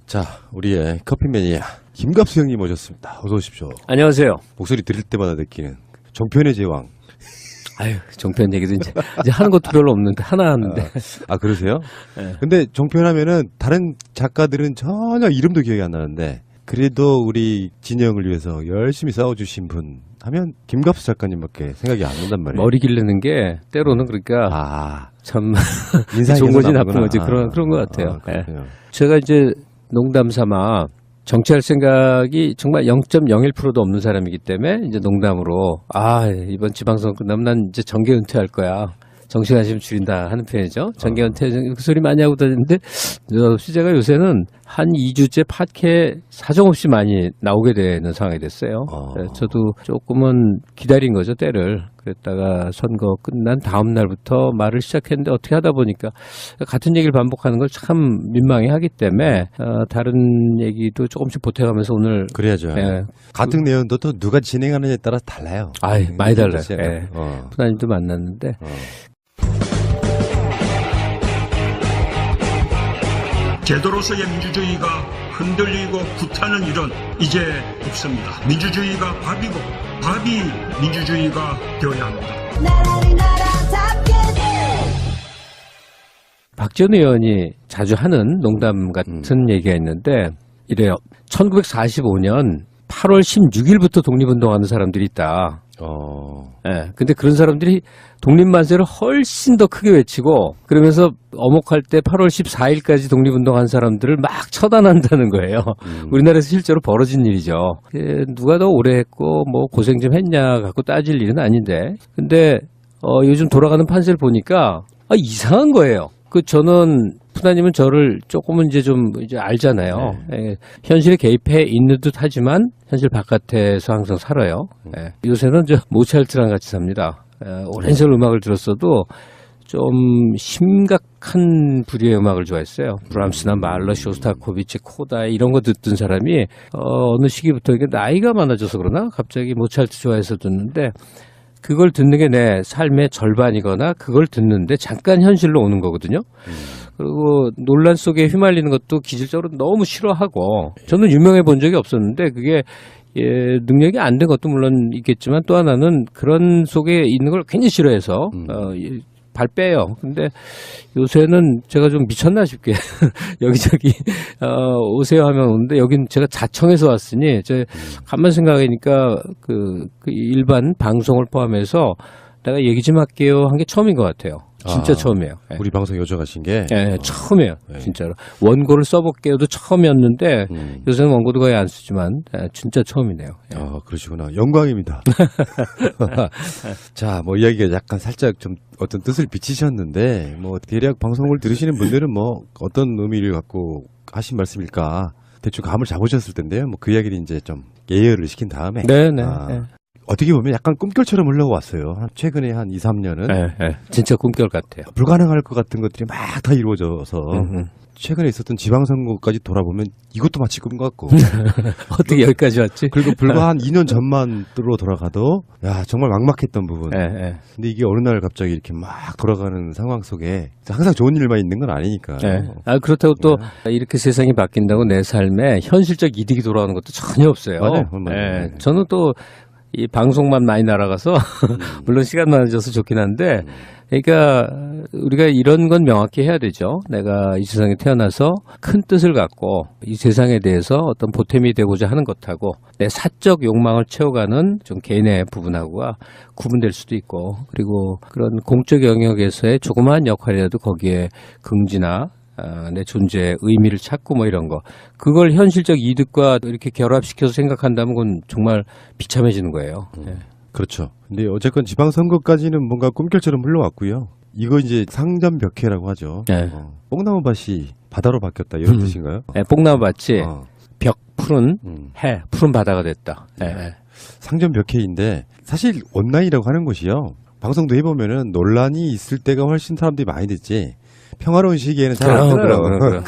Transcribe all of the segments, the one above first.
자, 우리의 커피 매니아 김갑수 형님 모셨습니다. 어서 오십시오. 안녕하세요. 목소리 들을 때마다 느끼는 종편의 제왕. 아유, 종편 얘기도 이제 하는 것도 별로 없는데 하나 하는데. 아 그러세요? 네. 근데 종편하면은 다른 작가들은 전혀 이름도 기억이 안 나는데 그래도 우리 진영을 위해서 열심히 싸워주신 분 하면 김갑수 작가님밖에 생각이 안 난단 말이에요. 머리 기르는 게 때로는 그러니까 참 인상이 좋은 거지 나쁘구나. 나쁜 거지 그런 것 같아요. 네. 그렇군요. 제가 이제 농담 삼아 정치할 생각이 정말 0.01%도 없는 사람이기 때문에 이제 농담으로 이번 지방선거 끝나면 난 이제 정계 은퇴할 거야. 정치 관심 줄인다 하는 편이죠. 정계 은퇴 그 소리 많이 하고 다니는데 느닷없이 제가 요새는 한 2주째 팟캐 사정없이 많이 나오게 되는 상황이 됐어요. 저도 조금은 기다린 거죠, 때를. 그랬다가 선거 끝난 다음 날부터 말을 시작했는데 어떻게 하다 보니까 같은 얘기를 반복하는 걸 참 민망해 하기 때문에 다른 얘기도 조금씩 보태가면서 오늘 그래야죠. 같은 내용도 또 누가 진행하느냐에 따라 달라요. 많이 달라요. 푸나님도 만났는데 제도로서의 민주주의가 흔들리고 구타는 일은 이제 없습니다. 민주주의가 밥이고 밥이 민주주의가 되어야 합니다. 박지원 의원이 자주 하는 농담 같은 얘기가 있는데 이래요. 1945년 8월 16일부터 독립운동하는 사람들이 있다. 근데 그런 사람들이 독립만세를 훨씬 더 크게 외치고 그러면서 어목할 때 8월 14일까지 독립운동한 사람들을 막 처단한다는 거예요. 우리나라에서 실제로 벌어진 일이죠. 누가 더 오래 했고 뭐 고생 좀 했냐 갖고 따질 일은 아닌데 근데 요즘 돌아가는 판세를 보니까 이상한 거예요. 저는 푸나님은 저를 조금은 이제 좀 이제 알잖아요. 현실에 개입해 있는 듯 하지만 현실 바깥에서 항상 살아요. 요새는 저 모차르트랑 같이 삽니다. 오랜 세월 음악을 들었어도 좀 심각한 부류의 음악을 좋아했어요. 브람스나 말러, 쇼스타코비치, 코다 이런 거 듣던 사람이 어느 시기부터 이게 나이가 많아져서 그러나 갑자기 모차르트 좋아해서 듣는데 그걸 듣는 게 내 삶의 절반이거나 그걸 듣는데 잠깐 현실로 오는 거거든요. 그리고 논란 속에 휘말리는 것도 기질적으로 너무 싫어하고 저는 유명해 본 적이 없었는데 그게 능력이 안 된 것도 물론 있겠지만 또 하나는 그런 속에 있는 걸 굉장히 싫어해서 발 빼요. 근데 요새는 제가 좀 미쳤나 싶게 여기저기 오세요 하면 오는데 여긴 제가 자청에서 왔으니 가만 생각하니까 그 일반 방송을 포함해서 내가 얘기 좀 할게요 한 게 처음인 것 같아요. 진짜 처음이에요. 우리 방송 요청하신 게? 처음이에요. 진짜로. 원고를 써볼게요도 처음이었는데 요새는 원고도 거의 안 쓰지만 진짜 처음이네요. 그러시구나. 영광입니다. 자, 뭐 이야기가 약간 살짝 좀 어떤 뜻을 비치셨는데 뭐 대략 방송을 들으시는 분들은 뭐 어떤 의미를 갖고 하신 말씀일까 대충 감을 잡으셨을 텐데요. 뭐 그 이야기를 이제 좀 예열을 시킨 다음에 어떻게 보면 약간 꿈결처럼 흘러왔어요. 최근에 한 2, 3년은. 진짜 꿈결 같아요. 불가능할 것 같은 것들이 막 다 이루어져서 최근에 있었던 지방선거까지 돌아보면 이것도 마치 꿈 같고. 어떻게 여기까지 왔지? 그리고 불과 한 2년 전만으로 돌아가도 정말 막막했던 부분. 근데 이게 어느 날 갑자기 이렇게 막 돌아가는 상황 속에 항상 좋은 일만 있는 건 아니니까. 그렇다고 또 이렇게 세상이 바뀐다고 내 삶에 현실적 이득이 돌아오는 것도 전혀 없어요. 맞아요. 저는 또 이 방송만 많이 날아가서 물론 시간 많아져서 좋긴 한데 그러니까 우리가 이런 건 명확히 해야 되죠. 내가 이 세상에 태어나서 큰 뜻을 갖고 이 세상에 대해서 어떤 보탬이 되고자 하는 것하고 내 사적 욕망을 채워가는 좀 개인의 부분하고가 구분될 수도 있고 그리고 그런 공적 영역에서의 조그마한 역할이라도 거기에 긍지나 내 존재의 의미를 찾고 뭐 이런 거 그걸 현실적 이득과 이렇게 결합시켜서 생각한다면 그건 정말 비참해지는 거예요. 그렇죠. 근데 어쨌건 지방선거까지는 뭔가 꿈결처럼 흘러왔고요. 이거 이제 상전벽해라고 하죠. 뽕나무밭이 바다로 바뀌었다 이런 뜻인가요? 뽕나무밭이 벽 푸른 해 푸른 바다가 됐다. 상전벽해인데 사실 온라인이라고 하는 것이요. 방송도 해보면은 논란이 있을 때가 훨씬 사람들이 많이 듣지. 평화로운 시기에는 잘 안 되더라고요.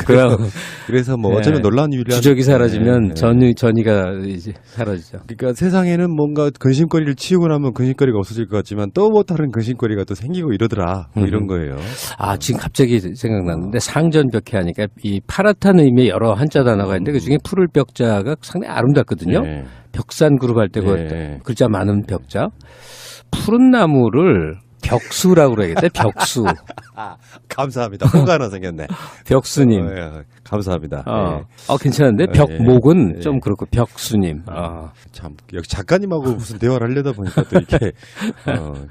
그래서 뭐 네. 어쩌면 논란 유리한 주적이 사라지면 네. 전이가 이제 사라지죠. 그러니까 세상에는 뭔가 근심거리를 치우고 나면 근심거리가 없어질 것 같지만 또 뭐 다른 근심거리가 또 생기고 이러더라. 뭐 이런 거예요. 아, 지금 갑자기 생각났는데 상전벽해 하니까 이 파랗다는 의미의 여러 한자 단어가 있는데 그중에 푸를 벽자가 상당히 아름답거든요. 네. 벽산 그룹 할 때 네. 글자 많은 벽자. 푸른 나무를 벽수라고 그래야겠다. 벽수. 감사합니다. 호가 하나 생겼네. 벽수님. 예, 감사합니다. 어, 예. 괜찮은데? 예. 벽목은 예. 좀 그렇고, 벽수님. 참 여기 작가님하고 무슨 대화를 하려다 보니까 또 이렇게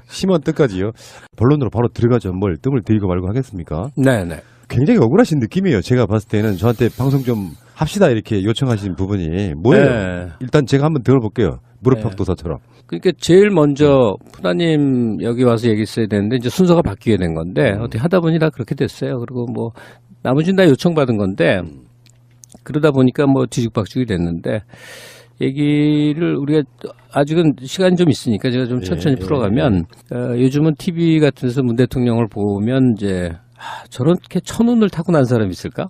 심한 뜻까지요. 본론으로 바로 들어가죠. 뭘 뜸을 들이고 말고 하겠습니까? 네네. 굉장히 억울하신 느낌이에요. 제가 봤을 때는 저한테 방송 좀 합시다 이렇게 요청하신 부분이 뭐예요? 네. 일단 제가 한번 들어볼게요. 무릎팍도사처럼. 그러니까 제일 먼저 푸다님 여기 와서 얘기했어야 되는데 이제 순서가 바뀌게 된 건데 어떻게 하다 보니 다 그렇게 됐어요. 그리고 뭐 나머지는 다 요청받은 건데 그러다 보니까 뭐 뒤죽박죽이 됐는데 얘기를 우리가 아직은 시간이 좀 있으니까 제가 좀 천천히 풀어가면 요즘은 TV 같은 데서 문 대통령을 보면 이제 저렇게 천운을 타고 난 사람이 있을까?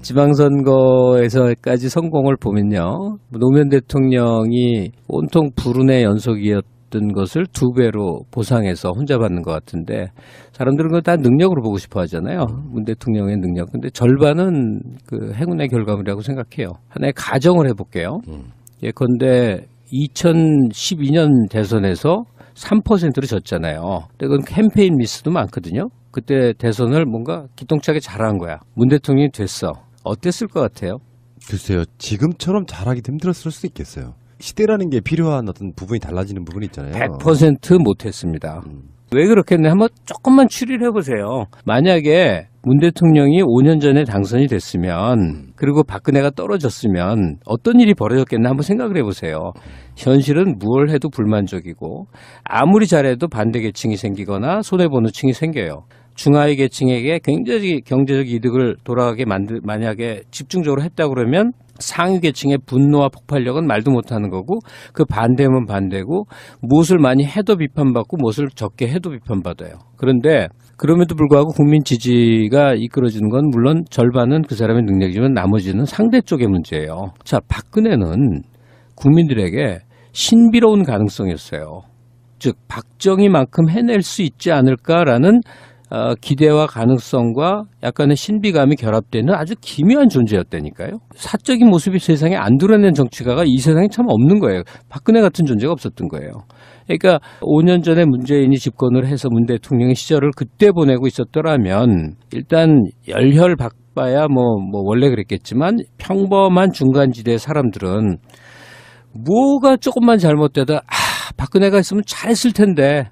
지방선거에서까지 성공을 보면요. 노무현 대통령이 온통 불운의 연속이었던 것을 2배로 보상해서 혼자 받는 것 같은데 사람들은 그거 다 능력으로 보고 싶어 하잖아요. 문 대통령의 능력. 근데 절반은 그 행운의 결과물이라고 생각해요. 하나의 가정을 해볼게요. 예컨대 2012년 대선에서 3%로 졌잖아요. 근데 그건 캠페인 미스도 많거든요. 그때 대선을 뭔가 기똥차게 잘한 거야. 문 대통령이 됐어. 어땠을 것 같아요? 글쎄요. 지금처럼 잘하기도 힘들었을 수도 있겠어요. 시대라는 게 필요한 어떤 부분이 달라지는 부분이 있잖아요. 100% 못했습니다. 왜 그렇겠네? 한번 조금만 추리를 해보세요. 만약에 문 대통령이 5년 전에 당선이 됐으면 그리고 박근혜가 떨어졌으면 어떤 일이 벌어졌겠나 한번 생각을 해보세요. 현실은 뭘 해도 불만족이고 아무리 잘해도 반대 계층이 생기거나 손해보는 층이 생겨요. 중하위 계층에게 굉장히 경제적 이득을 돌아가게 만약에 집중적으로 했다 그러면 상위 계층의 분노와 폭발력은 말도 못하는 거고 그 반대면 반대고 무엇을 많이 해도 비판받고 무엇을 적게 해도 비판받아요. 그런데 그럼에도 불구하고 국민 지지가 이끌어지는 건 물론 절반은 그 사람의 능력이지만 나머지는 상대 쪽의 문제예요. 자, 박근혜는 국민들에게 신비로운 가능성이었어요. 즉 박정희만큼 해낼 수 있지 않을까라는 기대와 가능성과 약간의 신비감이 결합되는 아주 기묘한 존재였다니까요. 사적인 모습이 세상에 안 드러낸 정치가가 이 세상에 참 없는 거예요. 박근혜 같은 존재가 없었던 거예요. 그러니까 5년 전에 문재인이 집권을 해서 문 대통령의 시절을 그때 보내고 있었더라면 일단 열혈 박바야 뭐 원래 그랬겠지만 평범한 중간지대 사람들은 뭐가 조금만 잘못되다 박근혜가 있으면 잘했을 텐데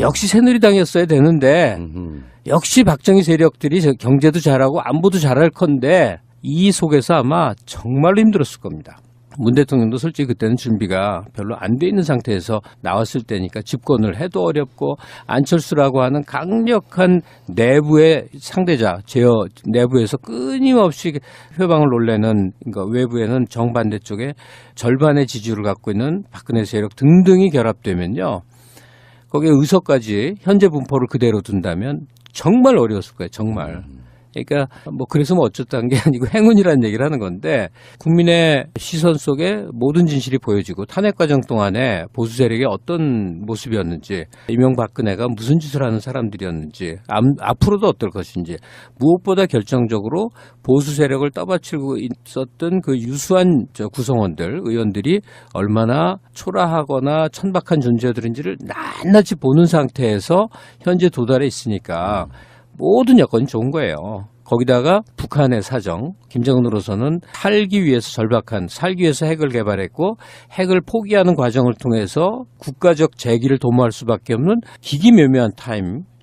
역시 새누리당이었어야 되는데 역시 박정희 세력들이 경제도 잘하고 안보도 잘할 건데 이 속에서 아마 정말로 힘들었을 겁니다. 문 대통령도 솔직히 그때는 준비가 별로 안 돼 있는 상태에서 나왔을 때니까 집권을 해도 어렵고 안철수라고 하는 강력한 내부의 상대자 제어 내부에서 끊임없이 표방을 놀래는 그러니까 외부에는 정반대 쪽에 절반의 지지율을 갖고 있는 박근혜 세력 등등이 결합되면요. 거기에 의석까지 현재 분포를 그대로 둔다면 정말 어려웠을 거예요. 정말. 그러니까 뭐 그래서 뭐 어쩌다는 게 아니고 행운이라는 얘기를 하는 건데 국민의 시선 속에 모든 진실이 보여지고 탄핵 과정 동안에 보수 세력이 어떤 모습이었는지 이명박근혜가 무슨 짓을 하는 사람들이었는지 앞으로도 어떨 것인지 무엇보다 결정적으로 보수 세력을 떠받치고 있었던 그 유수한 구성원들 의원들이 얼마나 초라하거나 천박한 존재들인지를 낱낱이 보는 상태에서 현재 도달해 있으니까 모든 여건이 좋은 거예요. 거기다가 북한의 사정, 김정은으로서는 살기 위해서 살기 위해서 핵을 개발했고 핵을 포기하는 과정을 통해서 국가적 재기를 도모할 수밖에 없는 기기묘묘한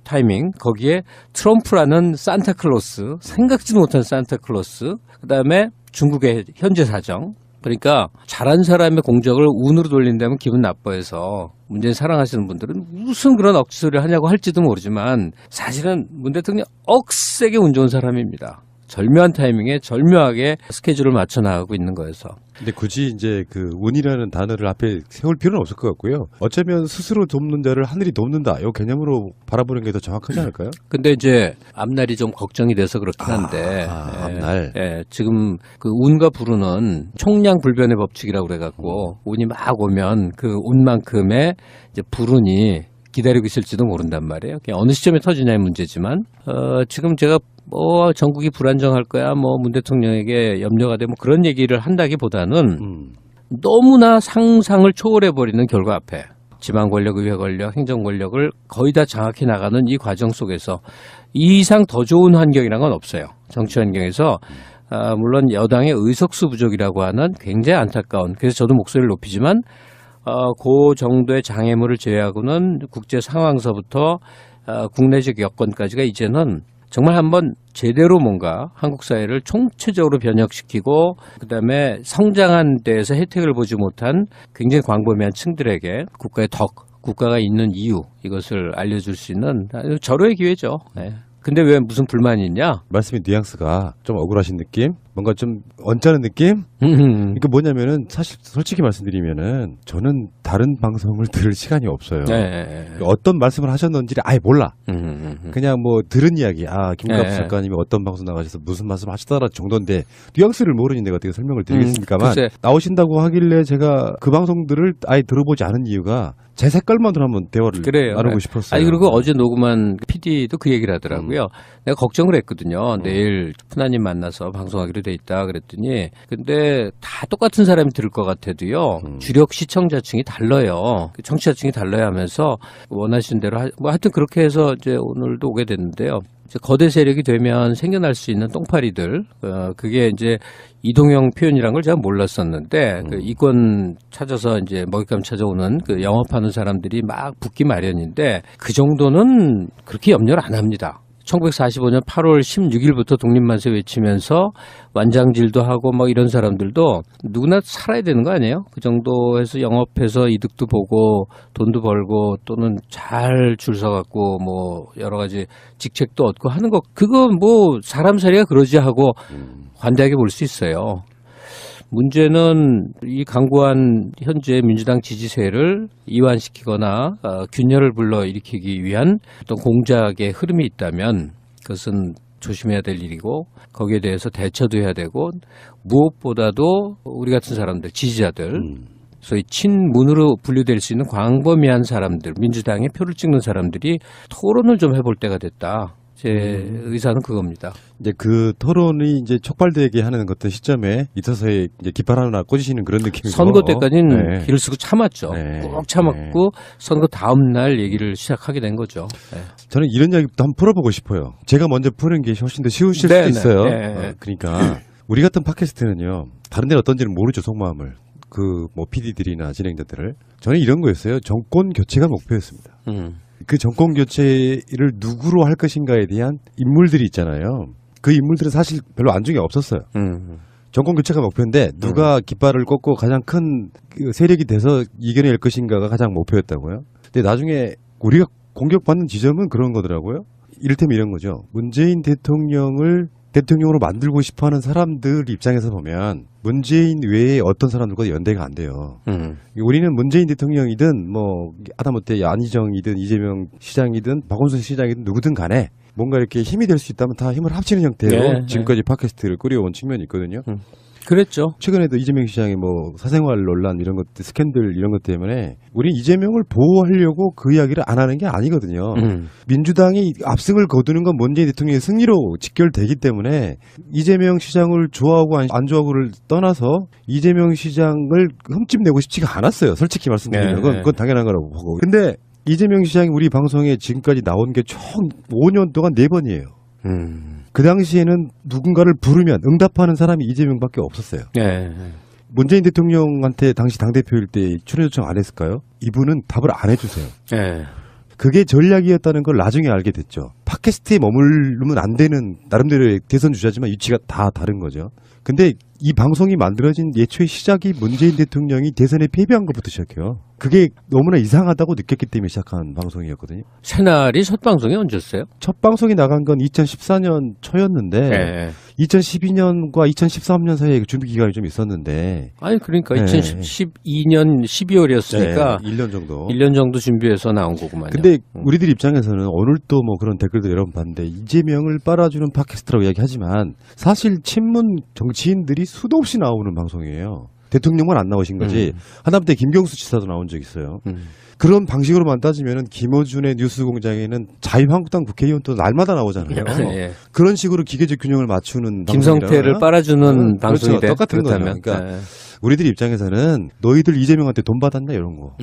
타이밍, 거기에 트럼프라는 산타클로스, 생각지도 못한 산타클로스, 그다음에 중국의 현재 사정, 그러니까 잘한 사람의 공적을 운으로 돌린다면 기분 나빠해서 문재인 사랑하시는 분들은 무슨 그런 억지소리를 하냐고 할지도 모르지만 사실은 문 대통령 억세게 운 좋은 사람입니다. 절묘한 타이밍에 절묘하게 스케줄을 맞춰 나가고 있는 거여서. 근데 굳이 이제 그 운이라는 단어를 앞에 세울 필요는 없을 것 같고요. 어쩌면 스스로 돕는 자를 하늘이 돕는다. 이 개념으로 바라보는 게 더 정확하지 않을까요? 근데 이제 앞날이 좀 걱정이 돼서 그렇긴 한데. 앞날. 지금 그 운과 불운은 총량불변의 법칙이라고 그래갖고 운이 막 오면 그 운만큼의 이제 불운이 기다리고 있을지도 모른단 말이에요. 그냥 어느 시점에 터지냐의 문제지만, 지금 제가 뭐 전국이 불안정할 거야, 뭐 문 대통령에게 염려가 돼, 뭐 그런 얘기를 한다기보다는 너무나 상상을 초월해버리는 결과 앞에 지방 권력, 의회 권력, 행정 권력을 거의 다 장악해 나가는 이 과정 속에서 이 이상 더 좋은 환경이란 건 없어요. 정치 환경에서. 물론 여당의 의석수 부족이라고 하는 굉장히 안타까운, 그래서 저도 목소리를 높이지만 그 정도의 장애물을 제외하고는 국제 상황서부터 국내적 여건까지가 이제는 정말 한번 제대로 뭔가 한국 사회를 총체적으로 변혁시키고 그다음에 성장한 데에서 혜택을 보지 못한 굉장히 광범위한 층들에게 국가의 덕, 국가가 있는 이유 이것을 알려줄 수 있는 절호의 기회죠. 네. 근데 왜 무슨 불만이 있냐? 말씀의 뉘앙스가 좀 억울하신 느낌? 뭔가 좀 언짢은 느낌? 그러니까 뭐냐면은 사실 솔직히 말씀드리면은 저는 다른 방송을 들을 시간이 없어요. 네. 어떤 말씀을 하셨는지를 아예 몰라. 그냥 뭐 들은 이야기, 김갑수 네. 작가님이 어떤 방송 나가셔서 무슨 말씀 하시더라 정도인데 뉘앙스를 모르니 내가 어떻게 설명을 드리겠습니까만 글쎄. 나오신다고 하길래 제가 그 방송들을 아예 들어보지 않은 이유가 제 색깔만으로 한번 대화를 그래요. 나누고 싶었어요. 아니 그리고 어제 녹음한 PD도 그 얘기를 하더라고요. 내가 걱정을 했거든요. 내일 푸나님 만나서 방송하기로 돼 있다 그랬더니 근데 다 똑같은 사람이 들을 것 같아도요. 주력 시청자층이 달라요. 청취자층이 달라야 하면서 원하시는 대로 뭐 하여튼 그렇게 해서 이제 오늘도 오게 됐는데요. 이제 거대 세력이 되면 생겨날 수 있는 똥파리들, 그게 이제 이동형 표현이란 걸 제가 몰랐었는데, 그 이권 찾아서 이제 먹잇감 찾아오는 그 영업하는 사람들이 막 붙기 마련인데, 그 정도는 그렇게 염려를 안 합니다. 1945년 8월 16일부터 독립만세 외치면서 완장질도 하고 막 이런 사람들도 누구나 살아야 되는 거 아니에요? 그 정도에서 영업해서 이득도 보고 돈도 벌고 또는 잘 줄 서갖고 뭐 여러 가지 직책도 얻고 하는 거 그거 뭐 사람 살이가 그러지 하고 관대하게 볼 수 있어요. 문제는 이 강고한 현재 민주당 지지세를 이완시키거나 균열을 불러일으키기 위한 어떤 공작의 흐름이 있다면 그것은 조심해야 될 일이고 거기에 대해서 대처도 해야 되고 무엇보다도 우리 같은 사람들, 지지자들 소위 친문으로 분류될 수 있는 광범위한 사람들, 민주당에 표를 찍는 사람들이 토론을 좀 해볼 때가 됐다. 제 의사는 그겁니다. 이제 그 토론이 이제 촉발되게 하는 어떤 시점에 있어서의 이제 깃발 하나 꽂으시는 그런 느낌이고 선거 때까지는 네. 길을 쓰고 참았죠. 네. 꼭 참았고 선거 다음 날 얘기를 시작하게 된 거죠. 네. 저는 이런 이야기부터 한번 풀어보고 싶어요. 제가 먼저 푸는 게 훨씬 더 쉬우실 네, 수도 있어요. 네. 그러니까 우리 같은 팟캐스트는요. 다른 데는 어떤지는 모르죠, 속마음을. 그 뭐 PD들이나 진행자들을. 저는 이런 거였어요. 정권 교체가 목표였습니다. 그 정권 교체를 누구로 할 것인가에 대한 인물들이 있잖아요. 그 인물들은 사실 별로 안중에 없었어요. 정권 교체가 목표인데 누가 깃발을 꽂고 가장 큰 세력이 돼서 이겨낼 것인가가 가장 목표였다고요. 근데 나중에 우리가 공격받는 지점은 그런 거더라고요. 이를테면 이런 거죠. 문재인 대통령을 대통령으로 만들고 싶어하는 사람들 입장에서 보면 문재인 외에 어떤 사람들과 연대가 안 돼요. 우리는 문재인 대통령이든 뭐 하다못해 안희정이든 이재명 시장이든 박원순 시장이든 누구든 간에 뭔가 이렇게 힘이 될 수 있다면 다 힘을 합치는 형태로 네, 지금까지 팟캐스트를 꾸려온 측면이 있거든요. 그랬죠. 최근에도 이재명 시장의 뭐 사생활 논란 이런 것들 스캔들 이런 것 때문에 우리 이재명을 보호하려고 그 이야기를 안 하는 게 아니거든요. 민주당이 압승을 거두는 건 문재인 대통령의 승리로 직결되기 때문에 이재명 시장을 좋아하고 안 좋아하고를 떠나서 이재명 시장을 흠집내고 싶지가 않았어요. 솔직히 말씀드리면 그건 당연한 거라고 보고. 근데 이재명 시장이 우리 방송에 지금까지 나온 게 총 5년 동안 4번이에요. 그 당시에는 누군가를 부르면 응답하는 사람이 이재명밖에 없었어요. 네. 문재인 대통령한테 당시 당대표일 때 출연 요청 안 했을까요? 이분은 답을 안 해주세요. 네. 그게 전략이었다는 걸 나중에 알게 됐죠. 팟캐스트에 머물르면 안 되는 나름대로의 대선 주자지만 위치가 다 다른 거죠. 근데 이 방송이 만들어진 예초의 시작이 문재인 대통령이 대선에 패배한 것부터 시작해요. 그게 너무나 이상하다고 느꼈기 때문에 시작한 방송이었거든요. 새날이 첫 방송이 언제였어요? 첫 방송이 나간 건 2014년 초였는데 네. 2012년과 2013년 사이에 준비 기간이 좀 있었는데 아니 그러니까 네. 2012년 12월이었으니까 1년 정도. 1년 정도 준비해서 나온 거구만요. 근데 우리들 입장에서는 오늘 또 뭐 그런 댓글들 여러 번 봤는데 이재명을 빨아주는 팟캐스트라고 이야기하지만 사실 친문 정치인들이 수도 없이 나오는 방송이에요. 대통령만 안 나오신 거지. 하다못해 김경수 지사도 나온 적 있어요. 그런 방식으로만 따지면은 김어준의 뉴스공장에는 자유한국당 국회의원도 날마다 나오잖아요. 예. 그런 식으로 기계적 균형을 맞추는 김성태를 방송이라. 빨아주는 방송이 그렇죠. 똑같은 거죠. 그렇다면. 그러니까 네. 우리들 입장에서는 너희들 이재명한테 돈 받았냐 이런 거.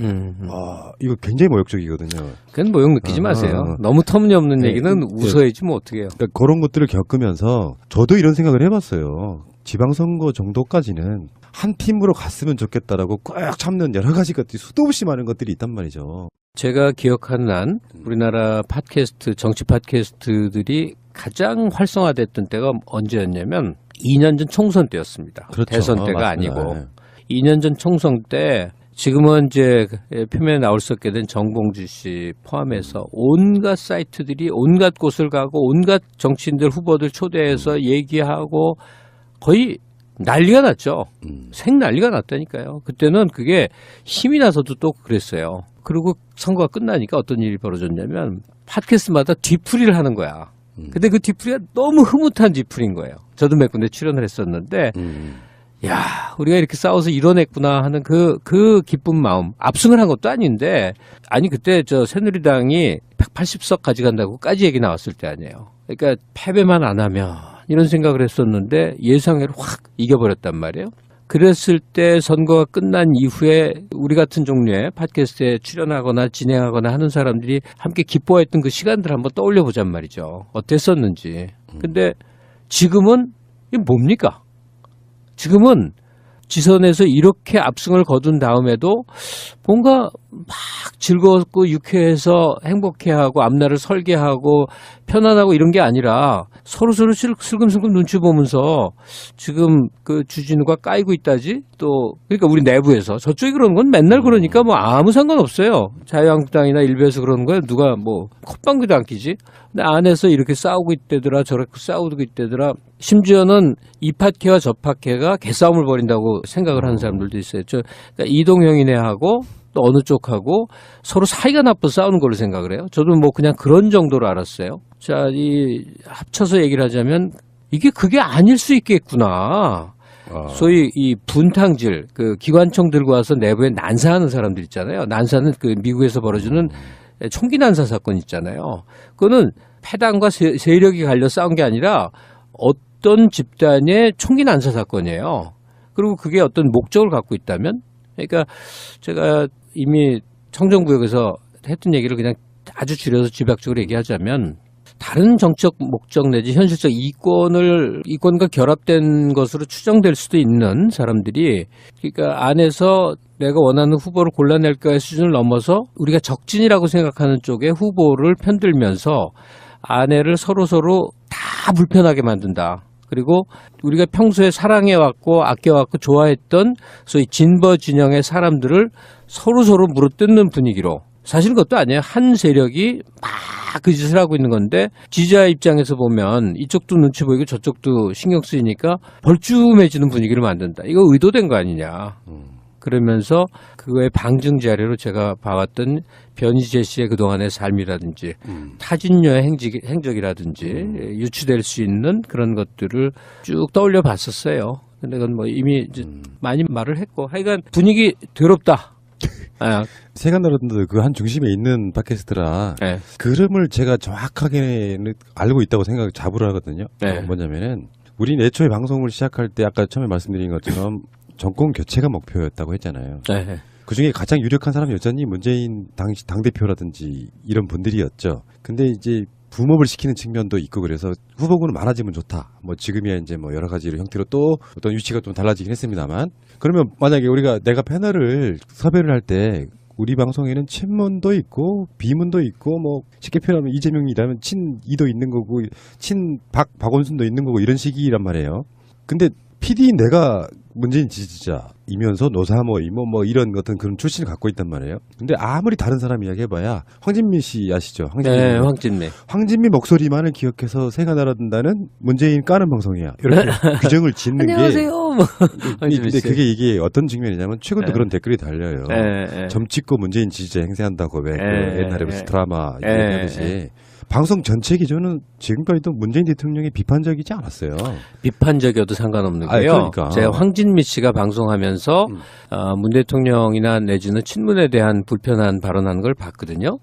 이거 굉장히 모욕적이거든요. 그건 모욕 느끼지 마세요. 너무 터무니없는 네. 얘기는 웃어야지 뭐 어떻게 해요. 그러니까 그런 것들을 겪으면서 저도 이런 생각을 해봤어요. 지방선거 정도까지는 한 팀으로 갔으면 좋겠다라고 꾹 참는 여러 가지 것들이 수도 없이 많은 것들이 있단 말이죠. 제가 기억하는 한 우리나라 팟캐스트, 정치 팟캐스트들이 가장 활성화됐던 때가 언제였냐면 2년 전 총선 때였습니다. 그렇죠. 대선 때가 맞습니다. 아니고 네. 2년 전 총선 때 지금은 이제 표면에 나올 수 없게 된 정봉주 씨 포함해서 온갖 사이트들이 온갖 곳을 가고 온갖 정치인들 후보들 초대해서 얘기하고 거의 난리가 났죠. 생난리가 났다니까요. 그때는 그게 힘이 나서도 또 그랬어요. 그리고 선거가 끝나니까 어떤 일이 벌어졌냐면 팟캐스트마다 뒤풀이를 하는 거야. 근데 그 뒤풀이가 너무 흐뭇한 뒤풀이인 거예요. 저도 몇 군데 출연을 했었는데 야, 우리가 이렇게 싸워서 이뤄냈구나 하는 그 기쁜 마음. 압승을 한 것도 아닌데, 아니, 그때 저 새누리당이 180석 가져간다고까지 얘기 나왔을 때 아니에요. 그러니까 패배만 안 하면 이런 생각을 했었는데 예상외로 확 이겨버렸단 말이에요. 그랬을 때 선거가 끝난 이후에 우리 같은 종류의 팟캐스트에 출연하거나 진행하거나 하는 사람들이 함께 기뻐했던 그 시간들 한번 떠올려 보잔 말이죠. 어땠었는지. 근데 지금은 이게 뭡니까? 지금은 지선에서 이렇게 압승을 거둔 다음에도 뭔가 막 즐거웠고 유쾌해서 행복해하고 앞날을 설계하고 편안하고 이런 게 아니라 서로서로 슬금슬금 눈치 보면서 지금 그 주진우가 까이고 있다지 또 그러니까 우리 내부에서 저쪽이 그러는 건 맨날 그러니까 뭐 아무 상관없어요. 자유한국당이나 일베에서 그러는 거야 누가 뭐 콧방귀도 안 끼지. 근데 안에서 이렇게 싸우고 있대더라 저렇게 싸우고 있대더라. 심지어는 이 팟캐와 저 팟캐가 개싸움을 벌인다고 생각을 하는 사람들도 있어요. 그러니까 이동형이네하고 또 어느 쪽하고 서로 사이가 나빠서 싸우는 걸로 생각을 해요. 저도 뭐 그냥 그런 정도로 알았어요. 자, 이 합쳐서 얘기를 하자면 이게 그게 아닐 수 있겠구나. 소위 이 분탕질, 그 기관총 들고 와서 내부에 난사하는 사람들 있잖아요. 난사는 그 미국에서 벌어지는 총기 난사 사건 있잖아요. 그거는 패당과 세력이 갈려 싸운 게 아니라 어떤 집단의 총기 난사 사건이에요. 그리고 그게 어떤 목적을 갖고 있다면, 그러니까 제가 이미 청정구역에서 했던 얘기를 그냥 아주 줄여서 집약적으로 얘기하자면 다른 정치적 목적 내지 현실적 이권과 결합된 것으로 추정될 수도 있는 사람들이 그러니까 안에서 내가 원하는 후보를 골라낼까의 수준을 넘어서 우리가 적진이라고 생각하는 쪽의 후보를 편들면서 아내를 서로서로 다 불편하게 만든다. 그리고 우리가 평소에 사랑해왔고 아껴왔고 좋아했던 소위 진보 진영의 사람들을 서로서로 물어뜯는 분위기로 사실은 그것도 아니에요. 한 세력이 막 그 짓을 하고 있는 건데 지지자 입장에서 보면 이쪽도 눈치 보이고 저쪽도 신경 쓰이니까 벌쭘해지는 분위기를 만든다. 이거 의도된 거 아니냐. 그러면서 그거의 방증 자료로 제가 봐왔던 변희재 씨의 그동안의 삶이라든지 타진녀의 행적이라든지 유추될 수 있는 그런 것들을 쭉 떠올려 봤었어요. 근데 그건 뭐 이미 이제 많이 말을 했고 하여간 분위기 더럽다. 아, 세간나라도 그 한 중심에 있는 팟캐스트라 네. 그름을 제가 정확하게 알고 있다고 자부를 하거든요. 네. 뭐냐면은 우리 애초에 방송을 시작할 때 아까 처음에 말씀드린 것처럼 정권 교체가 목표였다고 했잖아요. 네. 그중에 가장 유력한 사람이 여전히 문재인 당대표라든지 이런 분들이었죠. 근데 이제 붐업을 시키는 측면도 있고 그래서 후보군은 많아지면 좋다. 뭐 지금이야 이제 뭐 여러 가지 형태로 또 어떤 위치가 좀 달라지긴 했습니다만 그러면 만약에 내가 패널을 섭외를 할 때 우리 방송에는 친문도 있고 비문도 있고 뭐 쉽게 표현하면 이재명이라면 친이도 있는 거고 박원순도 있는 거고 이런 식이란 말이에요. 근데 PD 내가 문재인 지지자이면서 노사모임 뭐 이런 어떤 그런 출신을 갖고 있단 말이에요. 근데 아무리 다른 사람 이야기해봐야 황진미 씨 아시죠? 네, 황진미. 황진미 목소리만을 기억해서 새가 날아든다는 문재인 까는 방송이야. 이렇게 규정을 짓는 안녕하세요. 뭐. 근데 그게 이게 어떤 측면이냐면 최근도 네. 그런 댓글이 달려요. 네. 점 찍고 문재인 지지자 행세한다고 왜 그 네. 옛날에 무슨 드라마 네. 얘기하듯이 방송 전체 기조는 지금까지도 문재인 대통령이 비판적이지 않았어요. 비판적이어도 상관없는 게요. 그러니까. 제가 황진미 씨가 방송하면서 문 대통령이나 내지는 친문에 대한 불편한 발언하는 걸 봤거든요.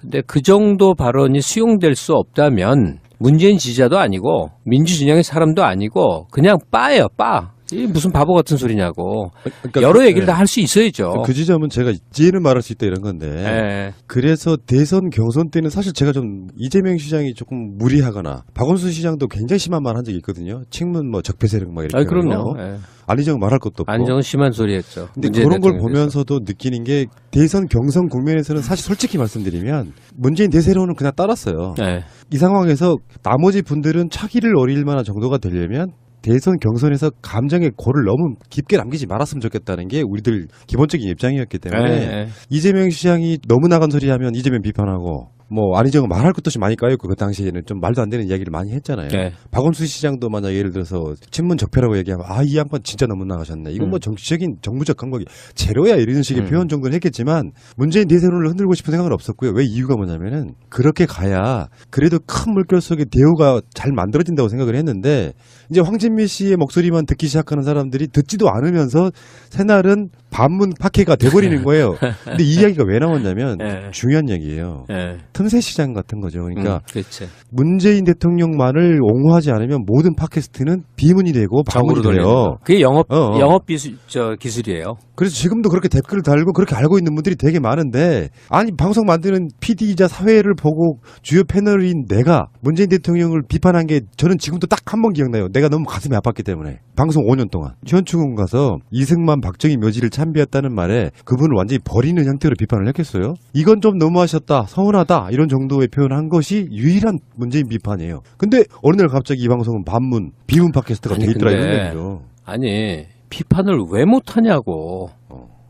근데 그 정도 발언이 수용될 수 없다면 문재인 지지자도 아니고 민주진영의 사람도 아니고 그냥 빠예요, 빠. 이 무슨 바보 같은 소리냐고. 그러니까 여러 얘기를 다 할 수 있어야죠. 그 지점은 제가 이제는 말할 수 있다 이런 건데. 네. 그래서 대선 경선 때는 사실 제가 좀 이재명 시장이 조금 무리하거나 박원순 시장도 굉장히 심한 말 한 적이 있거든요. 친문 뭐 적폐 세력 막 이렇게. 그럼요. 네. 안희정 말할 것도 없고. 안정은 심한 소리 했죠. 근데 그런 걸 보면서도 느끼는 게 대선 경선 국면에서는 사실 솔직히 말씀드리면 문재인 대세론은 그냥 따랐어요. 네. 이 상황에서 나머지 분들은 차기를 어릴 만한 정도가 되려면 대선 경선에서 감정의 골을 너무 깊게 남기지 말았으면 좋겠다는 게 우리들 기본적인 입장이었기 때문에 네. 이재명 시장이 너무 나간 소리 하면 이재명 비판하고 뭐 안희정은 말할 것도 없이 많이 까였고 그 당시에는 좀 말도 안 되는 이야기를 많이 했잖아요. 네. 박원순 시장도 만약 예를 들어서 친문 적폐라고 얘기하면 이 양반 진짜 너무 나가셨네. 이건 뭐 정치적인 정무적 감각이 제로야 이런 식의 표현 정도는 했겠지만 문재인 대세론을 흔들고 싶은 생각은 없었고요. 왜 이유가 뭐냐면은 그렇게 가야 그래도 큰 물결 속에 대우가 잘 만들어진다고 생각을 했는데 이제 황진미 씨의 목소리만 듣기 시작하는 사람들이 듣지도 않으면서 새날은 반문 파케가 돼버리는 거예요. 근데 이 이야기가 왜 나왔냐면 네. 중요한 얘기예요. 네. 틈새 시장 같은 거죠. 그러니까 그렇지. 문재인 대통령만을 옹호하지 않으면 모든 팟캐스트는 비문이 되고 반문이 돼요. 그게 영업 어. 기술이에요. 그래서 지금도 그렇게 댓글을 달고 그렇게 알고 있는 분들이 되게 많은데 아니 방송 만드는 PD이자 사회를 보고 주요 패널인 내가 문재인 대통령을 비판한 게 저는 지금도 딱 한 번 기억나요. 내가 너무 가슴이 아팠기 때문에 방송 5년 동안 현충원 가서 이승만 박정희 묘지를 참배했다는 말에 그분을 완전히 버리는 형태로 비판을 했겠어요. 이건 좀 너무하셨다 서운하다 이런 정도의 표현을 한 것이 유일한 문재인 비판이에요. 근데 어느 날 갑자기 이 방송은 반문 비문 팟캐스트가 돼 있더라 이런 얘기죠. 아니 비판을 왜 못하냐고.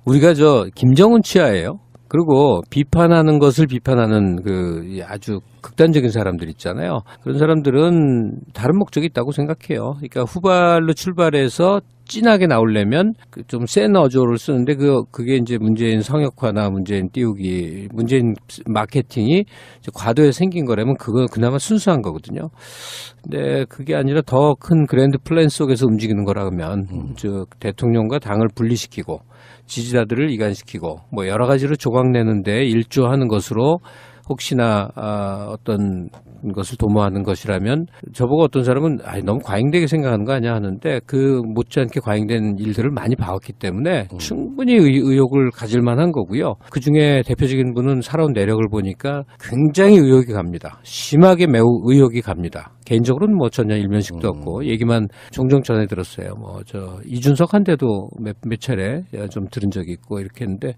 우리가 김정은 치하예요. 그리고 비판하는 것을 비판하는 그 아주 극단적인 사람들 있잖아요. 그런 사람들은 다른 목적이 있다고 생각해요. 그러니까 후발로 출발해서 진하게 나오려면 좀 센 어조를 쓰는데 그게 이제 문재인 성역화나 문재인 띄우기, 문재인 마케팅이 이제 과도에 생긴 거라면 그건 그나마 순수한 거거든요. 근데 그게 아니라 더 큰 그랜드 플랜 속에서 움직이는 거라면 대통령과 당을 분리시키고 지지자들을 이간시키고 뭐 여러 가지로 조각내는데 일조하는 것으로 혹시나 어떤 것을 도모하는 것이라면 저보고 어떤 사람은 너무 과잉되게 생각하는 거 아니야 하는데 그 못지않게 과잉된 일들을 많이 봐왔기 때문에 충분히 의혹을 가질 만한 거고요. 그중에 대표적인 분은 살아온 내력을 보니까 굉장히 의혹이 갑니다. 심하게 매우 의혹이 갑니다. 개인적으로는 뭐 전혀 일면식도 없고 얘기만 종종 전해 들었어요. 뭐 이준석한테도 몇 차례 좀 들은 적이 있고 이렇게 했는데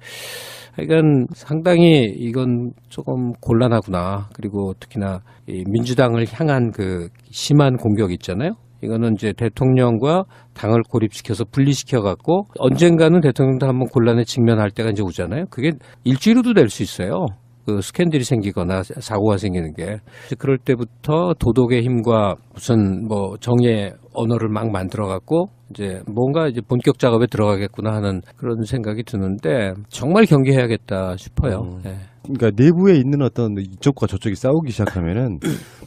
하여간 상당히 이건 조금 곤란하구나. 그리고 특히나 이 민주당을 향한 그 심한 공격 있잖아요. 이거는 이제 대통령과 당을 고립시켜서 분리시켜 갖고 언젠가는 대통령도 한번 곤란에 직면할 때가 이제 오잖아요. 그게 일주일 후도 될 수 있어요. 그 스캔들이 생기거나 사고가 생기는 게. 그럴 때부터 도덕의 힘과 무슨 뭐 정의의 언어를 막 만들어 갖고 이제 뭔가 이제 본격 작업에 들어가겠구나 하는 그런 생각이 드는데 정말 경계해야겠다 싶어요. 네. 그러니까 내부에 있는 어떤 이쪽과 저쪽이 싸우기 시작하면은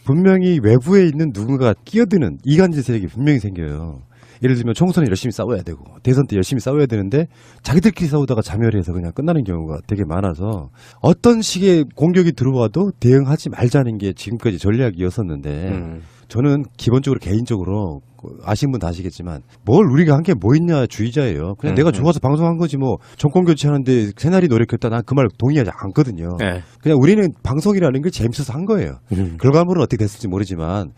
분명히 외부에 있는 누군가 끼어드는 이간질 세력이 분명히 생겨요. 예를 들면 총선에 열심히 싸워야 되고 대선 때 열심히 싸워야 되는데 자기들끼리 싸우다가 자멸해서 그냥 끝나는 경우가 되게 많아서 어떤 식의 공격이 들어와도 대응하지 말자는 게 지금까지 전략이었었는데 저는 기본적으로 개인적으로 아시는 분 다 아시겠지만 뭘 우리가 한 게 뭐 있냐 주의자예요. 그냥 내가 좋아서 방송한 거지 뭐 정권 교체하는데 새날이 노력했다 난 그 말 동의하지 않거든요. 네. 그냥 우리는 방송이라는 게 재밌어서 한 거예요. 결과물은 어떻게 됐을지 모르지만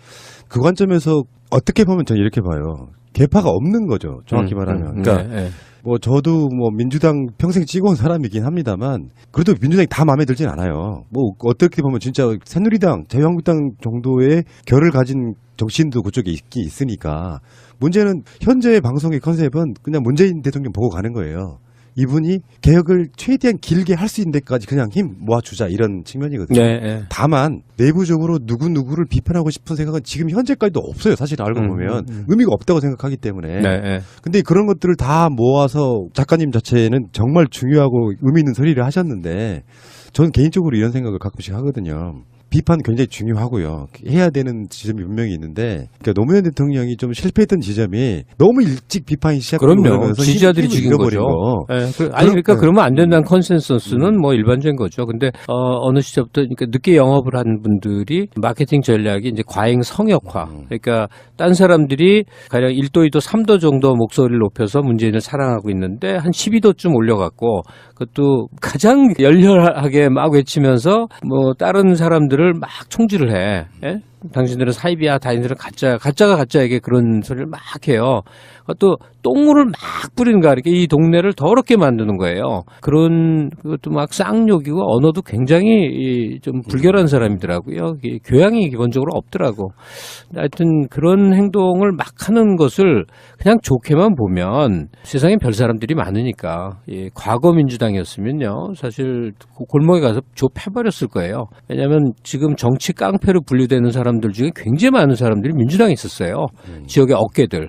그 관점에서 어떻게 보면 저는 이렇게 봐요. 계파가 없는 거죠. 정확히 말하면. 그러니까 네, 네. 뭐 저도 뭐 민주당 평생 찍어온 사람이긴 합니다만 그래도 민주당이 다 마음에 들진 않아요. 뭐 어떻게 보면 진짜 새누리당, 자유한국당 정도의 결을 가진 정치인도 그쪽에 있긴 있으니까 문제는 현재 방송의 컨셉은 그냥 문재인 대통령 보고 가는 거예요. 이분이 개혁을 최대한 길게 할 수 있는 데까지 그냥 힘 모아주자 이런 측면이거든요. 네, 네. 다만 내부적으로 누구누구를 비판하고 싶은 생각은 지금 현재까지도 없어요. 사실 알고 보면 의미가 없다고 생각하기 때문에. 네, 네. 근데 그런 것들을 다 모아서 작가님 자체는 정말 중요하고 의미 있는 소리를 하셨는데 저는 개인적으로 이런 생각을 가끔씩 하거든요. 비판 굉장히 중요하고요. 해야 되는 지점이 분명히 있는데, 그러니까 노무현 대통령이 좀 실패했던 지점이 너무 일찍 비판이 시작하고 그럼요. 그러면서 지지자들이 힘을 죽인 잃어버린 거죠. 거. 네, 그러니까 네. 그러면 안 된다는 컨센서스는 뭐 일반적인 거죠. 근데 어느 시점부터 그러니까 늦게 영업을 한 분들이 마케팅 전략이 이제 과잉 성역화. 그러니까 딴 사람들이 가령 1도, 2도, 3도 정도 목소리를 높여서 문재인을 사랑하고 있는데 한 12도쯤 올려갖고 그것도 가장 열렬하게 막 외치면서 뭐 다른 사람들을 막 총질을 해. 예? 당신들은 사입이야, 당신들은 가짜가 가짜에게 그런 소리를 막 해요. 또 똥물을 막 뿌리는 거야. 이렇게 이 동네를 더럽게 만드는 거예요. 그것도 막 쌍욕이고 언어도 굉장히 좀 불결한 사람이더라고요. 교양이 기본적으로 없더라고. 하여튼 그런 행동을 막 하는 것을 그냥 좋게만 보면 세상에 별 사람들이 많으니까 과거 민주당이었으면요. 사실 골목에 가서 좁혀버렸을 거예요. 왜냐하면 지금 정치 깡패로 분류되는 사람들 중에 굉장히 많은 사람들이 민주당에 있었어요. 지역의 어깨들.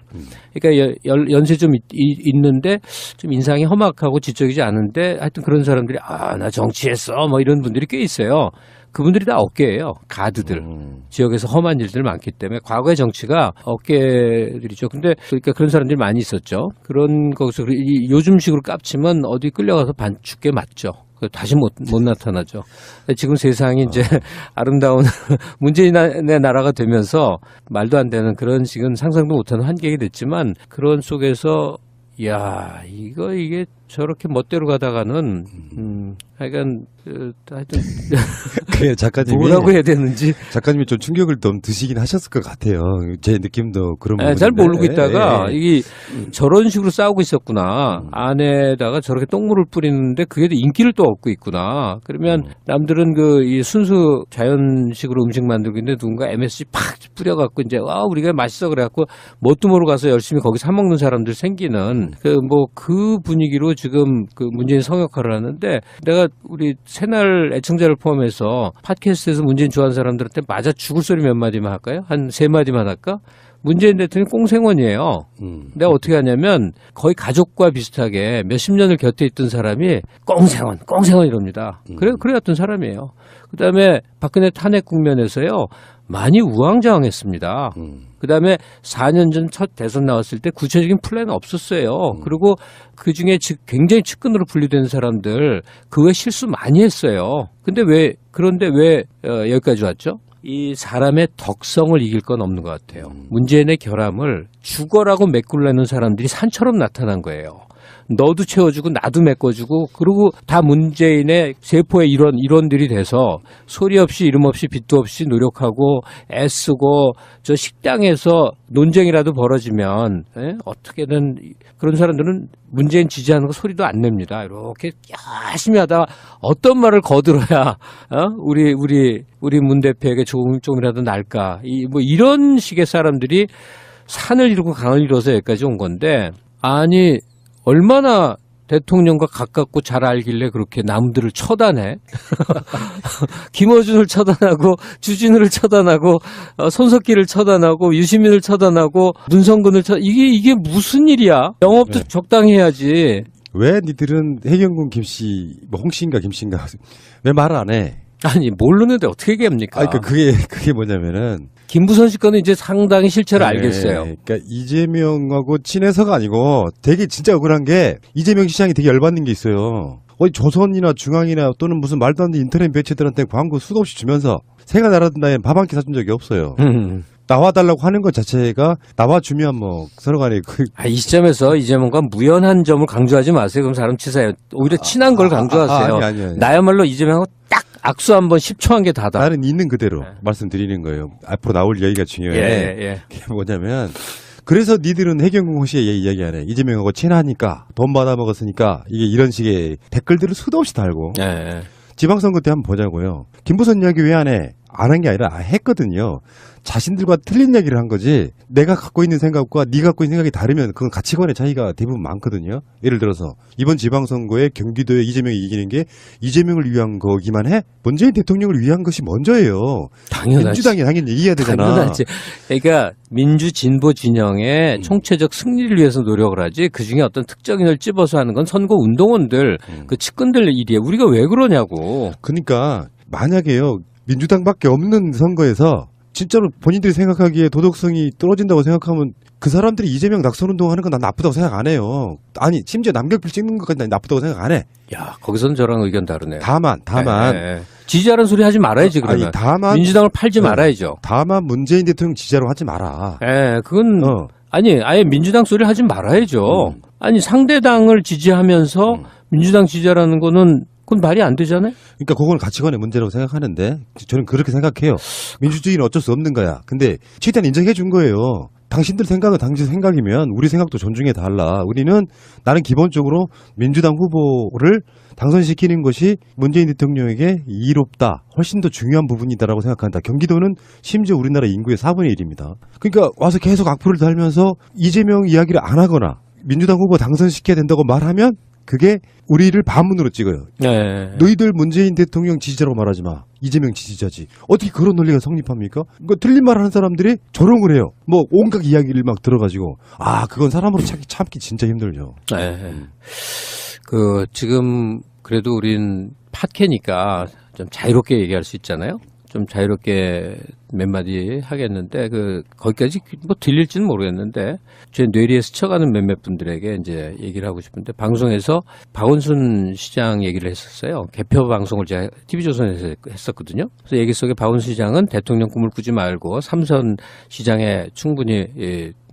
그러니까 연세 좀 있는데 좀 인상이 험악하고 지적이지 않은데 하여튼 그런 사람들이 나 정치했어 뭐 이런 분들이 꽤 있어요. 그분들이 다 어깨예요. 가드들. 지역에서 험한 일들 많기 때문에 과거의 정치가 어깨들이죠. 근데 그러니까 그런 사람들이 많이 있었죠. 그런 거기서 요즘식으로 깝치면 어디 끌려가서 죽게 맞죠. 다시 못 나타나죠. 지금 세상이 이제 아름다운 문재인의 나라가 되면서 말도 안 되는 그런 지금 상상도 못하는 한계가 됐지만 그런 속에서 이게 저렇게 멋대로 가다가는 하여튼 그 작가님이 뭐라고 해야 되는지 작가님이 좀 충격을 좀 드시긴 하셨을 것 같아요. 제 느낌도 그런 부분인데. 잘 모르고 있다가 이게 저런 식으로 싸우고 있었구나. 안에다가 저렇게 똥물을 뿌리는데 그게 인기를 또 얻고 있구나. 그러면 남들은 이 순수 자연식으로 음식 만들고 있는데 누군가 MSG 팍 뿌려갖고 이제 우리가 맛있어 그래갖고 뭣도 모르고 가서 열심히 거기 사 먹는 사람들 생기는 그 분위기로 지금 문재인 성역화를 하는데 내가 우리 새날 애청자를 포함해서 팟캐스트에서 문재인 좋아하는 사람들한테 맞아 죽을 소리 몇 마디만 할까요? 한 3마디만 할까? 문재인 대통령 꽁생원이에요. 내가 어떻게 하냐면 거의 가족과 비슷하게 몇십 년을 곁에 있던 사람이 꽁생원 이럽니다. 그래왔던 사람이에요. 그다음에 박근혜 탄핵 국면에서요. 많이 우왕좌왕했습니다. 그다음에 4년 전 첫 대선 나왔을 때 구체적인 플랜은 없었어요. 그리고 그중에 굉장히 측근으로 분류된 사람들 그 외 실수 많이 했어요. 그런데 왜 여기까지 왔죠? 이 사람의 덕성을 이길 건 없는 것 같아요. 문재인의 결함을 죽어라고 메꾸려는 사람들이 산처럼 나타난 거예요. 너도 채워주고 나도 메꿔주고 그리고 다 문재인의 세포의 일원들이 돼서 소리 없이 이름 없이 빚도 없이 노력하고 애쓰고 저 식당에서 논쟁이라도 벌어지면 어떻게든 그런 사람들은 문재인 지지하는 거 소리도 안 냅니다. 이렇게 열심히 하다가 어떤 말을 거들어야 우리 문 대표에게 조금이라도 날까 이런 식의 사람들이 산을 이루고 강을 이뤄서 여기까지 온 건데 아니 얼마나 대통령과 가깝고 잘 알길래 그렇게 남들을 처단해? 김어준을 처단하고 주진우를 처단하고 손석희를 처단하고 유시민을 처단하고 문성근을 이게 무슨 일이야? 영업도 적당히 해야지. 왜 니들은 해경군 김씨, 홍씨인가 김씨인가 왜 말을 안 해? 아니 모르는데 어떻게 얘기합니까? 그러니까 그게 뭐냐면은 김부선 씨 거는 이제 상당히 실체를 알겠어요. 그러니까 이재명하고 친해서가 아니고 되게 진짜 억울한 게 이재명 시장이 되게 열받는 게 있어요. 조선이나 중앙이나 또는 무슨 말도 안 되는 인터넷 매체들한테 광고 수도 없이 주면서 새가 날아든다에 밥 한 끼 사준 적이 없어요. 나와달라고 하는 것 자체가 나와주면 서로 간에 이 시점에서 이재명과 무연한 점을 강조하지 마세요. 그럼 사람 치사해요. 오히려 친한 걸 강조하세요. 아니. 나야말로 이재명하고 딱 악수 한번 10초 한 게 다다. 나는 있는 그대로 말씀드리는 거예요. 앞으로 나올 얘기가 중요해. 예. 그게 뭐냐면 그래서 니들은 해경공 씨에 이야기하네. 이재명하고 친하니까 돈 받아 먹었으니까 이게 이런 식의 댓글들을 수도 없이 달고. 예. 지방선거 때 한번 보자고요. 김부선 이야기 왜 안 해? 안 한 게 아니라 했거든요. 자신들과 틀린 얘기를 한 거지. 내가 갖고 있는 생각과 네가 갖고 있는 생각이 다르면 그건 가치관의 차이가 대부분 많거든요. 예를 들어서 이번 지방선거에 경기도에 이재명이 이기는 게 이재명을 위한 거기만 해? 문재인 대통령을 위한 것이 먼저예요. 당연하지. 민주당이 당연히 이겨야 되잖아. 당연하지. 그러니까 민주 진보 진영의 총체적 승리를 위해서 노력을 하지 그중에 어떤 특정인을 찝어서 하는 건 선거 운동원들 그 측근들 일이에요. 우리가 왜 그러냐고. 그러니까 만약에요. 민주당밖에 없는 선거에서 진짜로 본인들이 생각하기에 도덕성이 떨어진다고 생각하면 그 사람들이 이재명 낙선운동 하는 건 난 나쁘다고 생각 안 해요. 아니 심지어 남경필 찍는 것까지 난 나쁘다고 생각 안 해. 야, 거기서는 저랑 의견 다르네요. 다만 예. 지지하라는 소리 하지 말아야지 그러면. 아니, 다만 민주당을 팔지 말아야죠. 다만 문재인 대통령 지지자로 하지 마라. 예, 그건 어. 아니 아예 민주당 소리 하지 말아야죠. 아니 상대당을 지지하면서 민주당 지지하라는 거는 그건 말이 안 되잖아요. 그러니까 그건 가치관의 문제라고 생각하는데 저는 그렇게 생각해요. 민주주의는 어쩔 수 없는 거야. 근데 최대한 인정해 준 거예요. 당신들 생각은 당신 생각이면 우리 생각도 존중해 달라. 우리는 나는 기본적으로 민주당 후보를 당선시키는 것이 문재인 대통령에게 이롭다. 훨씬 더 중요한 부분이다라고 생각한다. 경기도는 심지어 우리나라 인구의 4분의 1입니다. 그러니까 와서 계속 악플을 달면서 이재명 이야기를 안 하거나 민주당 후보 당선시켜야 된다고 말하면 그게 우리를 반문으로 찍어요. 네. 너희들 문재인 대통령 지지자라고 말하지 마. 이재명 지지자지. 어떻게 그런 논리가 성립합니까? 그러니까 틀린 말 하는 사람들이 조롱을 해요. 뭐 온갖 이야기를 막 들어가지고 그건 사람으로 참기 진짜 힘들죠. 네. 그 지금 그래도 우린 팟캐니까 좀 자유롭게 얘기할 수 있잖아요. 좀 자유롭게 몇 마디 하겠는데 거기까지 뭐 들릴지는 모르겠는데 제 뇌리에 스쳐가는 몇몇 분들에게 이제 얘기를 하고 싶은데 방송에서 박원순 시장 얘기를 했었어요. 개표 방송을 제가 TV조선에서 했었거든요. 그래서 얘기 속에 박원순 시장은 대통령 꿈을 꾸지 말고 삼선 시장에 충분히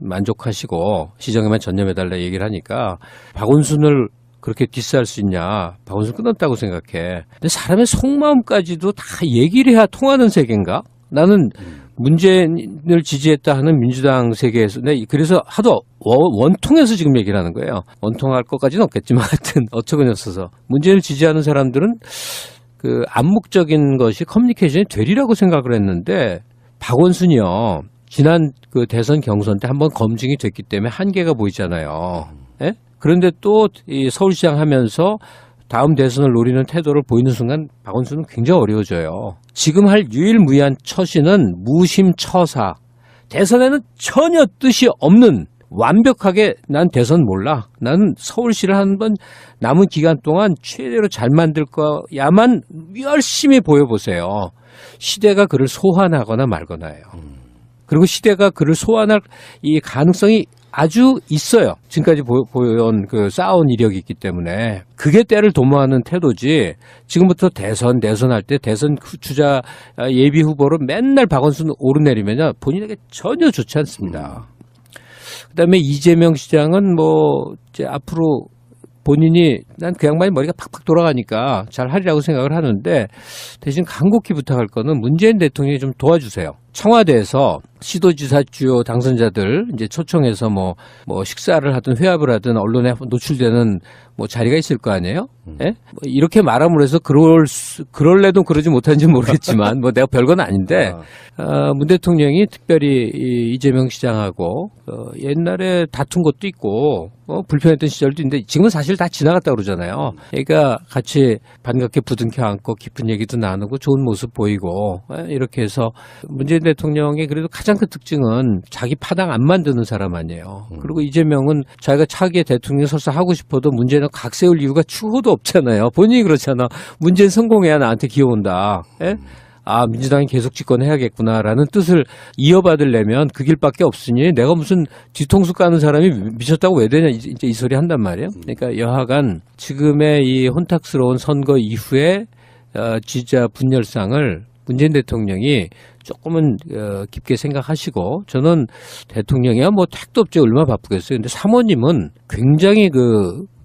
만족하시고 시정에만 전념해달라 얘기를 하니까 박원순을 그렇게 디스할 수 있냐. 박원순 끊었다고 생각해. 근데 사람의 속마음까지도 다 얘기를 해야 통하는 세계인가? 나는 문재인을 지지했다 하는 민주당 세계에서 그래서 하도 원통해서 지금 얘기를 하는 거예요. 원통할 것까지는 없겠지만 하여튼 어처구니없어서 문재인을 지지하는 사람들은 그 암묵적인 것이 커뮤니케이션이 되리라고 생각을 했는데 박원순이요. 지난 그 대선 경선 때 한번 검증이 됐기 때문에 한계가 보이잖아요. 예? 그런데 또 이 서울시장 하면서 다음 대선을 노리는 태도를 보이는 순간 박원순은 굉장히 어려워져요. 지금 할 유일무이한 처신은 무심처사. 대선에는 전혀 뜻이 없는 완벽하게 난 대선 몰라. 나는 서울시를 한번 남은 기간 동안 최대로 잘 만들 거야만 열심히 보여보세요. 시대가 그를 소환하거나 말거나예요. 그리고 시대가 그를 소환할 이 가능성이 아주 있어요. 지금까지 보여온 그 쌓아온 이력이 있기 때문에 그게 때를 도모하는 태도지. 지금부터 대선할 때 대선 주자 예비 후보로 맨날 박원순 오르내리면요 본인에게 전혀 좋지 않습니다. 그다음에 이재명 시장은 뭐 이제 앞으로 본인이 난 그 양반이 머리가 팍팍 돌아가니까 잘 하리라고 생각을 하는데 대신 간곡히 부탁할 거는 문재인 대통령이 좀 도와주세요. 청와대에서 시도지사 주요 당선자들 이제 초청해서 뭐 식사를 하든 회합을 하든 언론에 노출되는 뭐 자리가 있을 거 아니에요? 예? 뭐 이렇게 말함으로 해서 그럴래도 그러지 못하는지 모르겠지만 뭐 내가 별건 아닌데 문 대통령이 특별히 이재명 시장하고 옛날에 다툰 것도 있고 불편했던 시절도 있는데 지금은 사실 다 지나갔다 그러잖아요. 그러니까 같이 반갑게 부둥켜 안고 깊은 얘기도 나누고 좋은 모습 보이고 이렇게 해서 문재인 대통령의 그래도 가장 큰 특징은 자기 파당 안 만드는 사람 아니에요. 그리고 이재명은 자기가 차기에 대통령 설사 하고 싶어도 문재인은 각 세울 이유가 추호도 없잖아요. 본인이 그렇잖아. 문재인 성공해야 나한테 기어온다. 예? 민주당이 계속 집권해야겠구나라는 뜻을 이어받으려면 그 길밖에 없으니 내가 무슨 뒤통수 까는 사람이 미쳤다고 왜 되냐 이제 이 소리 한단 말이에요. 그러니까 여하간 지금의 이 혼탁스러운 선거 이후에 지지자 분열상을 문재인 대통령이 조금은 깊게 생각하시고 저는 대통령이야 뭐 택도 없죠. 얼마나 바쁘겠어요. 근데 사모님은 굉장히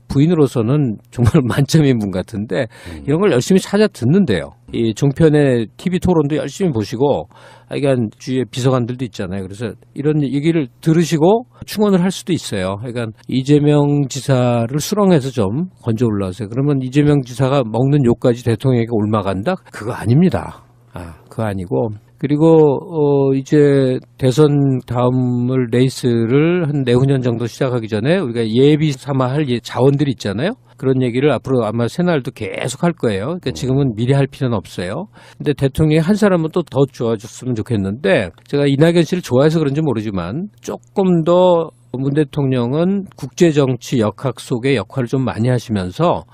부인으로서는 정말 만점인 분 같은데 이런 걸 열심히 찾아 듣는데요. 이 종편의 TV 토론도 열심히 보시고 그러니까 주위에 비서관들도 있잖아요. 그래서 이런 얘기를 들으시고 충원을 할 수도 있어요. 그러니까 이재명 지사를 수렁해서 좀 건져 올라오세요. 그러면 이재명 지사가 먹는 욕까지 대통령에게 옮아간다? 그거 아닙니다. 그거 아니고. 그리고 이제 대선 다음을 레이스를 한 내후년 정도 시작하기 전에 우리가 예비 삼아 할 자원들이 있잖아요. 그런 얘기를 앞으로 아마 새날도 계속 할 거예요. 그러니까 지금은 미리 할 필요는 없어요. 근데 대통령이 한 사람은 또 더 좋아졌으면 좋겠는데 제가 이낙연 씨를 좋아해서 그런지 모르지만 조금 더 문 대통령은 국제정치 역학 속의 역할을 좀 많이 하시면서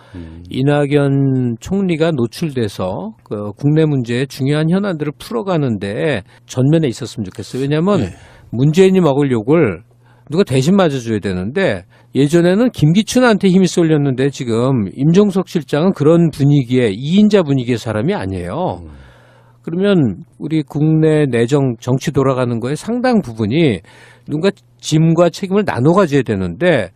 이낙연 총리가 노출돼서 그 국내 문제의 중요한 현안들을 풀어가는데 전면에 있었으면 좋겠어요. 왜냐하면 문재인이 먹을 욕을 누가 대신 맞아줘야 되는데 예전에는 김기춘한테 힘이 쏠렸는데 지금 임종석 실장은 그런 분위기에 2인자 분위기의 사람이 아니에요. 그러면 우리 국내 내정 정치 돌아가는 거에 상당 부분이 누군가 짐과 책임을 나눠 가져야 되는데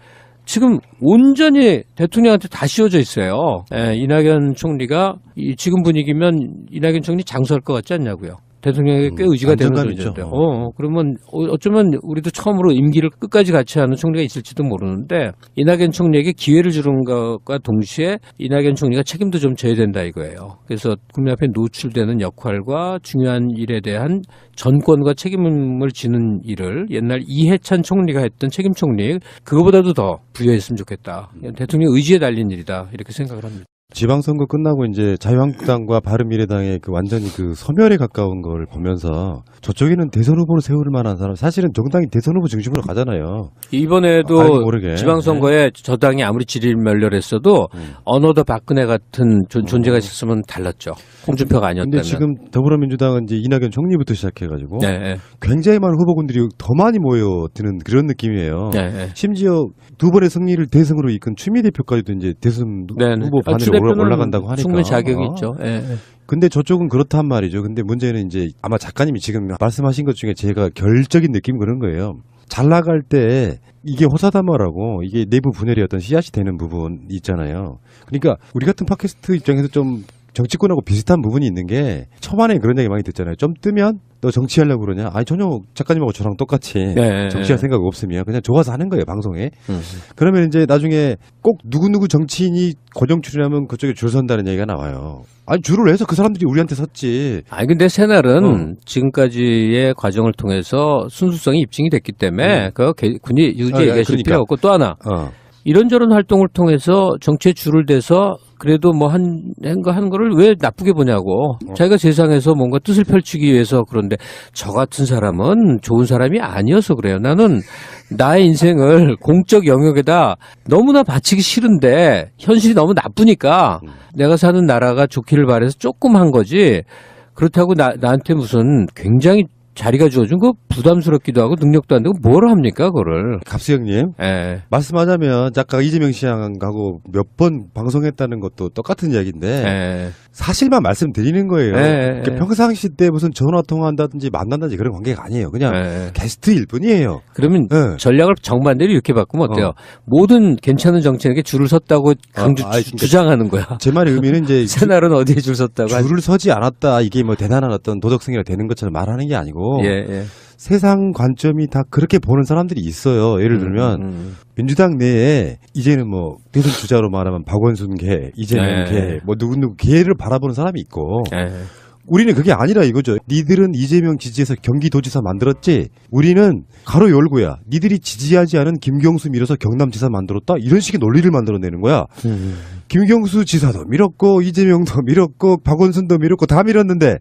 지금 온전히 대통령한테 다 씌워져 있어요. 이낙연 총리가 지금 분위기면 이낙연 총리 장수할 것 같지 않냐고요. 대통령에게 꽤 의지가 되는 존재인데. 그러면 어쩌면 우리도 처음으로 임기를 끝까지 같이 하는 총리가 있을지도 모르는데 이낙연 총리에게 기회를 주는 것과 동시에 이낙연 총리가 책임도 좀 져야 된다 이거예요. 그래서 국민 앞에 노출되는 역할과 중요한 일에 대한 전권과 책임을 지는 일을 옛날 이해찬 총리가 했던 책임 총리 그거보다도 더 부여했으면 좋겠다. 대통령 의지에 달린 일이다 이렇게 생각을 합니다. 지방선거 끝나고 이제 자유한국당과 바른미래당의 그 완전히 그 소멸에 가까운 걸 보면서 저쪽에는 대선 후보로 세울 만한 사람 사실은 정당이 대선 후보 중심으로 가잖아요. 이번에도 알게 모르게. 지방선거에 저당이 아무리 지릴멸렬했어도 언어도 박근혜 같은 존재가 있었으면 달랐죠. 홍준표가 아니었다면. 근데 지금 더불어민주당은 이제 이낙연 총리부터 시작해가지고 네. 굉장히 많은 후보군들이 더 많이 모여드는 그런 느낌이에요. 네. 심지어 두 번의 승리를 대승으로 이끈 추미애 대표까지도 이제 대선 후보 반열에 올라간다고 하니까. 충분히 자격이 있죠. 네. 근데 저쪽은 그렇단 말이죠. 근데 문제는 이제 아마 작가님이 지금 말씀하신 것 중에 제가 결적인 느낌 그런 거예요. 잘 나갈 때 이게 호사다마라고 이게 내부 분열이 어떤 씨앗이 되는 부분 있잖아요. 그러니까 우리 같은 팟캐스트 입장에서 좀 정치권하고 비슷한 부분이 있는 게 초반에 그런 얘기 많이 듣잖아요. 좀 뜨면 너 정치하려고 그러냐? 아니 전혀 작가님하고 저랑 똑같이 정치할 생각 없으면 그냥 좋아서 하는 거예요 방송에. 그러면 이제 나중에 꼭 누구누구 정치인이 고정 출연하면 그쪽에 줄 선다는 얘기가 나와요. 아니 줄을 해서 그 사람들이 우리한테 섰지. 아니 근데 새날은 지금까지의 과정을 통해서 순수성이 입증이 됐기 때문에 그 군이 유지 얘기하실 필요 없고 또 하나 이런저런 활동을 통해서 정치에 줄을 대서 그래도 뭐 한 거를 왜 나쁘게 보냐고. 자기가 세상에서 뭔가 뜻을 펼치기 위해서 그런데 저 같은 사람은 좋은 사람이 아니어서 그래요. 나는 나의 인생을 공적 영역에다 너무나 바치기 싫은데 현실이 너무 나쁘니까 내가 사는 나라가 좋기를 바라서 조금 한 거지. 그렇다고 나한테 무슨 굉장히 자리가 주어준 거 부담스럽기도 하고 능력도 안 되고 뭐를 합니까 그거를. 갑수형님 말씀하자면 작가 이재명 씨하고 몇 번 방송했다는 것도 똑같은 이야기인데 사실만 말씀드리는 거예요. 그러니까 평상시 때 무슨 전화 통화한다든지 만난다든지 그런 관계가 아니에요. 그냥 게스트일 뿐이에요. 그러면 전략을 정반대로 이렇게 바꾸면 어때요? 모든 괜찮은 정치인에게 줄을 섰다고 그러니까 주장하는 거야. 제 말의 의미는 이제 새날은 어디에 줄 섰다고 줄을 서지 않았다 이게 뭐 대단한 어떤 도덕성이라 되는 것처럼 말하는 게 아니고 세상 관점이 다 그렇게 보는 사람들이 있어요. 예를 들면 민주당 내에 이제는 뭐 대선 주자로 말하면 박원순 개, 이재명 개, 뭐 누구 개를 바라보는 사람이 있고 우리는 그게 아니라 이거죠. 니들은 이재명 지지해서 경기도지사 만들었지. 우리는 가로 열고야. 니들이 지지하지 않은 김경수 밀어서 경남지사 만들었다. 이런 식의 논리를 만들어내는 거야. 김경수 지사도 밀었고 이재명도 밀었고 박원순도 밀었고 다 밀었는데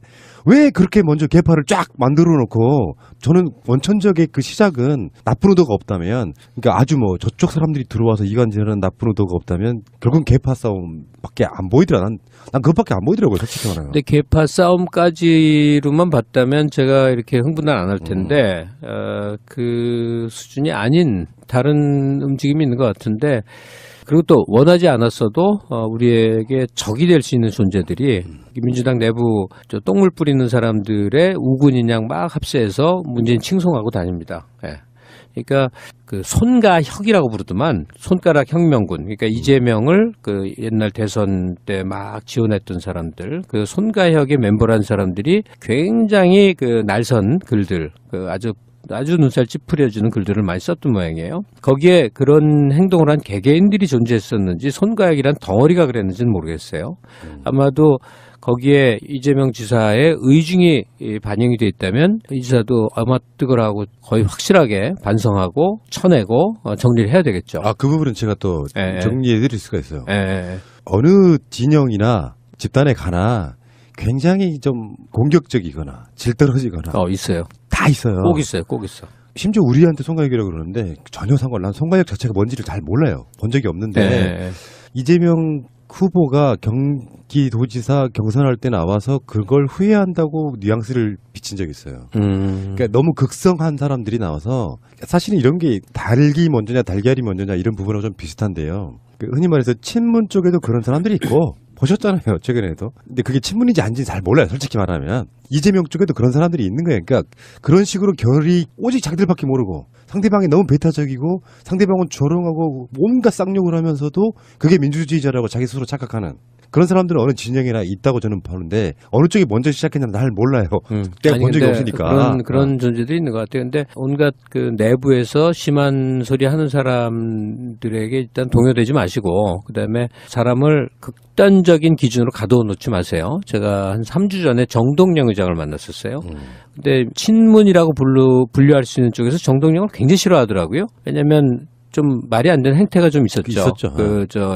왜 그렇게 먼저 개파를 쫙 만들어 놓고 저는 원천적인 그 시작은 나쁜 의도가 없다면 그러니까 아주 뭐 저쪽 사람들이 들어와서 이간질하는 나쁜 의도가 없다면 결국은 개파 싸움밖에 안 보이더라. 난 그것밖에 안 보이더라고요. 솔직히 말하면. 근데 개파 싸움까지로만 봤다면 제가 이렇게 흥분을 안 할 텐데 그 수준이 아닌 다른 움직임이 있는 것 같은데 그리고 또 원하지 않았어도 우리에게 적이 될 수 있는 존재들이 민주당 내부 똥물 뿌리는 사람들의 우군인양 막 합세해서 문재인 칭송하고 다닙니다. 그러니까 그 손가혁이라고 부르더만 손가락 혁명군. 그러니까 이재명을 그 옛날 대선 때 막 지원했던 사람들, 그 손가혁의 멤버라는 사람들이 굉장히 그 날선 글들, 그 아주 눈살 찌푸려지는 글들을 많이 썼던 모양이에요. 거기에 그런 행동을 한 개개인들이 존재했었는지 손가락이란 덩어리가 그랬는지는 모르겠어요. 아마도 거기에 이재명 지사의 의중이 반영이 돼 있다면 이 지사도 아마 뜨거라고 거의 확실하게 반성하고 쳐내고 정리를 해야 되겠죠. 아, 그 부분은 제가 또 예, 예. 정리해 드릴 수가 있어요. 예. 어느 진영이나 집단에 가나 굉장히 좀 공격적이거나 질 떨어지거나 있어요. 다 있어요. 꼭 있어요. 꼭 있어. 심지어 우리한테 송가혁이라고 그러는데 전혀 난 송가혁 자체가 뭔지를 잘 몰라요. 본 적이 없는데 예. 이재명 후보가 경기도지사 경선할 때 나와서 그걸 후회한다고 뉘앙스를 비친 적이 있어요. 그러니까 너무 극성한 사람들이 나와서 사실은 이런 게 닭이 먼저냐 달걀이 먼저냐 이런 부분하고 좀 비슷한데요. 그 흔히 말해서 친문 쪽에도 그런 사람들이 있고 보셨잖아요, 최근에도. 근데 그게 친문인지 아닌지 잘 몰라요, 솔직히 말하면. 이재명 쪽에도 그런 사람들이 있는 거예요. 그러니까 그런 식으로 결이 오직 자기들밖에 모르고 상대방이 너무 배타적이고 상대방은 조롱하고 온갖 쌍욕을 하면서도 그게 민주주의자라고 자기 스스로 착각하는 그런 사람들은 어느 진영이나 있다고 저는 보는데 어느 쪽이 먼저 시작했냐는 잘 몰라요. 내가 본 적이 없으니까. 그런 존재도 있는 것 같아요. 근데 온갖 그 내부에서 심한 소리 하는 사람들에게 일단 동요되지 마시고 그다음에 사람을 극단적인 기준으로 가둬 놓지 마세요. 제가 한 3주 전에 정동영 의장을 만났었어요. 근데 친문이라고 분류할 수 있는 쪽에서 정동영을 굉장히 싫어하더라고요. 왜냐하면 좀 말이 안 되는 행태가 좀 있었죠.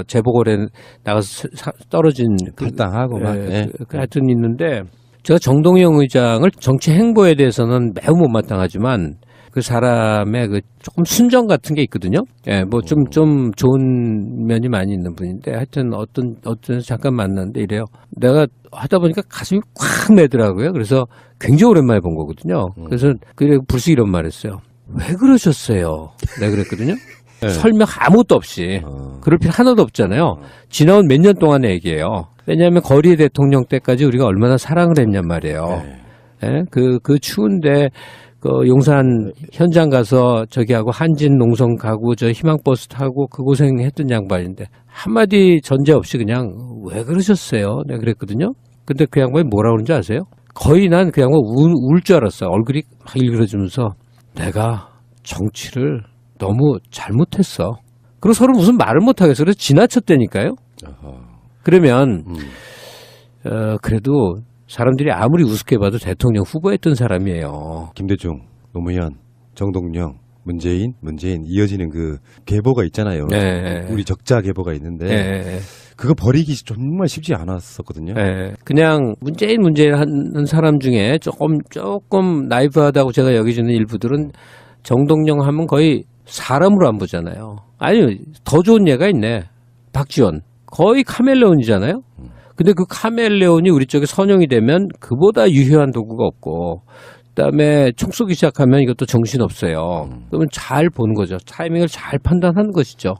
재보궐에 나가서 떨어진 탈당하고 막. 하여튼 있는데 제가 정동영 의장을 정치 행보에 대해서는 매우 못마땅하지만 그 사람의 그 조금 순정 같은 게 있거든요. 예, 뭐 좀 좋은 면이 많이 있는 분인데 하여튼 어떤 잠깐 만났는데 이래요. 내가 하다 보니까 가슴이 꽉 매더라고요. 그래서 굉장히 오랜만에 본 거거든요. 그래서 불쑥 이런 말 했어요. 왜 그러셨어요? 내가 그랬거든요. 네. 설명 아무것도 없이 그럴 필요 하나도 없잖아요. 지나온 몇 년 동안의 얘기예요. 왜냐하면 거리의 대통령 때까지 우리가 얼마나 사랑을 했냔 말이에요. 예? 그 추운데 그 용산 현장 가서 저기하고 한진 농성 가고 저 희망버스 타고 그 고생했던 양반인데 한마디 전제 없이 그냥 왜 그러셨어요? 내가 그랬거든요. 근데 그 양반이 뭐라 그런지 아세요? 거의 난 그 양반 울 줄 알았어요. 얼굴이 막 일그러지면서 내가 정치를 너무 잘못했어. 그리고 서로 무슨 말을 못하겠어. 그래서 지나쳤다니까요. 그러면 그래도 사람들이 아무리 우습게 봐도 대통령 후보였던 사람이에요. 김대중, 노무현, 정동영, 문재인 이어지는 그 계보가 있잖아요. 네. 우리 적자 계보가 있는데 네. 그거 버리기 정말 쉽지 않았었거든요. 네. 그냥 문재인 하는 사람 중에 조금 나이브하다고 제가 여기지는 일부들은 정동영 하면 거의 사람으로 안 보잖아요. 아니, 더 좋은 예가 있네. 박지원. 거의 카멜레온이잖아요. 근데 그 카멜레온이 우리 쪽에 선용이 되면 그보다 유효한 도구가 없고 그다음에 총 쏘기 시작하면 이것도 정신없어요. 그러면 잘 보는 거죠. 타이밍을 잘 판단하는 것이죠.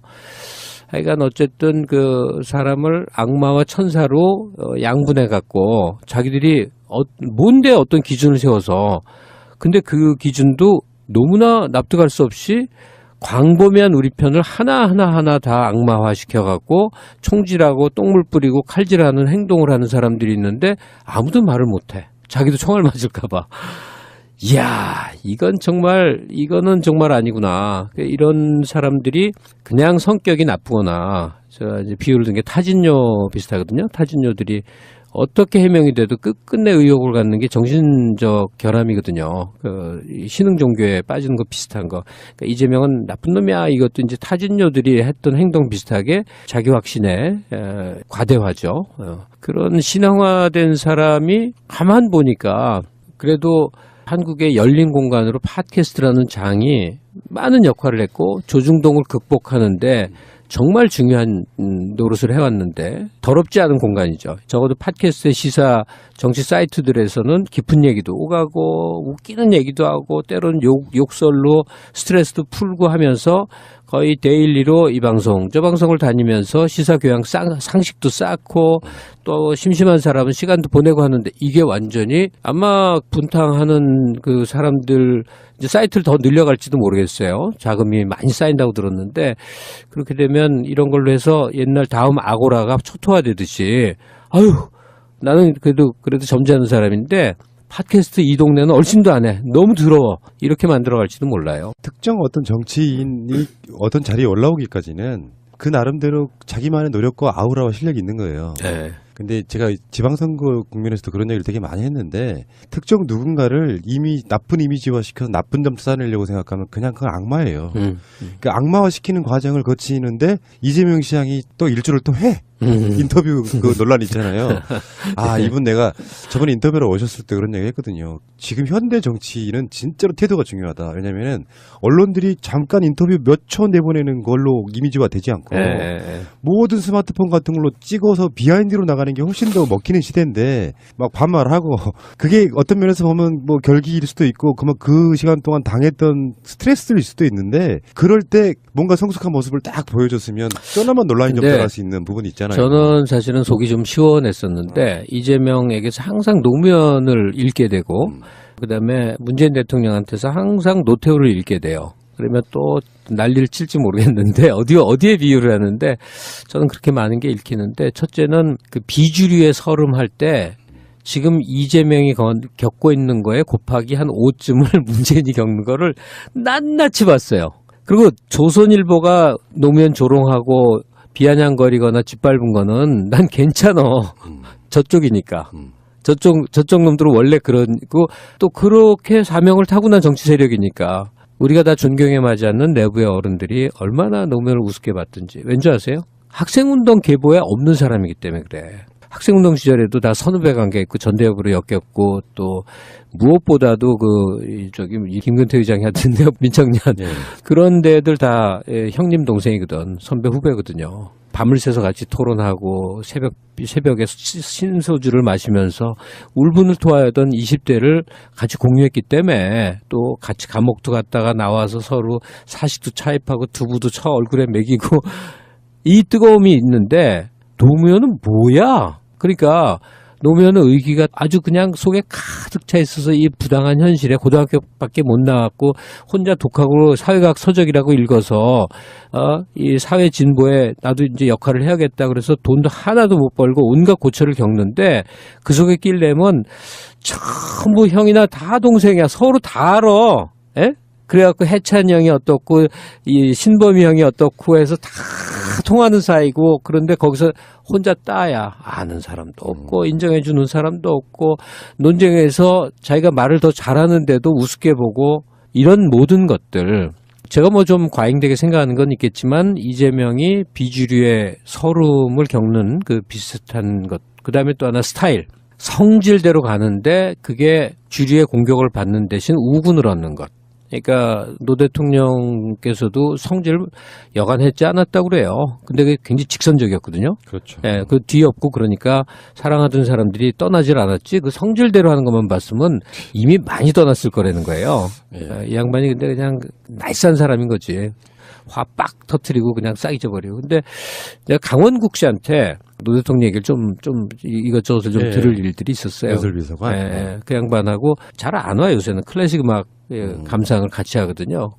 하여간 어쨌든 그 사람을 악마와 천사로 양분해 갖고 자기들이 뭔데 어떤 기준을 세워서 근데 그 기준도 너무나 납득할 수 없이 광범위한 우리 편을 하나하나 다 악마화 시켜갖고 총질하고 똥물 뿌리고 칼질하는 행동을 하는 사람들이 있는데 아무도 말을 못해. 자기도 총알 맞을까봐. 이야, 이거는 정말 아니구나. 이런 사람들이 그냥 성격이 나쁘거나, 제가 이제 비유를 든 게 타진뇨 비슷하거든요. 타진뇨들이 어떻게 해명이 돼도 끝끝내 의혹을 갖는 게 정신적 결함이거든요. 신흥 종교에 빠지는 거 비슷한 거. 그러니까 이재명은 나쁜 놈이야. 이것도 이제 타진녀들이 했던 행동 비슷하게 자기 확신에 과대화죠. 그런 신앙화된 사람이 가만 보니까 그래도 한국의 열린 공간으로 팟캐스트라는 장이 많은 역할을 했고 조중동을 극복하는데 정말 중요한 노릇을 해왔는데 더럽지 않은 공간이죠. 적어도 팟캐스트의 시사 정치 사이트들에서는 깊은 얘기도 오가고 웃기는 얘기도 하고 때로는 욕설로 스트레스도 풀고 하면서 거의 데일리로 이 방송, 저 방송을 다니면서 시사교양 상식도 쌓고 또 심심한 사람은 시간도 보내고 하는데 이게 완전히 아마 분탕하는 그 사람들 이제 사이트를 더 늘려갈지도 모르겠어요. 자금이 많이 쌓인다고 들었는데 그렇게 되면 이런 걸로 해서 옛날 다음 아고라가 초토화되듯이 아유 나는 그래도 점잖은 사람인데 팟캐스트 이 동네는 얼씬도 안 해. 너무 더러워. 이렇게 만들어갈지도 몰라요. 특정 어떤 정치인이 어떤 자리에 올라오기까지는 그 나름대로 자기만의 노력과 아우라와 실력이 있는 거예요. 네. 근데 제가 지방선거 국면에서도 그런 얘기를 되게 많이 했는데 특정 누군가를 이미 나쁜 이미지화 시켜서 나쁜 점 찾아내려고 생각하면 그냥 그건 악마예요. 그러니까 악마화 시키는 과정을 거치는데 이재명 시장이 또 일주를 또 해. 인터뷰 그 논란 있잖아요. 아, 이분 내가 저번에 인터뷰로 오셨을 때 그런 얘기 했거든요. 지금 현대 정치인은 진짜로 태도가 중요하다. 왜냐면은 언론들이 잠깐 인터뷰 몇 초 내보내는 걸로 이미지화 되지 않고 모든 스마트폰 같은 걸로 찍어서 비하인드로 나가는 게 훨씬 더 먹히는 시대인데 막 반말하고 그게 어떤 면에서 보면 뭐 결기일 수도 있고 그만 그 시간 동안 당했던 스트레스일 수도 있는데 그럴 때 뭔가 성숙한 모습을 딱 보여줬으면 쪼나만 논란이 좀 들어갈 수 있는 부분이 있잖아요. 저는 사실은 속이 좀 시원했었는데 이재명에게서 항상 노무현을 읽게 되고 그다음에 문재인 대통령한테서 항상 노태우를 읽게 돼요. 그러면 또 난리를 칠지 모르겠는데 어디에 비유를 하는데 저는 그렇게 많은 게 읽히는데 첫째는 그 비주류의 서름할 때 지금 이재명이 겪고 있는 거에 곱하기 한 5쯤을 문재인이 겪는 거를 낱낱이 봤어요. 그리고 조선일보가 노무현 조롱하고 비아냥거리거나 짓밟은 거는 난 괜찮아. 저쪽이니까. 저쪽 놈들은 원래 그러고 또 그렇게 사명을 타고난 정치 세력이니까 우리가 다 존경에 맞지 않는 내부의 어른들이 얼마나 노무현을 우습게 봤든지. 왠지 아세요? 학생운동 계보에 없는 사람이기 때문에 그래. 학생운동 시절에도 다 선후배 관계 있고 전대협으로 엮였고 또 무엇보다도 김근태 의장이 하던 민청년 그런 데들 다 형님 동생이거든. 선배 후배거든요. 밤을 새서 같이 토론하고 새벽에 신소주를 마시면서 울분을 토하던 20대를 같이 공유했기 때문에 또 같이 감옥도 갔다가 나와서 서로 사식도 차입하고 두부도 쳐 얼굴에 먹이고 이 뜨거움이 있는데 노무현은 뭐야? 그러니까 노무현은 의기가 아주 그냥 속에 가득 차 있어서 이 부당한 현실에 고등학교밖에 못 나왔고 혼자 독학으로 사회과학 서적이라고 읽어서 이 사회 진보에 나도 이제 역할을 해야겠다 그래서 돈도 하나도 못 벌고 온갖 고초를 겪는데 그 속에 끼려면 전부 형이나 다 동생이야. 서로 다 알아. 에? 그래갖고 해찬 형이 어떻고 이 신범이 형이 어떻고 해서 다 통하는 사이고 그런데 거기서 혼자 따야 아는 사람도 없고 인정해주는 사람도 없고 논쟁에서 자기가 말을 더 잘하는데도 우습게 보고 이런 모든 것들 제가 뭐 좀 과잉되게 생각하는 건 있겠지만 이재명이 비주류의 서름을 겪는 그 비슷한 것 그다음에 또 하나 스타일 성질대로 가는데 그게 주류의 공격을 받는 대신 우군을 얻는 것. 그러니까 노 대통령께서도 성질을 여간했지 않았다고 그래요. 근데 그게 굉장히 직선적이었거든요. 그렇죠. 예, 그 뒤에 없고 그러니까 사랑하던 사람들이 떠나질 않았지 그 성질대로 하는 것만 봤으면 이미 많이 떠났을 거라는 거예요. 예. 이 양반이 근데 그냥 나이스한 사람인 거지. 화 빡 터트리고 그냥 싹 잊어버리고. 근데 내가 강원국 씨한테 노 대통령 얘기를 좀 이것저것을 좀 들을 일들이 있었어요. 연설비서가. 예, 그 양반하고 잘 안 와요. 요새는 클래식 음악 감상을 같이 하거든요.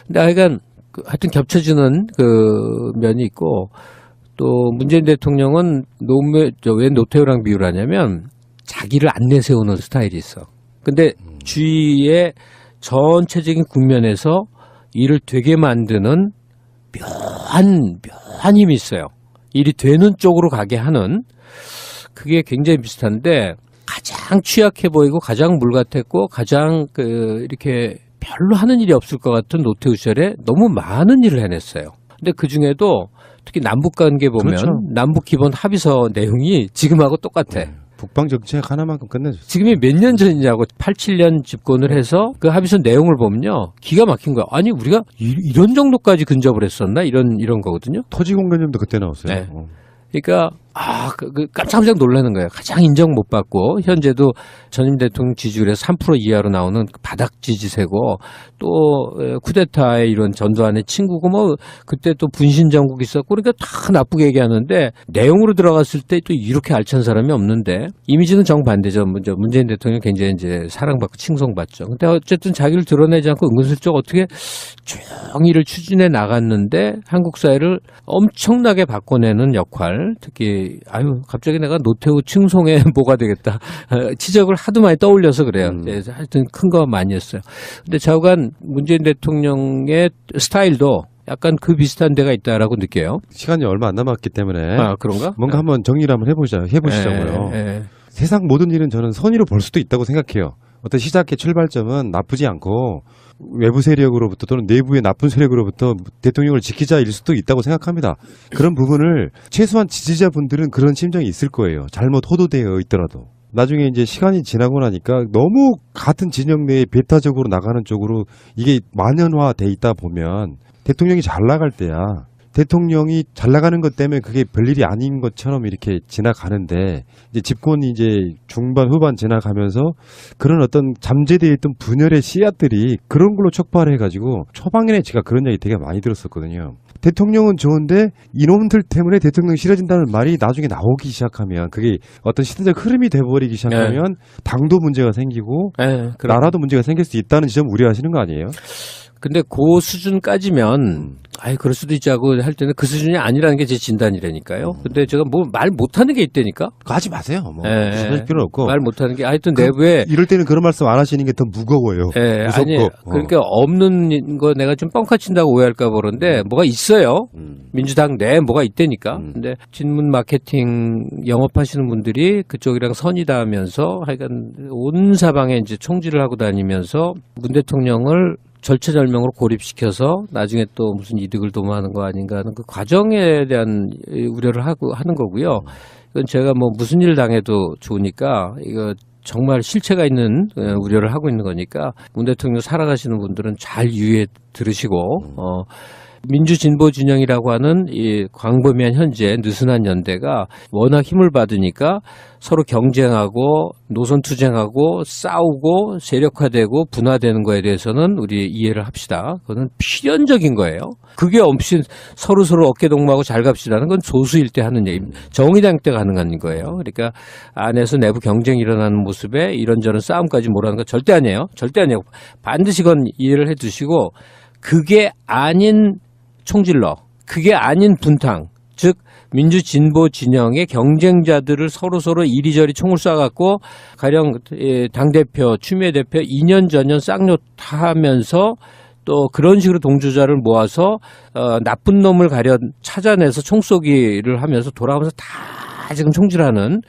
근데 하여간 하여튼 겹쳐지는 그 면이 있고 또 문재인 대통령은 왜 노태우랑 비유를 하냐면 자기를 안 내세우는 스타일이 있어. 근데 주위의 전체적인 국면에서 일을 되게 만드는 묘한 힘이 있어요. 일이 되는 쪽으로 가게 하는 그게 굉장히 비슷한데 가장 취약해 보이고 가장 물같았고 가장 이렇게 별로 하는 일이 없을 것 같은 노태우 시절에 너무 많은 일을 해냈어요. 근데 그 중에도 특히 남북 관계 보면 그렇죠. 남북 기본 합의서 내용이 지금하고 똑같아. 북방 정책 하나만큼 끝내줬어요. 지금이 몇 년 전이냐고 87년 집권을 해서 그 합의서 내용을 보면요. 기가 막힌 거야. 아니 우리가 이런 정도까지 근접을 했었나? 이런 거거든요. 토지 공개념도 그때 나왔어요. 네. 그러니까 깜짝깜짝 놀라는 거예요. 가장 인정 못 받고, 현재도 전임 대통령 지지율에서 3% 이하로 나오는 바닥 지지세고, 또, 쿠데타의 이런 전두환의 친구고, 뭐, 그때 또 분신정국 있었고, 그러니까 다 나쁘게 얘기하는데, 내용으로 들어갔을 때 또 이렇게 알찬 사람이 없는데, 이미지는 정반대죠. 문재인 대통령 굉장히 이제 사랑받고 칭송받죠. 근데 어쨌든 자기를 드러내지 않고 은근슬쩍 어떻게 정의를 추진해 나갔는데, 한국 사회를 엄청나게 바꿔내는 역할, 특히 갑자기 내가 노태우 칭송에 뭐가 되겠다. 지적을 하도 많이 떠올려서 그래요. 하여튼 큰 거 많이 했어요. 근데 좌우간 문재인 대통령의 스타일도 약간 그 비슷한 데가 있다라고 느껴요. 시간이 얼마 안 남았기 때문에. 그런가? 뭔가 한번 정리를 한번 해보시자고요. 세상 모든 일은 저는 선의로 볼 수도 있다고 생각해요. 어떤 시작의 출발점은 나쁘지 않고 외부 세력으로부터 또는 내부의 나쁜 세력으로부터 대통령을 지키자일 수도 있다고 생각합니다. 그런 부분을 최소한 지지자분들은 그런 심정이 있을 거예요. 잘못 호도되어 있더라도. 나중에 이제 시간이 지나고 나니까 너무 같은 진영 내에 배타적으로 나가는 쪽으로 이게 만연화돼 있다 보면 대통령이 잘 나갈 때야 대통령이 잘 나가는 것 때문에 그게 별일이 아닌 것처럼 이렇게 지나가는데 이제 집권이 이제 중반 후반 지나가면서 그런 어떤 잠재되어 있던 분열의 씨앗들이 그런 걸로 촉발해가지고 초반에 제가 그런 얘기 되게 많이 들었었거든요. 대통령은 좋은데 이놈들 때문에 대통령이 싫어진다는 말이 나중에 나오기 시작하면 그게 어떤 시대적 흐름이 돼버리기 시작하면 당도 문제가 생기고 나라도 문제가 생길 수 있다는 지점 우려하시는 거 아니에요? 근데 그 수준까지면 그럴 수도 있지 하고 할 때는 그 수준이 아니라는 게 제 진단이라니까요. 근데 제가 뭐 말 못하는 게 있다니까. 그거 하지 마세요. 하실 필요는 없고. 말 못하는 게 하여튼 내부에 이럴 때는 그런 말씀 안 하시는 게 더 무거워요. 무섭고. 아니 그러니까 없는 거 내가 좀 뻥카친다고 오해할까 그러는데 뭐가 있어요. 민주당 내에 뭐가 있다니까. 근데 친문 마케팅 영업하시는 분들이 그쪽이랑 선이 닿으면서 하여간 온 사방에 이제 총질을 하고 다니면서 문 대통령을 절체절명으로 고립시켜서 나중에 또 무슨 이득을 도모하는 거 아닌가 하는 그 과정에 대한 우려를 하는 거고요. 이건 제가 뭐 무슨 일 당해도 좋으니까 이거 정말 실체가 있는 우려를 하고 있는 거니까 문 대통령 살아가시는 분들은 잘 유의해 들으시고 민주진보 진영이라고 하는 이 광범위한 현재 느슨한 연대가 워낙 힘을 받으니까 서로 경쟁하고 노선투쟁하고 싸우고 세력화되고 분화되는 거에 대해서는 우리 이해를 합시다. 그거는 필연적인 거예요. 그게 없이 서로 어깨동무하고 잘 갑시다는 건 소수일 때 하는 얘기, 정의당 때 가능한 거예요. 그러니까 안에서 내부 경쟁이 일어나는 모습에 이런저런 싸움까지 몰아가는 거 절대 아니에요. 절대 아니에요. 반드시 그건 이해를 해 두시고 그게 아닌 총질러, 그게 아닌 분탕, 즉 민주진보 진영의 경쟁자들을 서로 이리저리 총을 쏴갖고 가령 당대표, 추미애 대표 2년 전년 쌍욕 하면서 또 그런 식으로 동조자를 모아서 나쁜 놈을 찾아내서 총쏘기를 하면서 돌아가면서 다 지금 총질하는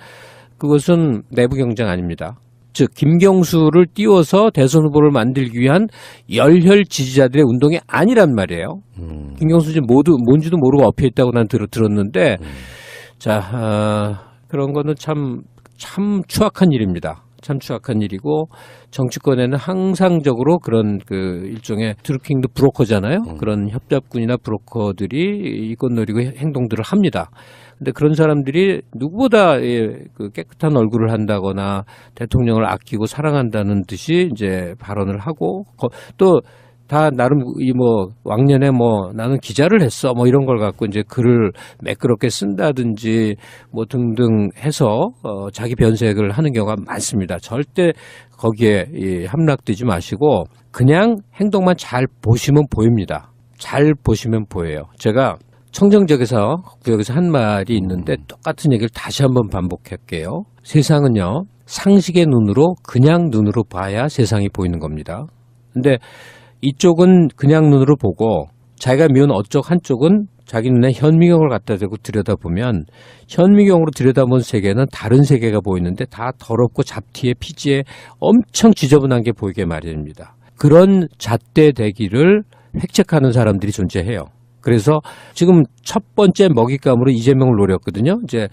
그것은 내부 경쟁 아닙니다. 즉 김경수를 띄워서 대선 후보를 만들기 위한 열혈 지지자들의 운동이 아니란 말이에요. 김경수 지금 뭔지도 모르고 엎여 있다고 난 들었는데 그런 거는 참 추악한 일입니다. 참 추악한 일이고 정치권에는 항상적으로 그런 그 일종의 트루킹드 브로커잖아요. 그런 협잡군이나 브로커들이 이권 노리고 행동들을 합니다. 근데 그런 사람들이 누구보다 그 깨끗한 얼굴을 한다거나 대통령을 아끼고 사랑한다는 듯이 이제 발언을 하고 또 다 나름 왕년에 나는 기자를 했어 이런 걸 갖고 이제 글을 매끄럽게 쓴다든지 등등 해서 자기 변색을 하는 경우가 많습니다. 절대 거기에 함락되지 마시고 그냥 행동만 잘 보시면 보입니다. 잘 보시면 보여요. 제가 청정지역에서 구역에서 한 말이 있는데 똑같은 얘기를 다시 한번 반복할게요. 세상은요 상식의 눈으로 그냥 눈으로 봐야 세상이 보이는 겁니다. 근데 이쪽은 그냥 눈으로 보고 자기가 미운 어쪽 한쪽은 자기 눈에 현미경을 갖다 대고 들여다보면 현미경으로 들여다본 세계는 다른 세계가 보이는데 다 더럽고 잡티에 피지에 엄청 지저분한 게 보이게 마련입니다. 그런 잣대 대기를 획책하는 사람들이 존재해요. 그래서 지금 첫 번째 먹잇감으로 이재명을 노렸거든요. 이제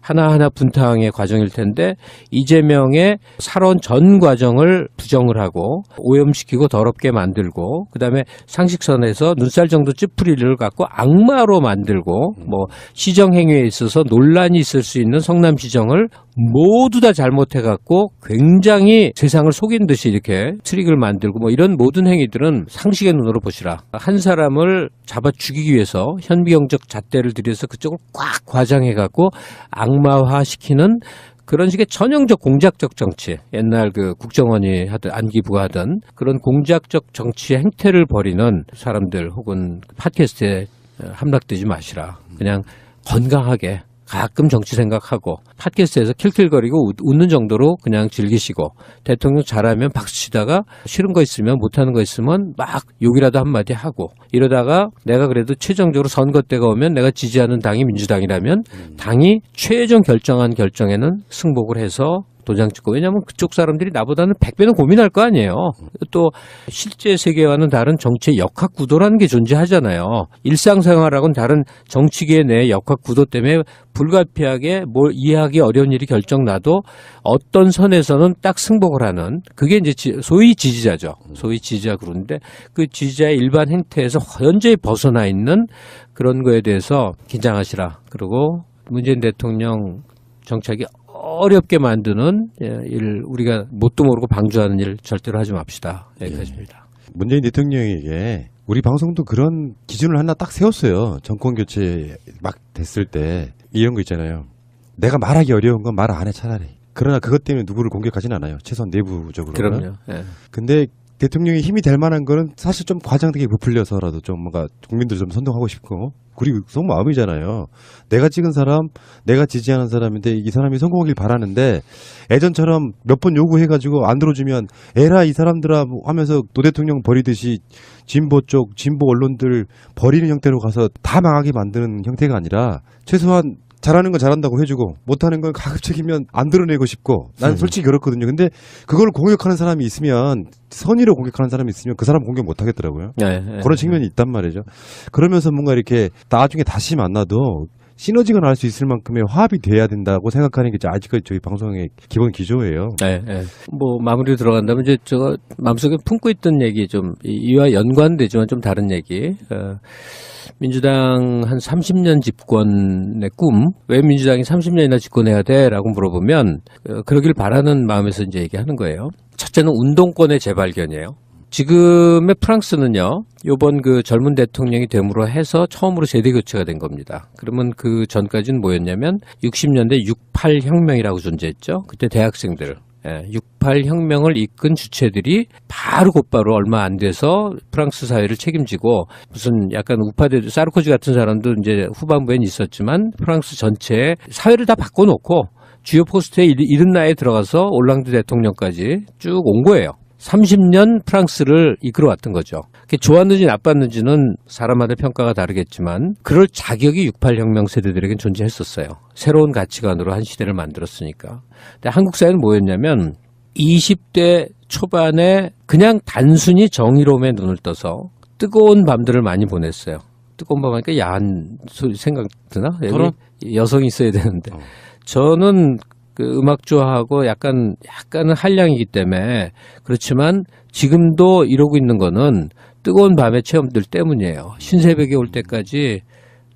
하나하나 분탕의 과정일 텐데 이재명의 살아온 전 과정을 부정을 하고 오염시키고 더럽게 만들고 그다음에 상식선에서 눈살 정도 찌푸리를 갖고 악마로 만들고 뭐 시정행위에 있어서 논란이 있을 수 있는 성남시정을 모두 다 잘못해갖고 굉장히 세상을 속인 듯이 이렇게 트릭을 만들고 뭐 이런 모든 행위들은 상식의 눈으로 보시라. 한 사람을 잡아 죽이기 위해서 현미경적 잣대를 들여서 그쪽을 꽉 과장해갖고 악마화시키는 그런 식의 전형적 공작적 정치, 옛날 그 국정원이 하던 안기부가 하던 그런 공작적 정치의 행태를 벌이는 사람들 혹은 팟캐스트에 함락되지 마시라. 그냥 건강하게 가끔 정치 생각하고 팟캐스트에서 킬킬거리고 웃는 정도로 그냥 즐기시고 대통령 잘하면 박수치다가 싫은 거 있으면 못하는 거 있으면 막 욕이라도 한마디 하고 이러다가 내가 그래도 최종적으로 선거 때가 오면 내가 지지하는 당이 민주당이라면 당이 최종 결정한 결정에는 승복을 해서 도장 찍고 왜냐하면 그쪽 사람들이 나보다는 100배는 고민할 거 아니에요. 또 실제 세계와는 다른 정치의 역학 구도라는 게 존재하잖아요. 일상생활하고는 다른 정치계의 내 역학 구도 때문에 불가피하게 뭘 이해하기 어려운 일이 결정나도 어떤 선에서는 딱 승복을 하는 그게 이제 소위 지지자죠. 소위 지지자 그런데 그 지지자의 일반 행태에서 현저히 벗어나 있는 그런 거에 대해서 긴장하시라. 그리고 문재인 대통령 정착이 어렵게 만드는 일 우리가 뭣도 모르고 방조하는 일 절대로 하지 맙시다. 여기까지입니다. 문재인 대통령에게 우리 방송도 그런 기준을 하나 딱 세웠어요. 정권 교체 막 됐을 때 이런 거 있잖아요. 내가 말하기 어려운 건 말 안 해 차라리. 그러나 그것 때문에 누구를 공격하진 않아요. 최소한 내부적으로는. 그럼요. 예. 근데 대통령이 힘이 될 만한 거는 사실 좀 과장되게 부풀려서라도 좀 뭔가 국민들 좀 선동하고 싶고 그리고 속마음이잖아요. 내가 찍은 사람, 내가 지지하는 사람인데 이 사람이 성공하길 바라는데 예전처럼 몇 번 요구해가지고 안 들어주면 에라 이 사람들아 하면서 노 대통령 버리듯이 진보 쪽, 진보 언론들 버리는 형태로 가서 다 망하게 만드는 형태가 아니라 최소한 잘하는 건 잘한다고 해주고 못하는 건 가급적이면 안 드러내고 싶고 난 솔직히 그렇거든요. 근데 그걸 공격하는 사람이 있으면 선의로 공격하는 사람이 있으면 그 사람 공격 못 하겠더라고요. 그런 측면이 있단 말이죠. 그러면서 뭔가 이렇게 나중에 다시 만나도 시너지가 날 수 있을 만큼의 화합이 돼야 된다고 생각하는 게 아직까지 저희 방송의 기본 기조예요. 네, 네. 뭐 마무리로 들어간다면 이제 제가 마음속에 품고 있던 얘기 좀 이와 연관되지만 좀 다른 얘기. 민주당 한 30년 집권의 꿈, 왜 민주당이 30년이나 집권해야 돼라고 물어보면 그러길 바라는 마음에서 이제 얘기하는 거예요. 첫째는 운동권의 재발견이에요. 지금의 프랑스는요, 요번 그 젊은 대통령이 됨으로 해서 처음으로 세대 교체가 된 겁니다. 그러면 그 전까지는 뭐였냐면 60년대 68 혁명이라고 존재했죠. 그때 대학생들. 68 혁명을 이끈 주체들이 바로 곧바로 얼마 안 돼서 프랑스 사회를 책임지고 무슨 약간 우파들 사르코지 같은 사람도 이제 후반부엔 있었지만 프랑스 전체의 사회를 다 바꿔놓고 주요 포스트에 이른 나이에 들어가서 올랑드 대통령까지 쭉 온 거예요. 30년 프랑스를 이끌어왔던 거죠. 그게 좋았는지 나빴는지는 사람마다 평가가 다르겠지만 그럴 자격이 68혁명 세대들에겐 존재했었어요. 새로운 가치관으로 한 시대를 만들었으니까. 근데 한국 사회는 뭐였냐면 20대 초반에 그냥 단순히 정의로움에 눈을 떠서 뜨거운 밤들을 많이 보냈어요. 뜨거운 밤 하니까 야한 소리 생각 드나? 여기 여성이 있어야 되는데. 저는 그 음악 좋아하고 약간은 한량이기 때문에 그렇지만 지금도 이러고 있는 거는 뜨거운 밤의 체험들 때문이에요. 신새벽에 올 때까지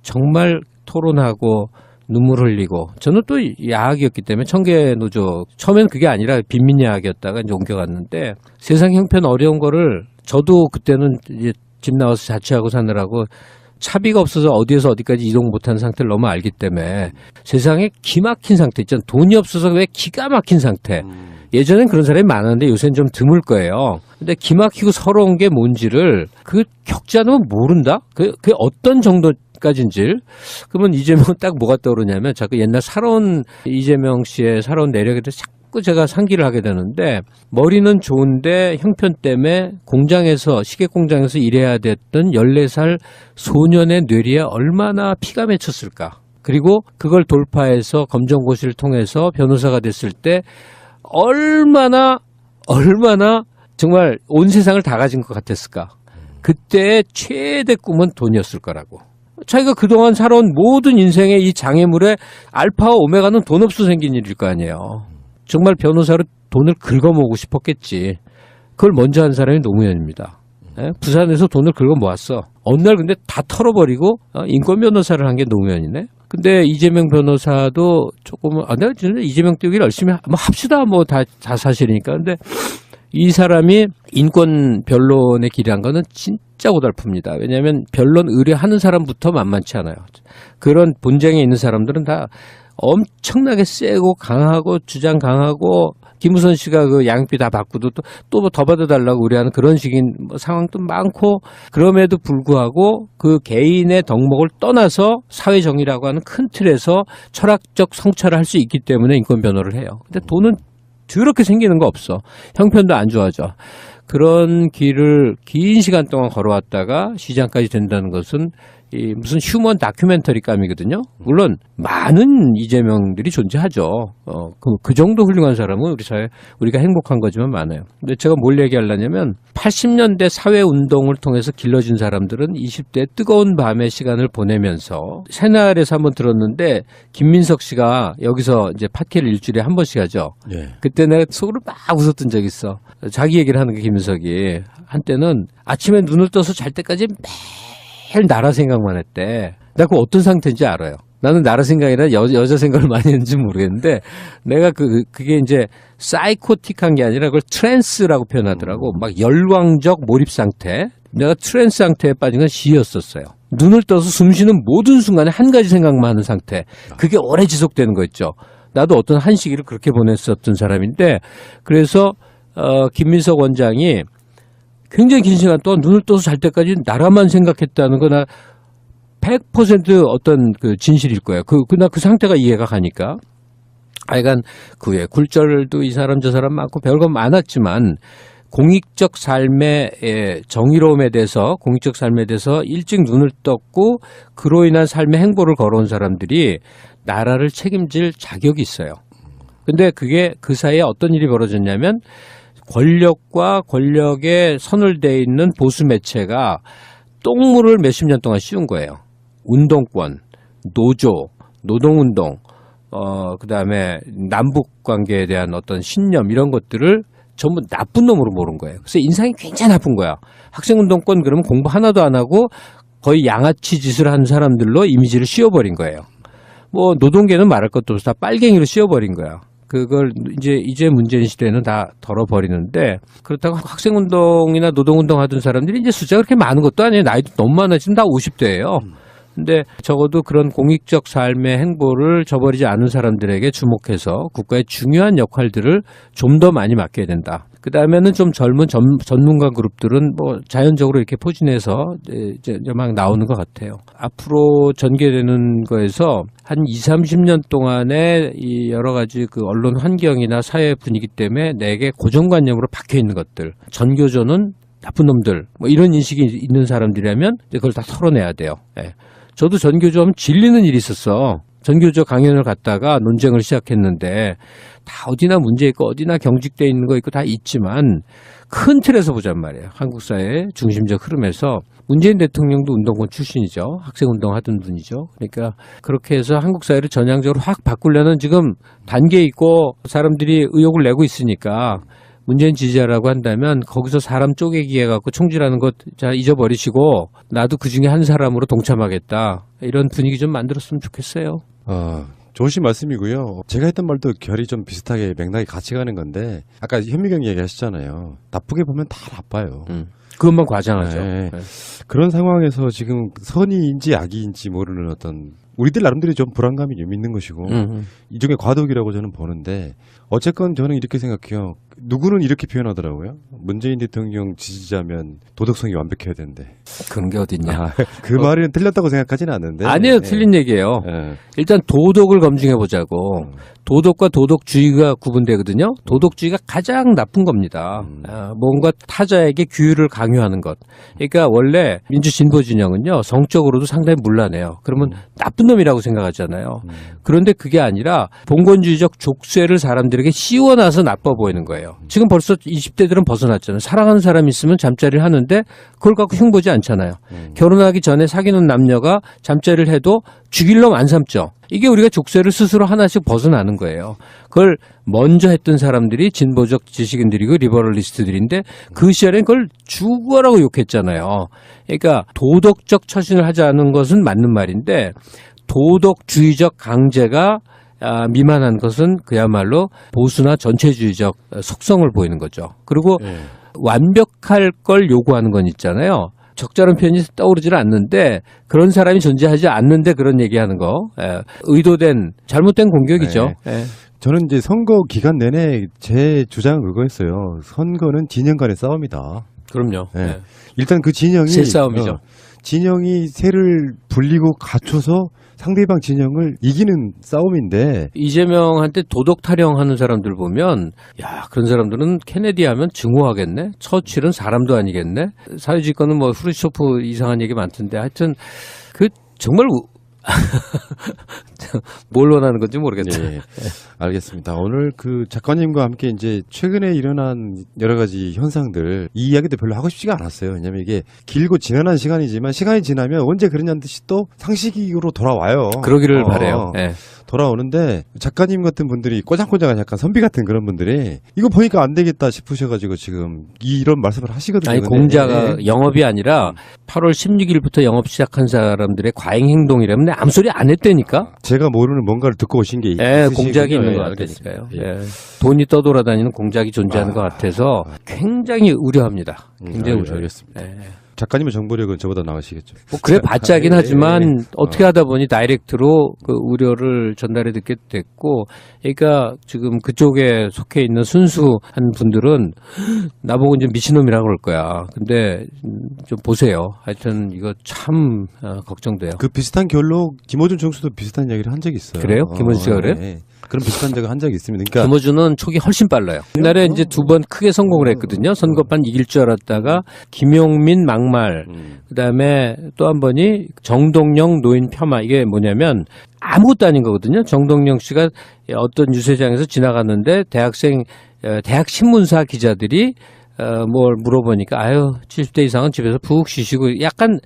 정말 토론하고 눈물 흘리고 저는 또 야학이었기 때문에 청계노조 처음에는 그게 아니라 빈민야학이었다가 이제 옮겨갔는데 세상 형편 어려운 거를 저도 그때는 이제 집 나와서 자취하고 사느라고 차비가 없어서 어디에서 어디까지 이동 못하는 상태를 너무 알기 때문에 세상에 기막힌 상태 있잖아요. 돈이 없어서 왜 기가 막힌 상태. 예전엔 그런 사람이 많았는데 요새는 좀 드물 거예요. 근데 기막히고 서러운 게 뭔지를 그 겪지 않으면 모른다? 그게 어떤 정도까지인지. 그러면 이재명은 딱 뭐가 떠오르냐면 자꾸 옛날 살아온 이재명 씨의 살아온 내력에 대해서 자꾸 제가 상기를 하게 되는데 머리는 좋은데 형편 때문에 공장에서 시계 공장에서 일해야 됐던 14살 소년의 뇌리에 얼마나 피가 맺혔을까. 그리고 그걸 돌파해서 검정고시를 통해서 변호사가 됐을 때 얼마나 정말 온 세상을 다 가진 것 같았을까. 그때의 최대 꿈은 돈이었을 거라고. 자기가 그동안 살아온 모든 인생의 이 장애물에 알파와 오메가는 돈 없어 생긴 일일 거 아니에요. 정말 변호사로 돈을 긁어모으고 싶었겠지. 그걸 먼저 한 사람이 노무현입니다. 예? 부산에서 돈을 긁어 모았어. 어느 날 근데 다 털어버리고 인권 변호사를 한 게 노무현이네. 근데 이재명 변호사도 조금은 내가 진짜 이재명 뛰기를 열심히 뭐 합시다 뭐 다 사실이니까. 근데 이 사람이 인권 변론의 길이란 거는 진짜 고달픕니다. 왜냐하면 변론 의뢰하는 사람부터 만만치 않아요. 그런 본쟁에 있는 사람들은 다 엄청나게 세고 강하고 주장 강하고 김우선 씨가 그 양육비 다 받고도 또 뭐 더 받아달라고 의뢰하는 그런 식인 상황도 많고 그럼에도 불구하고 그 개인의 덕목을 떠나서 사회정의라고 하는 큰 틀에서 철학적 성찰을 할 수 있기 때문에 인권 변호를 해요. 근데 돈은 더럽게 생기는 거 없어. 형편도 안 좋아져. 그런 길을 긴 시간 동안 걸어왔다가 시장까지 된다는 것은 이 무슨 휴먼 다큐멘터리 감이거든요. 물론 많은 이재명들이 존재하죠. 그 정도 훌륭한 사람은 우리 사회 우리가 행복한 거지만 많아요. 근데 제가 뭘 얘기하려냐면 80년대 사회 운동을 통해서 길러진 사람들은 20대 뜨거운 밤의 시간을 보내면서 새날에서 한번 들었는데 김민석 씨가 여기서 이제 팟캐를 일주일에 한 번씩 하죠. 예. 그때 내가 속으로 막 웃었던 적이 있어. 자기 얘기를 하는 게 김민석이 한때는 아침에 눈을 떠서 잘 때까지 매일 나라 생각만 했대. 나 그 어떤 상태인지 알아요. 나는 나라 생각이라 여자 생각을 많이 했는지 모르겠는데 내가 그게 이제 사이코틱한 게 아니라 그걸 트랜스라고 표현하더라고. 막 열광적 몰입 상태. 내가 트랜스 상태에 빠진 건 시였었어요. 눈을 떠서 숨 쉬는 모든 순간에 한 가지 생각만 하는 상태. 그게 오래 지속되는 거 있죠. 나도 어떤 한 시기를 그렇게 보냈었던 사람인데 그래서 김민석 원장이 굉장히 긴 시간 동안 눈을 떠서 잘 때까지 나라만 생각했다는 거 나 100% 어떤 그 진실일 거예요. 나 그 상태가 이해가 가니까. 하여간 그 외에 굴절도 이 사람 저 사람 많고 별거 많았지만 공익적 삶의 정의로움에 대해서 공익적 삶에 대해서 일찍 눈을 떴고 그로 인한 삶의 행보를 걸어온 사람들이 나라를 책임질 자격이 있어요. 근데 그게 그 사이에 어떤 일이 벌어졌냐면 권력과 권력에 선을돼 있는 보수 매체가 똥물을 몇십 년 동안 씌운 거예요. 운동권, 노조, 노동운동, 그다음에 남북 관계에 대한 어떤 신념 이런 것들을 전부 나쁜 놈으로 모른 거예요. 그래서 인상이 굉장히 나쁜 거야. 학생운동권 그러면 공부 하나도 안 하고 거의 양아치 짓을 한 사람들로 이미지를 씌워버린 거예요. 뭐 노동계는 말할 것도 없어. 다 빨갱이로 씌워버린 거야. 그걸 이제 문재인 시대에는 다 덜어버리는데 그렇다고 학생운동이나 노동운동 하던 사람들이 이제 숫자가 그렇게 많은 것도 아니에요. 나이도 너무 많아. 지금 다 50대예요. 근데 적어도 그런 공익적 삶의 행보를 저버리지 않은 사람들에게 주목해서 국가의 중요한 역할들을 좀 더 많이 맡겨야 된다. 그 다음에는 좀 젊은 전문가 그룹들은 뭐 자연적으로 이렇게 포진해서 이제 막 나오는 것 같아요. 앞으로 전개되는 거에서 한 20-30년 동안의 이 여러 가지 그 언론 환경이나 사회 분위기 때문에 내게 고정관념으로 박혀 있는 것들. 전교조는 나쁜 놈들. 뭐 이런 인식이 있는 사람들이라면 그걸 다 털어내야 돼요. 예. 저도 전교조 하면 질리는 일이 있었어. 전교조 강연을 갔다가 논쟁을 시작했는데 다 어디나 문제 있고 어디나 경직돼 있는 거 있고 다 있지만 큰 틀에서 보잔 말이에요. 한국 사회의 중심적 흐름에서 문재인 대통령도 운동권 출신이죠. 학생운동 하던 분이죠. 그러니까 그렇게 해서 한국 사회를 전향적으로 확 바꾸려는 지금 단계에 있고 사람들이 의욕을 내고 있으니까 문재인 지지자라고 한다면 거기서 사람 쪼개기 해갖고 총질하는 것 자 잊어버리시고 나도 그중에 한 사람으로 동참하겠다. 이런 분위기 좀 만들었으면 좋겠어요. 좋으신 말씀이고요. 제가 했던 말도 결이 좀 비슷하게 맥락이 같이 가는 건데 아까 현미경 얘기하셨잖아요. 나쁘게 보면 다 나빠요. 그것만 과장하죠. 네. 네. 그런 상황에서 지금 선의인지 악의인지 모르는 어떤 우리들 나름대로 좀 불안감이 좀 있는 것이고 이중에 과도기라고 저는 보는데 어쨌건 저는 이렇게 생각해요. 누구는 이렇게 표현하더라고요. 문재인 대통령 지지자면 도덕성이 완벽해야 된대. 그런 게 어딨냐. 그 말은 틀렸다고 생각하지는 않는데. 아니에요. 틀린 얘기예요. 네. 일단 도덕을 검증해 보자고. 도덕과 도덕주의가 구분되거든요. 도덕주의가 가장 나쁜 겁니다. 뭔가 타자에게 규율을 강요하는 것. 그러니까 원래 민주진보 진영은요, 성적으로도 상당히 문란해요. 그러면 나쁜 놈이라고 생각하잖아요. 그런데 그게 아니라 봉건주의적 족쇄를 사람들에게 씌워놔서 나빠 보이는 거예요. 지금 벌써 20대들은 벗어났잖아요. 사랑하는 사람이 있으면 잠자리를 하는데 그걸 갖고 흉보지 않잖아요. 결혼하기 전에 사귀는 남녀가 잠자리를 해도 죽일 놈 안 삼죠. 이게 우리가 족쇄를 스스로 하나씩 벗어나는 거예요. 그걸 먼저 했던 사람들이 진보적 지식인들이고 리버럴리스트들인데 그 시절엔 그걸 죽어라고 욕했잖아요. 그러니까 도덕적 처신을 하자는 것은 맞는 말인데 도덕주의적 강제가 미만한 것은 그야말로 보수나 전체주의적 속성을 보이는 거죠. 그리고 완벽할 걸 요구하는 건 있잖아요. 적절한 표현이 떠오르지는 않는데 그런 사람이 존재하지 않는데 그런 얘기하는 거 의도된 잘못된 공격이죠. 네. 저는 이제 선거 기간 내내 제 주장은 그거였어요. 선거는 진영 간의 싸움이다. 그럼요. 네. 일단 그 진영이 새 싸움이죠. 진영이 새를 불리고 갖춰서 상대방 진영을 이기는 싸움인데 이재명한테 도덕 타령하는 사람들 보면 야 그런 사람들은 케네디 하면 증오하겠네. 처칠은 사람도 아니겠네. 사회주의권은 뭐 후르쇼프 이상한 얘기 많던데 하여튼 그 정말 뭘 원하는 건지 모르겠네요. 네, 알겠습니다. 오늘 그 작가님과 함께 이제 최근에 일어난 여러 가지 현상들 이 이야기도 별로 하고 싶지가 않았어요. 왜냐하면 이게 길고 지난한 시간이지만 시간이 지나면 언제 그러냐는 듯이 또 상식으로 돌아와요. 그러기를 바래요. 네. 돌아오는데 작가님 같은 분들이 꼬장꼬장한 약간 선비 같은 그런 분들이 이거 보니까 안 되겠다 싶으셔가지고 지금 이런 말씀을 하시거든요. 아니 공자가 영업이 아니라 8월 16일부터 영업 시작한 사람들의 과잉 행동이라면 아무 소리 안 했다니까. 제가 모르는 뭔가를 듣고 오신 게 공작이 있는 것 같으니까요. 돈이 떠돌아다니는 공작이 존재하는 것 같아서 굉장히 우려합니다. 굉장히 알겠습니다. 작가님의 정보력은 저보다 나으시겠죠. 뭐 그래 봤자긴 하지만 어떻게 하다 보니 다이렉트로 그 우려를 전달해 듣게 됐고, 그러니까 지금 그쪽에 속해 있는 순수한 분들은 나보고 이제 미친놈이라고 그럴 거야. 근데 좀 보세요. 하여튼 이거 참 걱정돼요. 그 비슷한 결로 김어준 총수도 비슷한 이야기를 한 적이 있어요. 그래요? 김어준 씨가 그래요? 네. 그런 비슷한 적을 한 적이 있습니다. 그러니까 김어준은 촉이 훨씬 빨라요. 옛날에 이제 2번 크게 성공을 했거든요. 선거판 이길 줄 알았다가 김용민 막말, 그다음에 또 한 번이 정동영 노인 폄하. 이게 뭐냐면 아무것도 아닌 거거든요. 정동영 씨가 어떤 유세장에서 지나갔는데 대학 신문사 기자들이 뭘 물어보니까 아유 70대 이상은 집에서 푹 쉬시고 약간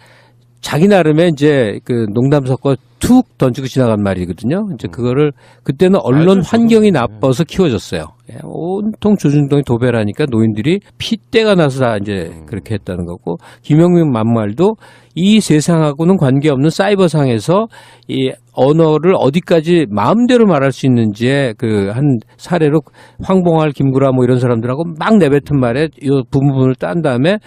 자기 나름의 이제 그 농담 섞어 툭 던지고 지나간 말이거든요. 이제 그거를 그때는 언론 환경이 나빠서 키워졌어요. 온통 조준동이 도배라니까 노인들이 핏대가 나서 다 이제 그렇게 했다는 거고, 김영민 만말도 이 세상하고는 관계없는 사이버상에서 이 언어를 어디까지 마음대로 말할 수 있는지에 그 한 사례로 황봉할, 김구라 뭐 이런 사람들하고 막 내뱉은 말에 이 부분을 딴 다음에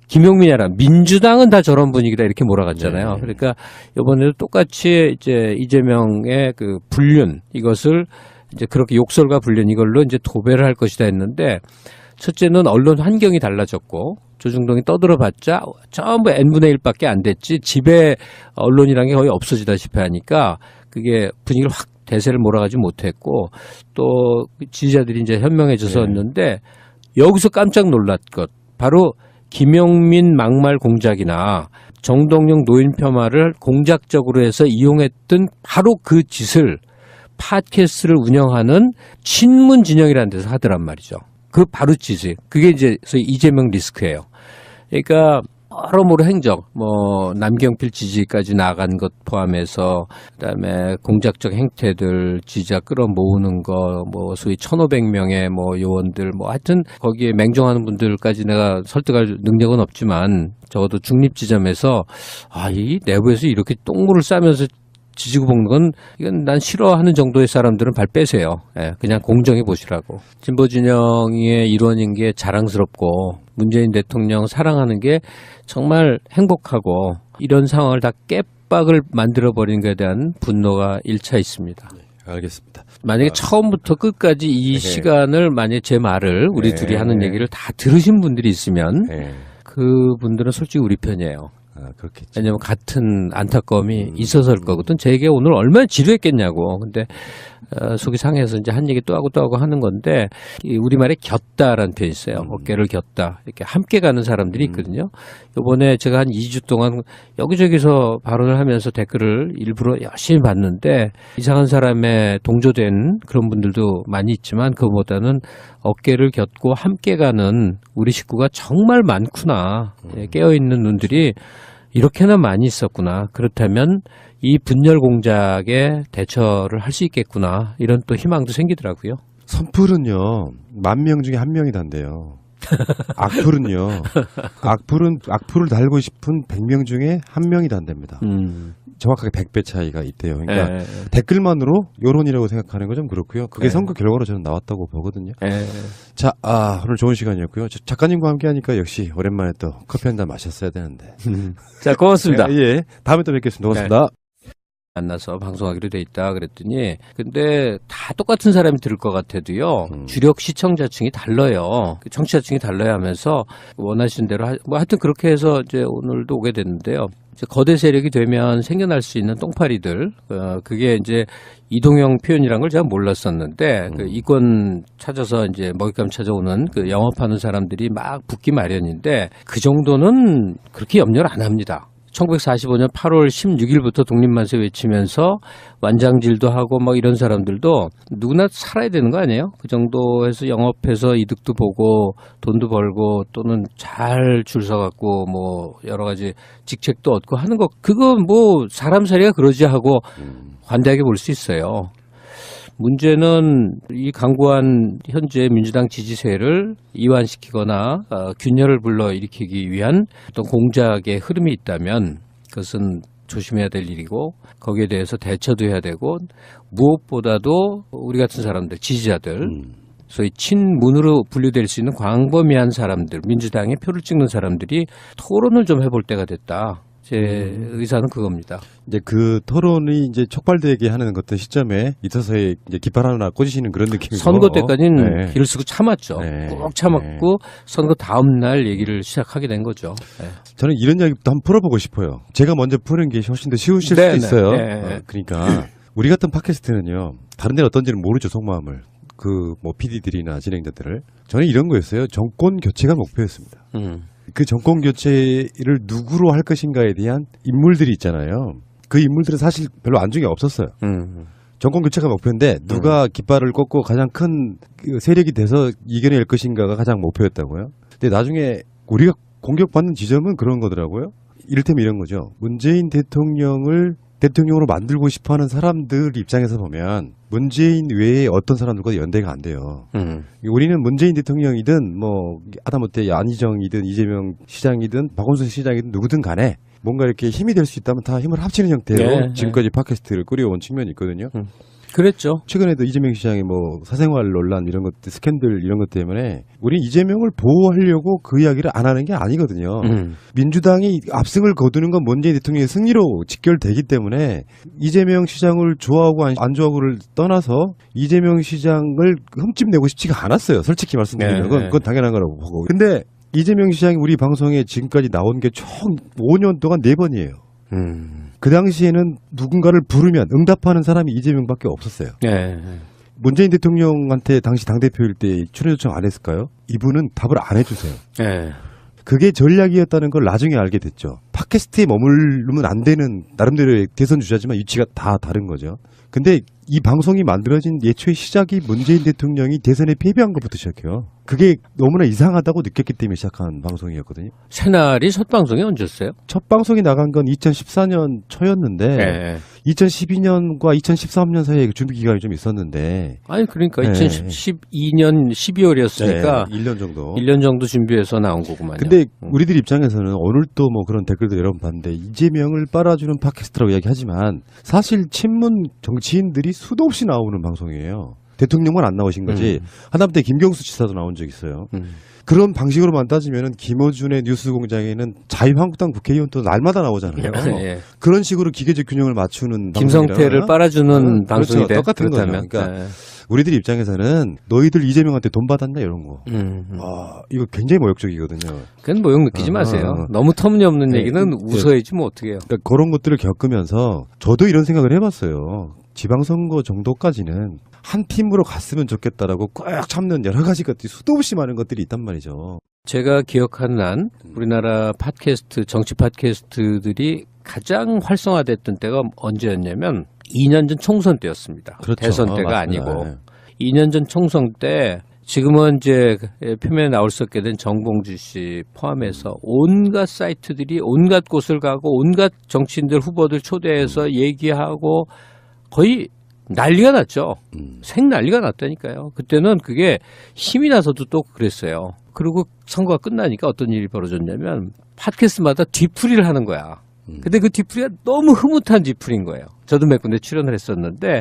김용민이라 민주당은 다 저런 분위기다 이렇게 몰아갔잖아요. 네. 그러니까 이번에도 똑같이 이제 이재명의 그 불륜 이것을 이제 그렇게 욕설과 불륜 이걸로 이제 도배를 할 것이다 했는데, 첫째는 언론 환경이 달라졌고 조중동이 떠들어봤자 전부 n분의 1밖에 안 됐지 지배 언론이라는 게 거의 없어지다시피 하니까 그게 분위기를 확 대세를 몰아가지 못했고, 또 지지자들이 이제 현명해졌었는데 여기서 깜짝 놀랄 것 바로 김용민 막말 공작이나 정동영 노인 폄하를 공작적으로 해서 이용했던 바로 그 짓을 팟캐스트를 운영하는 친문 진영이라는 데서 하더란 말이죠. 그 바로 짓이. 그게 이제 소위 이재명 리스크예요. 그러니까 여러모로 행정, 뭐 남경필 지지까지 나간 것 포함해서 그다음에 공작적 행태들, 지지자 끌어모으는 거, 뭐 소위 1,500명의 뭐 요원들, 뭐 하여튼 거기에 맹종하는 분들까지 내가 설득할 능력은 없지만 적어도 중립 지점에서 이 내부에서 이렇게 똥물을 싸면서 지지고 볶는 건 이건 난 싫어하는 정도의 사람들은 발 빼세요. 그냥 공정해 보시라고. 진보 진영의 일원인 게 자랑스럽고 문재인 대통령 사랑하는 게 정말 행복하고, 이런 상황을 다 깨박을 만들어버린 것에 대한 분노가 1차 있습니다. 네, 알겠습니다. 만약에 처음부터 끝까지 이 시간을 만약에 제 말을 우리 둘이 하는 얘기를 다 들으신 분들이 있으면 그분들은 솔직히 우리 편이에요. 그렇겠죠. 왜냐면 같은 안타까움이 있어서일 거거든. 제게 오늘 얼마나 지루했겠냐고. 근데 속이 상해서 이제 한 얘기 또 하고 하는 건데 이 우리말에 겼다라는 표현이 있어요. 어깨를 겼다. 이렇게 함께 가는 사람들이 있거든요. 요번에 제가 한 2주 동안 여기저기서 발언을 하면서 댓글을 일부러 열심히 봤는데 이상한 사람에 동조된 그런 분들도 많이 있지만 그거보다는 어깨를 겼고 함께 가는 우리 식구가 정말 많구나. 깨어있는 눈들이 이렇게나 많이 있었구나. 그렇다면 이 분열 공작에 대처를 할 수 있겠구나. 이런 또 희망도 생기더라고요. 선풀은요 10,000명 중에 1명이단데요. 악플은요 악플을 달고 싶은 100명 중에 1명이단답니다. 정확하게 100배 차이가 있대요. 그러니까 댓글만으로 여론이라고 생각하는 건 좀 그렇고요. 그게 선거 결과로 저는 나왔다고 보거든요. 자, 오늘 좋은 시간이었고요. 작가님과 함께하니까 역시 오랜만에 또 커피 한 잔 마셨어야 되는데. 자, 고맙습니다. 예, 다음에 또 뵙겠습니다. 고맙습니다. 만나서 방송하기로 돼 있다 그랬더니 근데 다 똑같은 사람이 들을 것 같아도요 주력 시청자층이 달라요. 청취자층이 달라야 하면서 원하시는 대로 뭐 하여튼 그렇게 해서 이제 오늘도 오게 됐는데요. 이제 거대 세력이 되면 생겨날 수 있는 똥파리들 그게 이제 이동형 표현이란 걸 제가 몰랐었는데 그 이권 찾아서 이제 먹잇감 찾아오는 그 영업하는 사람들이 막 붙기 마련인데 그 정도는 그렇게 염려를 안 합니다. 1945년 8월 16일부터 독립만세 외치면서 완장질도 하고 막 이런 사람들도 누구나 살아야 되는 거 아니에요? 그 정도에서 영업해서 이득도 보고 돈도 벌고 또는 잘 줄 서갖고 뭐 여러 가지 직책도 얻고 하는 거 그거 뭐 사람 살이가 그러지 하고 관대하게 볼 수 있어요. 문제는 이 강고한 현재 민주당 지지세를 이완시키거나 균열을 불러일으키기 위한 어떤 공작의 흐름이 있다면 그것은 조심해야 될 일이고 거기에 대해서 대처도 해야 되고 무엇보다도 우리 같은 사람들 지지자들 소위 친문으로 분류될 수 있는 광범위한 사람들 민주당에 표를 찍는 사람들이 토론을 좀 해볼 때가 됐다. 제 의사는 그겁니다. 이제 그 토론이 이제 촉발되게 하는 어떤 시점에 있어서의 이제 깃발 하나 꽂으시는 그런 느낌이고 선거 때까지는 길을 쓰고 참았죠. 꼭 참았고 선거 다음 날 얘기를 시작하게 된 거죠. 저는 이런 이야기부터 한번 풀어보고 싶어요. 제가 먼저 푸는 게 훨씬 더 쉬우실 수도 있어요. 그러니까 우리 같은 팟캐스트는요. 다른 데는 어떤지는 모르죠. 속마음을. 그 뭐 PD들이나 진행자들을. 저는 이런 거였어요. 정권 교체가 목표였습니다. 그 정권 교체를 누구로 할 것인가에 대한 인물들이 있잖아요. 그 인물들은 사실 별로 안중에 없었어요. 정권 교체가 목표인데 누가 깃발을 꽂고 가장 큰 세력이 돼서 이겨낼 것인가가 가장 목표였다고요. 근데 나중에 우리가 공격받는 지점은 그런 거더라고요. 이를테면 이런 거죠. 문재인 대통령으로 만들고 싶어하는 사람들 입장에서 보면 문재인 외에 어떤 사람들과 연대가 안 돼요. 우리는 문재인 대통령이든 뭐 하다못해 안희정이든 이재명 시장이든 박원순 시장이든 누구든 간에 뭔가 이렇게 힘이 될 수 있다면 다 힘을 합치는 형태로 지금까지 팟캐스트를 꾸려온 측면이 있거든요. 그랬죠. 최근에도 이재명 시장의 뭐 사생활 논란 이런 것들 스캔들 이런 것 때문에 우리 이재명을 보호하려고 그 이야기를 안 하는 게 아니거든요. 민주당이 압승을 거두는 건 문재인 대통령의 승리로 직결되기 때문에 이재명 시장을 좋아하고 안 좋아하고를 떠나서 이재명 시장을 흠집내고 싶지가 않았어요. 솔직히 말씀드리면 그건 당연한 거라고 보고. 근데 이재명 시장이 우리 방송에 지금까지 나온 게 총 5년 동안 4번이에요. 그 당시에는 누군가를 부르면 응답하는 사람이 이재명밖에 없었어요. 문재인 대통령한테 당시 당대표일 때 출연 요청 안 했을까요? 이분은 답을 안 해주세요. 그게 전략이었다는 걸 나중에 알게 됐죠. 팟캐스트에 머물르면 안 되는 나름대로의 대선 주자지만 위치가 다 다른 거죠. 근데 이 방송이 만들어진 예초의 시작이 문재인 대통령이 대선에 패배한 것부터 시작해요. 그게 너무나 이상하다고 느꼈기 때문에 시작한 방송이었거든요. 새날이 첫 방송이 언제였어요? 첫 방송이 나간 건 2014년 초였는데 2012년과 2013년 사이에 준비 기간이 좀 있었는데 아니 그러니까 2012년 12월이었으니까 1년 정도 1년 정도 준비해서 나온 거구만요. 근데 우리들 입장에서는 오늘 또 뭐 그런 댓글들 여러 번 봤는데 이재명을 빨아주는 팟캐스트라고 이야기하지만 사실 친문 정치인들이 수도 없이 나오는 방송이에요. 대통령만 안 나오신 거지. 하다못해 김경수 지사도 나온 적 있어요. 그런 방식으로만 따지면은 김어준의 뉴스공장에는 자유한국당 국회의원도 날마다 나오잖아요. 그런 식으로 기계적 균형을 맞추는 김성태를 빨아주는 방송이 그렇죠. 똑같은 거죠. 그러니까 우리들 입장에서는 너희들 이재명한테 돈 받았나 이런 거. 이거 굉장히 모욕적이거든요. 그건 모욕 느끼지 마세요. 너무 터무니없는 얘기는 웃어야지 뭐 어떻게 해요. 그러니까 그런 것들을 겪으면서 저도 이런 생각을 해봤어요. 지방선거 정도까지는 한 팀으로 갔으면 좋겠다라고 꽉 참는 여러 가지 것들이 수도 없이 많은 것들이 있단 말이죠. 제가 기억하는 한 우리나라 팟캐스트, 정치 팟캐스트들이 가장 활성화됐던 때가 언제였냐면 2년 전 총선 때였습니다. 그렇죠. 대선 때가 맞습니다. 아니고. 네. 2년 전 총선 때 지금은 이제 표면에 나올 수 없게 된 정봉주 씨 포함해서 온갖 사이트들이 온갖 곳을 가고 온갖 정치인들 후보들 초대해서 얘기하고 거의 난리가 났죠. 생난리가 났다니까요. 그때는 그게 힘이 나서도 또 그랬어요. 그리고 선거가 끝나니까 어떤 일이 벌어졌냐면 팟캐스트마다 뒤풀이를 하는 거야. 근데 그 뒤풀이가 너무 흐뭇한 뒤풀이인 거예요. 저도 몇 군데 출연을 했었는데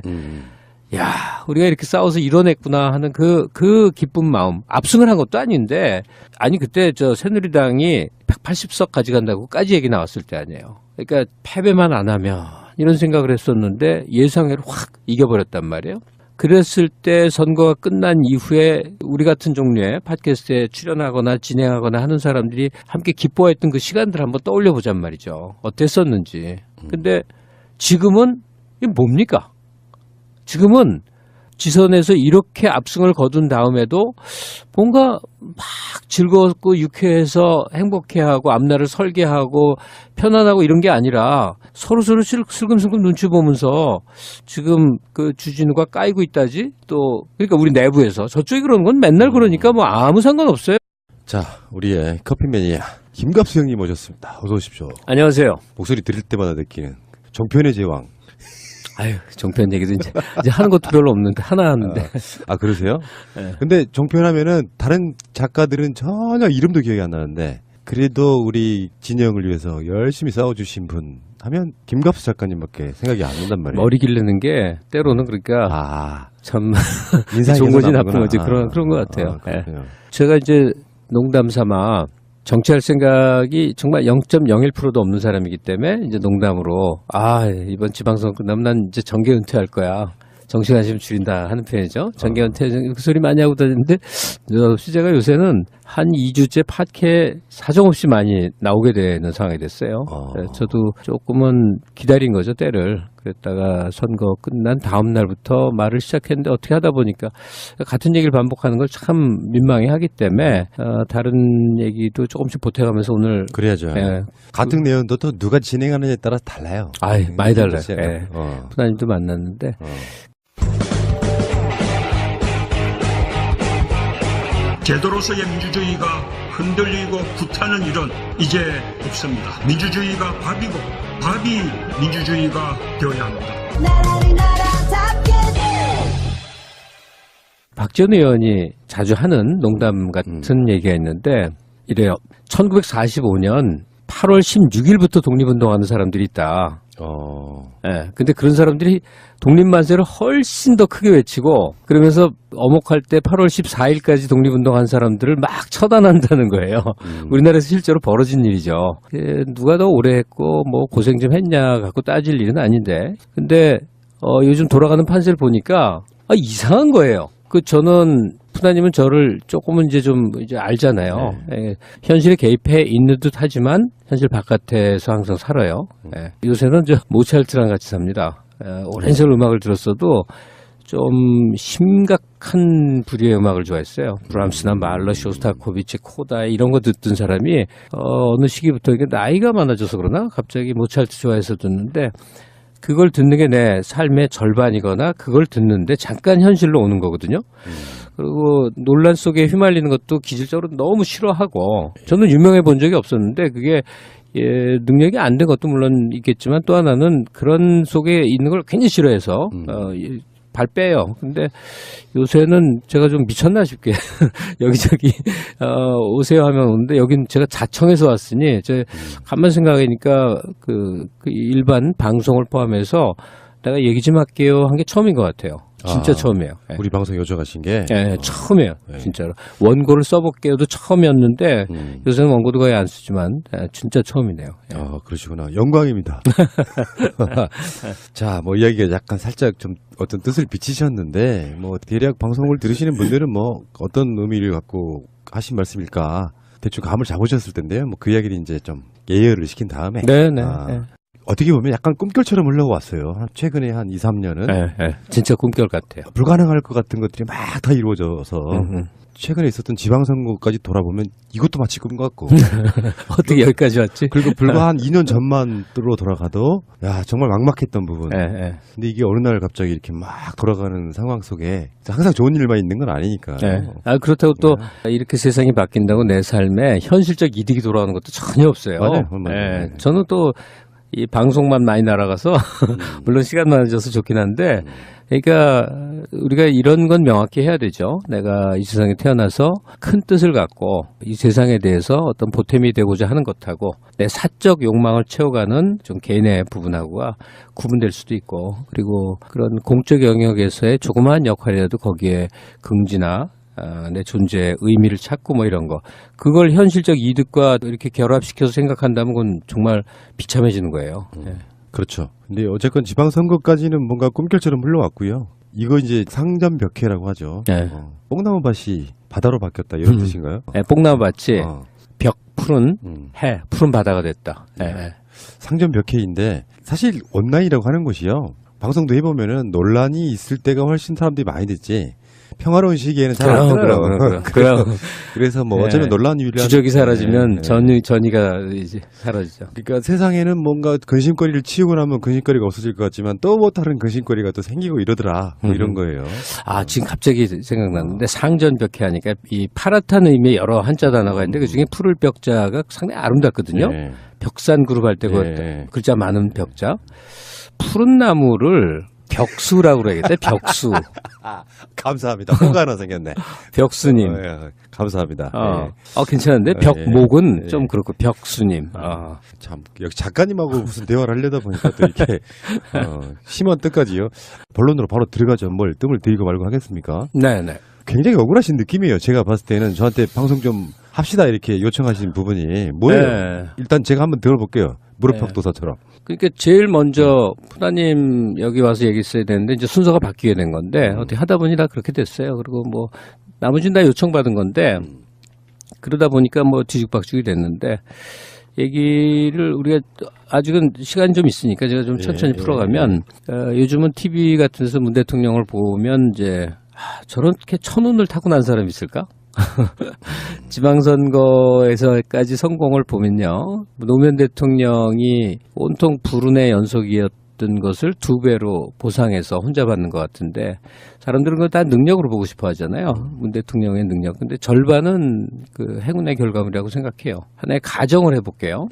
야, 우리가 이렇게 싸워서 이뤄냈구나 하는 그 기쁜 마음. 압승을 한 것도 아닌데, 아니, 그때 저 새누리당이 180석 가져간다고까지 얘기 나왔을 때 아니에요. 그러니까 패배만 안 하면 이런 생각을 했었는데 예상외로 확 이겨버렸단 말이에요. 그랬을 때 선거가 끝난 이후에 우리 같은 종류의 팟캐스트에 출연하거나 진행하거나 하는 사람들이 함께 기뻐했던 그 시간들 한번 떠올려 보잔 말이죠. 어땠었는지. 근데 지금은 이게 뭡니까? 지금은 지선에서 이렇게 압승을 거둔 다음에도 뭔가 막 즐겁고 유쾌해서 행복해하고 앞날을 설계하고 편안하고 이런 게 아니라 서로서로 슬금슬금 눈치 보면서 지금 그 주진우가 까이고 있다지 또 그러니까 우리 내부에서 저쪽이 그러는 건 맨날 그러니까 뭐 아무 상관없어요. 자, 우리의 커피 매니아 김갑수 형님 모셨습니다. 어서 오십시오. 안녕하세요. 목소리 들을 때마다 느끼는 종편의 제왕. 아유, 종편 얘기도 이제 하는 것도 별로 없는데 하나 하는데. 아, 그러세요? 네. 근데 종편 하면은 다른 작가들은 전혀 이름도 기억이 안 나는데 그래도 우리 진영을 위해서 열심히 싸워주신 분 하면 김갑수 작가님밖에 생각이 안 난단 말이에요. 머리 기르는 게 때로는 그러니까 아, 참 인상이 좋은 거지 계속 나쁜 나쁘구나. 거지 그런 것 같아요. 아, 그렇군요. 제가 이제 농담 삼아 정치할 생각이 정말 0.01%도 없는 사람이기 때문에 이제 농담으로 이번 지방선거 끝나면 난 이제 정계 은퇴할 거야. 정치 관심 줄인다 하는 편이죠. 정계 은퇴 그 소리 많이 하고 다니는데 없이 제가 요새는 한 2주째 팟캐 사정없이 많이 나오게 되는 상황이 됐어요. 그래서 저도 조금은 기다린 거죠, 때를. 그랬다가 선거 끝난 다음 날부터 말을 시작했는데 어떻게 하다 보니까 같은 얘기를 반복하는 걸 참 민망해 하기 때문에 다른 얘기도 조금씩 보태가면서 오늘 그래야죠. 예. 같은 내용도 또 누가 진행하느냐에 따라 달라요. 많이 달라요. 그렇지. 예. 푸나님도 만났는데 제도로서의 민주주의가 흔들리고 구타는 일은 이제 없습니다. 민주주의가 밥이고 밥이 민주주의가 되어야 합니다. 박지원 의원이 자주 하는 농담 같은 얘기가 있는데 이래요. 1945년 8월 16일부터 독립운동하는 사람들이 있다. 예. 근데 그런 사람들이 독립만세를 훨씬 더 크게 외치고 그러면서 어목할 때 8월 14일까지 독립운동한 사람들을 막 처단한다는 거예요. 우리나라에서 실제로 벌어진 일이죠. 누가 더 오래 했고 뭐 고생 좀 했냐 갖고 따질 일은 아닌데. 근데 요즘 돌아가는 판세를 보니까 이상한 거예요. 저는 푸나님은 저를 조금은 이제 좀 이제 알잖아요. 예, 현실에 개입해 있는 듯 하지만 현실 바깥에서 항상 살아요. 예, 요새는 저 모차르트랑 같이 삽니다. 오랜 세월 음악을 들었어도 좀 심각한 부류의 음악을 좋아했어요. 브람스나 말러, 쇼스타코비치, 코다이 이런 거 듣던 사람이 어느 시기부터 이게 나이가 많아져서 그러나 갑자기 모차르트 좋아해서 듣는데 그걸 듣는 게 내 삶의 절반이거나 그걸 듣는데 잠깐 현실로 오는 거거든요. 그리고 논란 속에 휘말리는 것도 기질적으로 너무 싫어하고 저는 유명해 본 적이 없었는데 그게 능력이 안 된 것도 물론 있겠지만 또 하나는 그런 속에 있는 걸 굉장히 싫어해서 발 빼요. 근데 요새는 제가 좀 미쳤나 싶게 여기저기 오세요 하면 오는데 여긴 제가 자청에서 왔으니 제 가만 생각하니까 그 일반 방송을 포함해서 내가 얘기 좀 할게요 한 게 처음인 것 같아요. 진짜 처음이에요. 예. 우리 방송 요청하신 게 처음이에요. 네. 진짜로. 원고를 써볼게요도 처음이었는데 요새는 원고도 거의 안 쓰지만 진짜 처음이네요. 예. 그러시구나. 영광입니다. 자, 뭐 이야기가 약간 살짝 좀 어떤 뜻을 비치셨는데 뭐 대략 방송을 들으시는 분들은 뭐 어떤 의미를 갖고 하신 말씀일까 대충 감을 잡으셨을 텐데요. 뭐 그 이야기를 이제 좀 예열을 시킨 다음에 네네. 어떻게 보면 약간 꿈결처럼 흘러왔어요. 최근에 한 2, 3년은 진짜 꿈결 같아요. 불가능할 것 같은 것들이 막 다 이루어져서 최근에 있었던 지방선거까지 돌아보면 이것도 마치 꿈 같고 어떻게 여기까지 왔지? 그리고 불과 한 2년 전만으로 돌아가도 야 정말 막막했던 부분. 근데 이게 어느 날 갑자기 이렇게 막 돌아가는 상황 속에 항상 좋은 일만 있는 건 아니니까. 그렇다고 또 이렇게 세상이 바뀐다고 내 삶에 현실적 이득이 돌아오는 것도 전혀 없어요. 맞아요. 저는 또 이 방송만 많이 날아가서 물론 시간 많아져서 좋긴 한데 그러니까 우리가 이런 건 명확히 해야 되죠. 내가 이 세상에 태어나서 큰 뜻을 갖고 이 세상에 대해서 어떤 보탬이 되고자 하는 것하고 내 사적 욕망을 채워가는 좀 개인의 부분하고가 구분될 수도 있고 그리고 그런 공적 영역에서의 조그마한 역할이라도 거기에 긍지나 내 존재의 의미를 찾고 뭐 이런 거 그걸 현실적 이득과 이렇게 결합시켜서 생각한다면 그건 정말 비참해지는 거예요. 그렇죠. 근데 어쨌건 지방선거까지는 뭔가 꿈결처럼 흘러왔고요. 이거 이제 상전벽해라고 하죠. 뽕나무밭이 바다로 바뀌었다 이런 뜻인가요? 뽕나무밭이 벽 푸른 해 푸른 바다가 됐다. 상전벽해인데 사실 온라인이라고 하는 곳이요. 방송도 해보면은 논란이 있을 때가 훨씬 사람들이 많이 됐지. 평화로운 시기에는 잘 안 들어요. 그래서 뭐 어쩌면 논란이 유리한 주적이 사라지면 전이가 이제 사라지죠. 그러니까 세상에는 뭔가 근심거리를 치우고 나면 근심거리가 없어질 것 같지만 또 뭐 다른 근심거리가 또 생기고 이러더라. 뭐 이런 거예요. 지금 갑자기 생각났는데 상전벽해 하니까 이 파랗다는 의미의 여러 한자 단어가 있는데 그중에 푸를 벽자가 상당히 아름답거든요. 벽산 그룹 할 때 글자 많은 벽자. 푸른 나무를 벽수라고 그래야겠다. 벽수. 감사합니다. 호가 하나 생겼네. 벽수님. 감사합니다. 괜찮은데 벽목은 좀 그렇고 벽수님. 참 역시 작가님하고 무슨 대화를 하려다 보니까 또 이렇게 심한 뜻까지요. 본론으로 바로 들어가죠. 뭘 뜸을 들이고 말고 하겠습니까? 네네. 굉장히 억울하신 느낌이에요. 제가 봤을 때는 저한테 방송 좀 합시다 이렇게 요청하신 부분이 뭐예요? 일단 제가 한번 들어볼게요. 무릎팍도사처럼. 그러니까 제일 먼저 푸나님 여기 와서 얘기했어야 되는데 이제 순서가 바뀌게 된 건데 어떻게 하다 보니 다 그렇게 됐어요. 그리고 뭐 나머지는 다 요청받은 건데 그러다 보니까 뭐 뒤죽박죽이 됐는데 얘기를 우리가 아직은 시간이 좀 있으니까 제가 좀 천천히 풀어가면 요즘은 TV 같은 데서 문 대통령을 보면 이제 저렇게 천운을 타고 난 사람이 있을까? 지방선거에서까지 성공을 보면요. 노무현 대통령이 온통 불운의 연속이었던 것을 2배로 보상해서 혼자 받는 것 같은데 사람들은 그걸 다 능력으로 보고 싶어 하잖아요. 문 대통령의 능력. 근데 절반은 그 행운의 결과물이라고 생각해요. 하나의 가정을 해볼게요.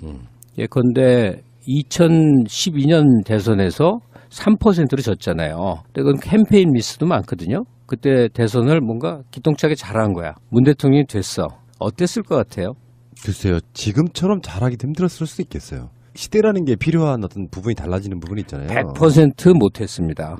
예컨대 2012년 대선에서 3%로 졌잖아요. 근데 그건 캠페인 미스도 많거든요. 그때 대선을 뭔가 기똥차게 잘한 거야. 문 대통령이 됐어. 어땠을 것 같아요? 글쎄요. 지금처럼 잘하기도 힘들었을 수도 있겠어요. 시대라는 게 필요한 어떤 부분이 달라지는 부분이 있잖아요. 100% 못했습니다.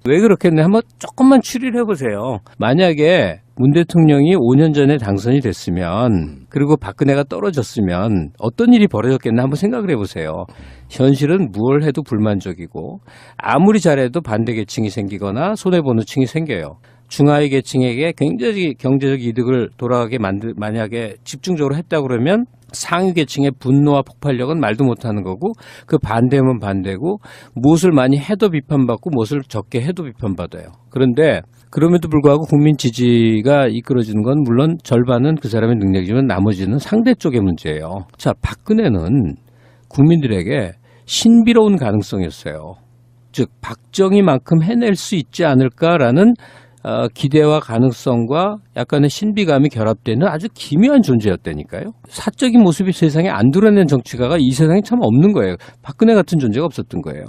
왜 그렇겠네? 한번 조금만 추리를 해보세요. 만약에 문 대통령이 5년 전에 당선이 됐으면 그리고 박근혜가 떨어졌으면 어떤 일이 벌어졌겠나 한번 생각을 해보세요. 현실은 무얼 해도 불만족이고 아무리 잘해도 반대 계층이 생기거나 손해보는 층이 생겨요. 중하위 계층에게 굉장히 경제적 이득을 돌아가게 만약에 집중적으로 했다 그러면 상위 계층의 분노와 폭발력은 말도 못하는 거고 그 반대면 반대고 무엇을 많이 해도 비판받고 무엇을 적게 해도 비판받아요. 그런데 그럼에도 불구하고 국민 지지가 이끌어지는 건 물론 절반은 그 사람의 능력이지만 나머지는 상대 쪽의 문제예요. 자, 박근혜는 국민들에게 신비로운 가능성이었어요. 즉 박정희만큼 해낼 수 있지 않을까라는 기대와 가능성과 약간의 신비감이 결합되는 아주 기묘한 존재였다니까요. 사적인 모습이 세상에 안 드러낸 정치가가 이 세상에 참 없는 거예요. 박근혜 같은 존재가 없었던 거예요.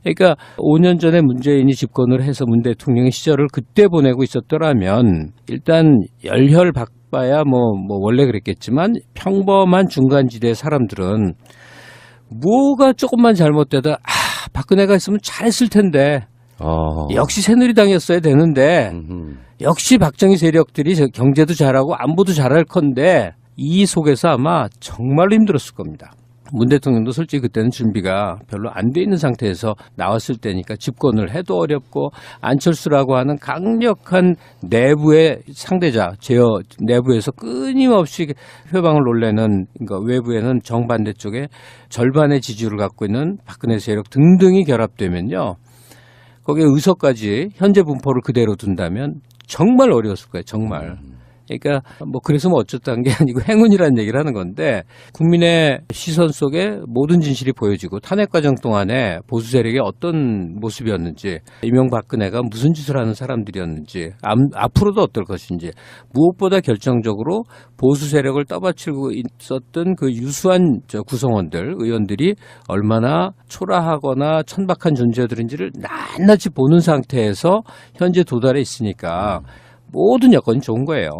그러니까 5년 전에 문재인이 집권을 해서 문 대통령의 시절을 그때 보내고 있었더라면 일단 열혈 박바야 뭐 원래 그랬겠지만 평범한 중간지대 사람들은 뭐가 조금만 잘못되다 박근혜가 있으면 잘했을 텐데 역시 새누리당이었어야 되는데 역시 박정희 세력들이 경제도 잘하고 안보도 잘할 건데 이 속에서 아마 정말로 힘들었을 겁니다. 문 대통령도 솔직히 그때는 준비가 별로 안 돼 있는 상태에서 나왔을 때니까 집권을 해도 어렵고 안철수라고 하는 강력한 내부의 상대자, 제어 내부에서 끊임없이 표방을 놀래는 그러니까 외부에는 정반대 쪽에 절반의 지지율을 갖고 있는 박근혜 세력 등등이 결합되면요. 거기에 의석까지 현재 분포를 그대로 둔다면 정말 어려웠을 거예요. 정말. 그러니까 뭐 그래서 뭐 어쩌다는 게 아니고 행운이라는 얘기를 하는 건데 국민의 시선 속에 모든 진실이 보여지고 탄핵 과정 동안에 보수 세력이 어떤 모습이었는지 이명박근혜가 무슨 짓을 하는 사람들이었는지 앞으로도 어떨 것인지 무엇보다 결정적으로 보수 세력을 떠받치고 있었던 그 유수한 구성원들 의원들이 얼마나 초라하거나 천박한 존재들인지를 낱낱이 보는 상태에서 현재 도달해 있으니까 모든 여건이 좋은 거예요.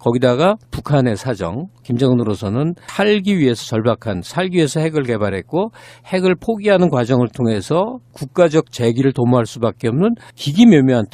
거기다가 북한의 사정, 김정은으로서는 살기 위해서 살기 위해서 핵을 개발했고 핵을 포기하는 과정을 통해서 국가적 재기를 도모할 수밖에 없는 기기묘묘한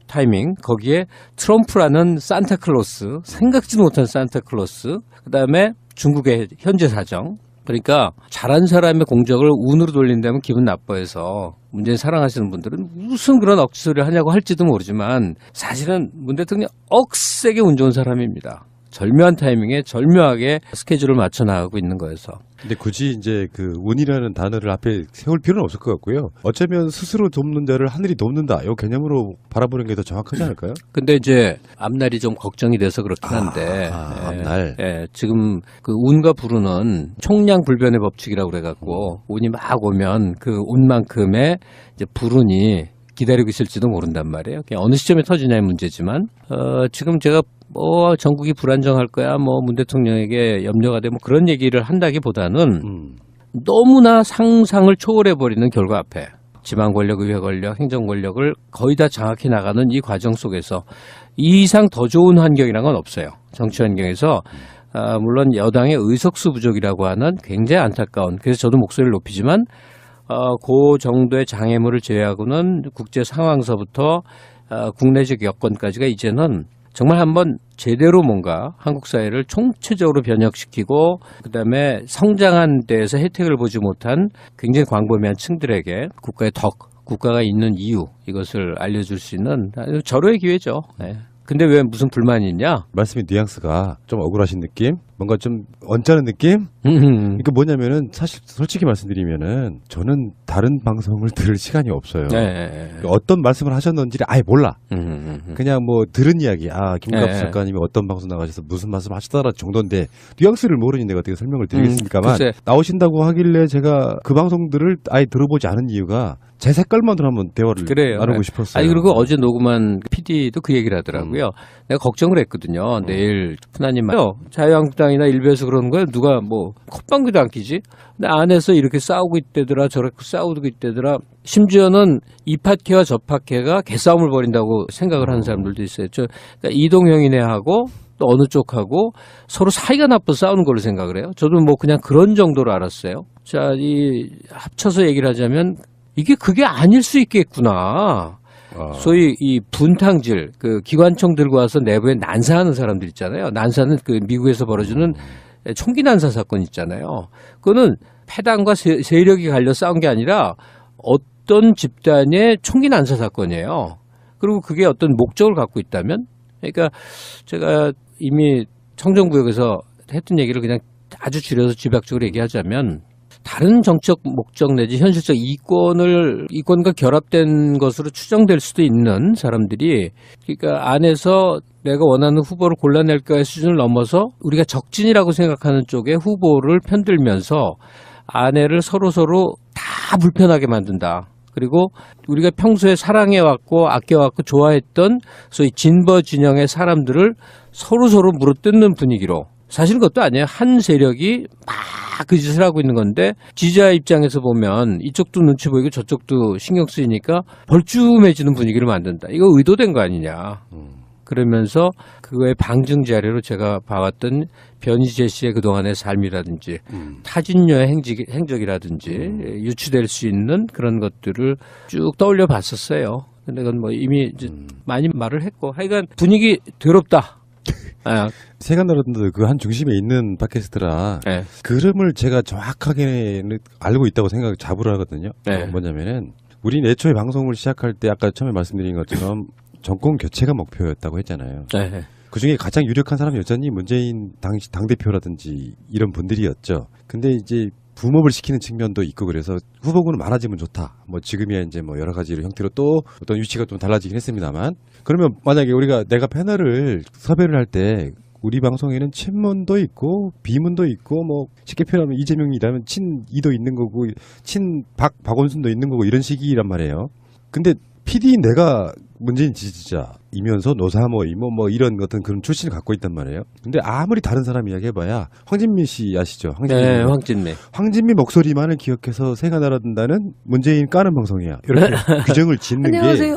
타이밍, 거기에 트럼프라는 산타클로스, 생각지도 못한 산타클로스, 그다음에 중국의 현재 사정, 그러니까 잘한 사람의 공적을 운으로 돌린다면 기분 나빠해서 문재인 사랑하시는 분들은 무슨 그런 억지소리를 하냐고 할지도 모르지만 사실은 문 대통령 억세게 운 좋은 사람입니다. 절묘한 타이밍에 절묘하게 스케줄을 맞춰 나가고 있는 거여서. 근데 굳이 이제 그 운이라는 단어를 앞에 세울 필요는 없을 것 같고요. 어쩌면 스스로 돕는 자를 하늘이 돕는다. 이 개념으로 바라보는 게 더 정확하지 않을까요? 근데 이제 앞날이 좀 걱정이 돼서 그렇긴 한데. 앞날. 예, 지금 그 운과 불운은 총량 불변의 법칙이라고 그래갖고 운이 막 오면 그 운만큼의 이제 불운이 기다리고 있을지도 모른단 말이에요. 그냥 어느 시점에 터지냐의 문제지만, 지금 제가 전국이 불안정할 거야, 문 대통령에게 염려가 돼, 그런 얘기를 한다기보다는 너무나 상상을 초월해버리는 결과 앞에 지방 권력, 의회 권력, 행정 권력을 거의 다 장악해 나가는 이 과정 속에서 이 이상 더 좋은 환경이란 건 없어요. 정치 환경에서. 물론 여당의 의석수 부족이라고 하는 굉장히 안타까운, 그래서 저도 목소리를 높이지만 그 정도의 장애물을 제외하고는 국제 상황서부터 국내적 여건까지가 이제는 정말 한번 제대로 뭔가 한국 사회를 총체적으로 변혁시키고 그다음에 성장한 데에서 혜택을 보지 못한 굉장히 광범위한 층들에게 국가의 국가가 있는 이유 이것을 알려줄 수 있는 절호의 기회죠. 네. 근데 왜 무슨 불만이 있냐? 말씀의 뉘앙스가 좀 억울하신 느낌? 뭔가 좀 언짢은 느낌? 그러니까 뭐냐면은 사실 솔직히 말씀드리면은 저는 다른 방송을 들을 시간이 없어요. 네. 어떤 말씀을 하셨는지를 아예 몰라. 그냥 들은 이야기. 김갑수 작가님이 어떤 방송 나가셔서 무슨 말씀 하시더라 정도인데 뉘앙스를 모르니 내가 어떻게 설명을 드리겠습니까만 나오신다고 하길래 제가 그 방송들을 아예 들어보지 않은 이유가 제 색깔만으로 한번 대화를 나누고 싶었어요. 그리고 어제 녹음한 PD도 그 얘기를 하더라고요. 내가 걱정을 했거든요. 내일 푸나님 말이요. 자유한국당이나 일부에서 그러는 거야. 누가 콧방귀도 안 끼지? 근데 안에서 이렇게 싸우고 있대더라. 저렇게 싸우고 있대더라. 심지어는 이 파케와 저 파케가 개싸움을 벌인다고 생각을 하는 사람들도 있어요. 그러니까 이동형이네하고 또 어느 쪽하고 서로 사이가 나빠서 싸우는 걸로 생각을 해요. 저도 그냥 그런 정도로 알았어요. 자, 합쳐서 얘기를 하자면 그게 아닐 수 있겠구나. 소위 이 분탕질, 기관총 들고 와서 내부에 난사하는 사람들 있잖아요. 난사는 미국에서 벌어지는 총기 난사 사건 있잖아요. 그거는 패당과 세력이 갈려 싸운 게 아니라 어떤 집단의 총기 난사 사건이에요. 그리고 그게 어떤 목적을 갖고 있다면, 그러니까 제가 이미 청정구역에서 했던 얘기를 그냥 아주 줄여서 집약적으로 얘기하자면 다른 정책 목적 내지 현실적 이권과 결합된 것으로 추정될 수도 있는 사람들이 그러니까 안에서 내가 원하는 후보를 골라낼까의 수준을 넘어서 우리가 적진이라고 생각하는 쪽의 후보를 편들면서 안에를 서로 다 불편하게 만든다. 그리고 우리가 평소에 사랑해왔고 아껴왔고 좋아했던 소위 진보 진영의 사람들을 서로 물어뜯는 분위기로 사실은 그것도 아니에요. 한 세력이 막 그 짓을 하고 있는 건데 지지자 입장에서 보면 이쪽도 눈치 보이고 저쪽도 신경 쓰이니까 벌쭘해지는 분위기를 만든다. 이거 의도된 거 아니냐. 그러면서 그거의 방증 자료로 제가 봐왔던 변희재 씨의 그동안의 삶이라든지 타진녀의 행적이라든지 유추될 수 있는 그런 것들을 쭉 떠올려 봤었어요. 근데 그건 이미 이제 많이 말을 했고 하여간 분위기 더럽다. 아, 세간나라도 그 한 중심에 있는 팟캐스트라 네. 그름을 제가 정확하게 알고 있다고 자부를 하거든요. 네. 뭐냐면은 우리는 애초에 방송을 시작할 때 아까 처음에 말씀드린 것처럼 정권 교체가 목표였다고 했잖아요. 네. 그중에 가장 유력한 사람이 여전히 문재인 당대표라든지 이런 분들이었죠. 근데 이제 붐업을 시키는 측면도 있고 그래서 후보군은 많아지면 좋다. 뭐 지금이야 이제 뭐 여러 가지 형태로 또 어떤 위치가 좀 달라지긴 했습니다만 그러면 만약에 내가 패널을 섭외를 할 때 우리 방송에는 친문도 있고 비문도 있고 뭐 쉽게 표현하면 이재명이라면 친이도 있는 거고 박원순도 있는 거고 이런 식이란 말이에요. 근데 PD 내가 문재인 지지자이면서 노사모 이모 뭐 이런 어떤 그런 출신을 갖고 있단 말이에요. 근데 아무리 다른 사람 이야기해봐야 황진미 씨 아시죠? 네, 황진미. 황진미 목소리만을 기억해서 새가 날아든다는 문재인 까는 방송이야. 이렇게 규정을 짓는 게. 안녕하세요.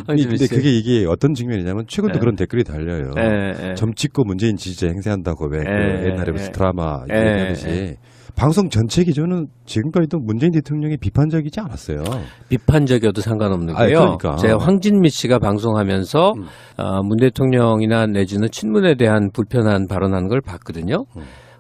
근데 그게 이게 어떤 측면이냐면 최근도 네. 그런 댓글이 달려요. 네. 점찍고 문재인 지지자 행세한다고 왜 네. 옛날에 무슨 드라마 네. 얘기하듯이. 방송 전체 기조는 지금까지도 문재인 대통령이 비판적이지 않았어요. 비판적이어도 상관없는 아, 게요. 그러니까. 제가 황진미 씨가 방송하면서 문 대통령이나 내지는 친문에 대한 불편한 발언하는 걸 봤거든요.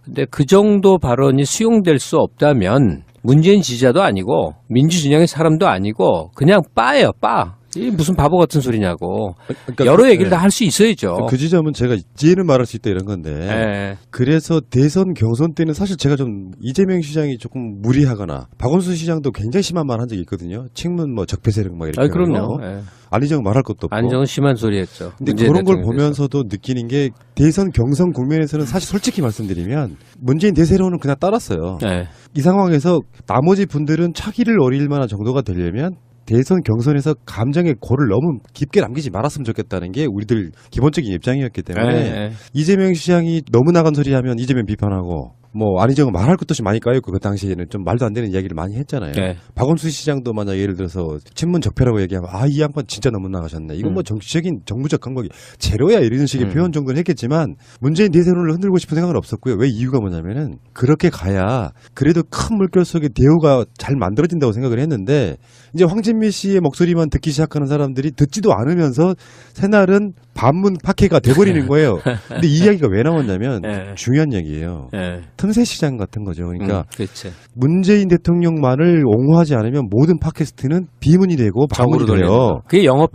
근데 그 정도 발언이 수용될 수 없다면 문재인 지지자도 아니고 민주진영의 사람도 아니고 그냥 빠예요, 빠. 이 무슨 바보 같은 소리냐고. 그러니까 여러 얘기를 다 할 수 있어야죠. 그 지점은 제가 이제는 말할 수 있다 이런 건데. 네. 그래서 대선 경선 때는 사실 제가 좀 이재명 시장이 조금 무리하거나 박원순 시장도 굉장히 심한 말 한 적이 있거든요. 친문 뭐 적폐 세력 막 이렇게. 그럼요. 네. 안희정 말할 것도 없고. 안정은 심한 소리 했죠. 근데 그런 걸 보면서도 느끼는 게 대선 경선 국면에서는 사실 솔직히 말씀드리면 문재인 대세론은 그냥 따랐어요. 네. 이 상황에서 나머지 분들은 차기를 노릴 만한 정도가 되려면 대선 경선에서 감정의 골을 너무 깊게 남기지 말았으면 좋겠다는 게 우리들 기본적인 입장이었기 때문에 네. 이재명 시장이 너무 나간 소리 하면 이재명 비판하고 뭐 안희정은 말할 것도 없이 많이 까였고 그 당시에는 좀 말도 안 되는 이야기를 많이 했잖아요. 네. 박원순 시장도 만약 예를 들어서 친문 적폐라고 얘기하면 이 양반 진짜 너무 나가셨네. 이건 뭐 정치적인 정무적 감각이 제로야 이런 식의 표현 정도는 했겠지만 문재인 대세론을 흔들고 싶은 생각은 없었고요. 왜 이유가 뭐냐면은 그렇게 가야 그래도 큰 물결 속에 대우가 잘 만들어진다고 생각을 했는데 이제 황진미 씨의 목소리만 듣기 시작하는 사람들이 듣지도 않으면서 새날은 반문 파케가 돼버리는 거예요. 근데 이 이야기가 왜 나왔냐면 네. 중요한 얘기예요. 네. 틈새 시장 같은 거죠. 그러니까 그렇지. 문재인 대통령만을 옹호하지 않으면 모든 팟캐스트는 비문이 되고 반문이 돼요. 그게 영업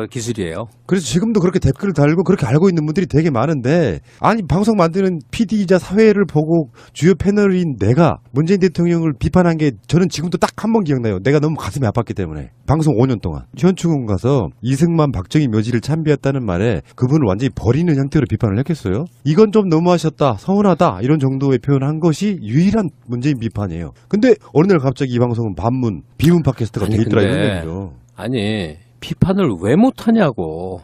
기술이에요. 그래서 지금도 그렇게 댓글을 달고 그렇게 알고 있는 분들이 되게 많은데 아니 방송 만드는 PD이자 사회를 보고 주요 패널인 내가 문재인 대통령을 비판한 게 저는 지금도 딱 한 번 기억나요. 내가 너무 가슴이 아팠기 때문에 방송 5년 동안 현충원 가서 이승만 박정희 묘지를 참배했다는 말에 그분을 완전히 버리는 형태로 비판을 했겠어요. 이건 좀 너무하셨다 서운하다 이런 정도의 표현한 것이 유일한 문재인 비판이에요. 근데 어느 날 갑자기 이 방송은 반문 비문 팟캐스트가 돼 있더라 이런 얘기죠. 아니 비판을 왜 못하냐고.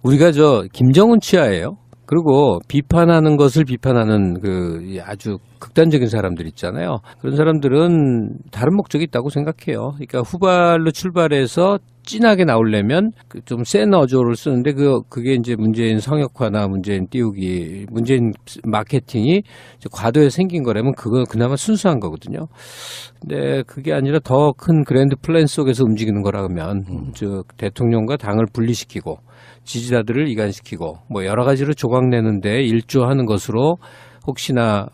우리가 김정은 치하예요. 그리고 비판하는 것을 비판하는 그 아주 극단적인 사람들 있잖아요. 그런 사람들은 다른 목적이 있다고 생각해요. 그러니까 후발로 출발해서 진하게 나오려면 좀 센 어조를 쓰는데 그게 이제 문재인 성역화나 문재인 띄우기, 문재인 마케팅이 과도에 생긴 거라면 그거 그나마 순수한 거거든요. 근데 그게 아니라 더 큰 그랜드 플랜 속에서 움직이는 거라면 즉 대통령과 당을 분리시키고 지지자들을 이간시키고 뭐 여러 가지로 조각내는데 일조하는 것으로 혹시나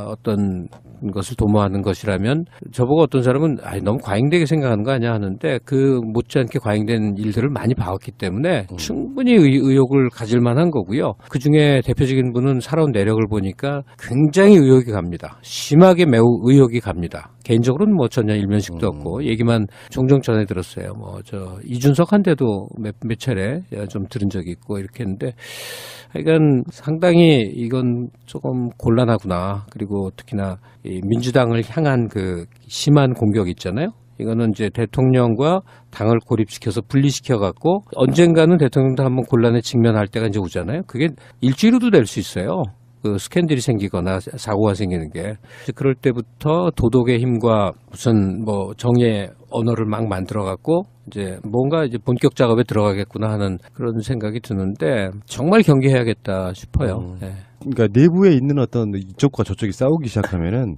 어떤 것을 도모하는 것이라면 저보고 어떤 사람은 너무 과잉되게 생각하는 거 아니야 하는데 그 못지않게 과잉된 일들을 많이 봐왔기 때문에 충분히 의혹을 가질 만한 거고요. 그중에 대표적인 분은 살아온 내력을 보니까 굉장히 의혹이 갑니다. 심하게 매우 의혹이 갑니다. 개인적으로는 뭐 전혀 일면식도 없고 얘기만 종종 전해 들었어요. 뭐 이준석 한테도 몇 차례 좀 들은 적이 있고 이렇게 했는데 하여간 상당히 이건 조금 곤란하구나. 그리고 특히나 이 민주당을 향한 그 심한 공격 있잖아요. 이거는 이제 대통령과 당을 고립시켜서 분리시켜갖고 언젠가는 대통령도 한번 곤란에 직면할 때가 이제 오잖아요. 그게 일주일로도 될 수 있어요. 그 스캔들이 생기거나 사고가 생기는 게. 그럴 때부터 도덕의 힘과 무슨 뭐 정의의 언어를 막 만들어갖고 이제 뭔가 이제 본격 작업에 들어가겠구나 하는 그런 생각이 드는데 정말 경계해야겠다 싶어요. 네. 그러니까 내부에 있는 어떤 이쪽과 저쪽이 싸우기 시작하면은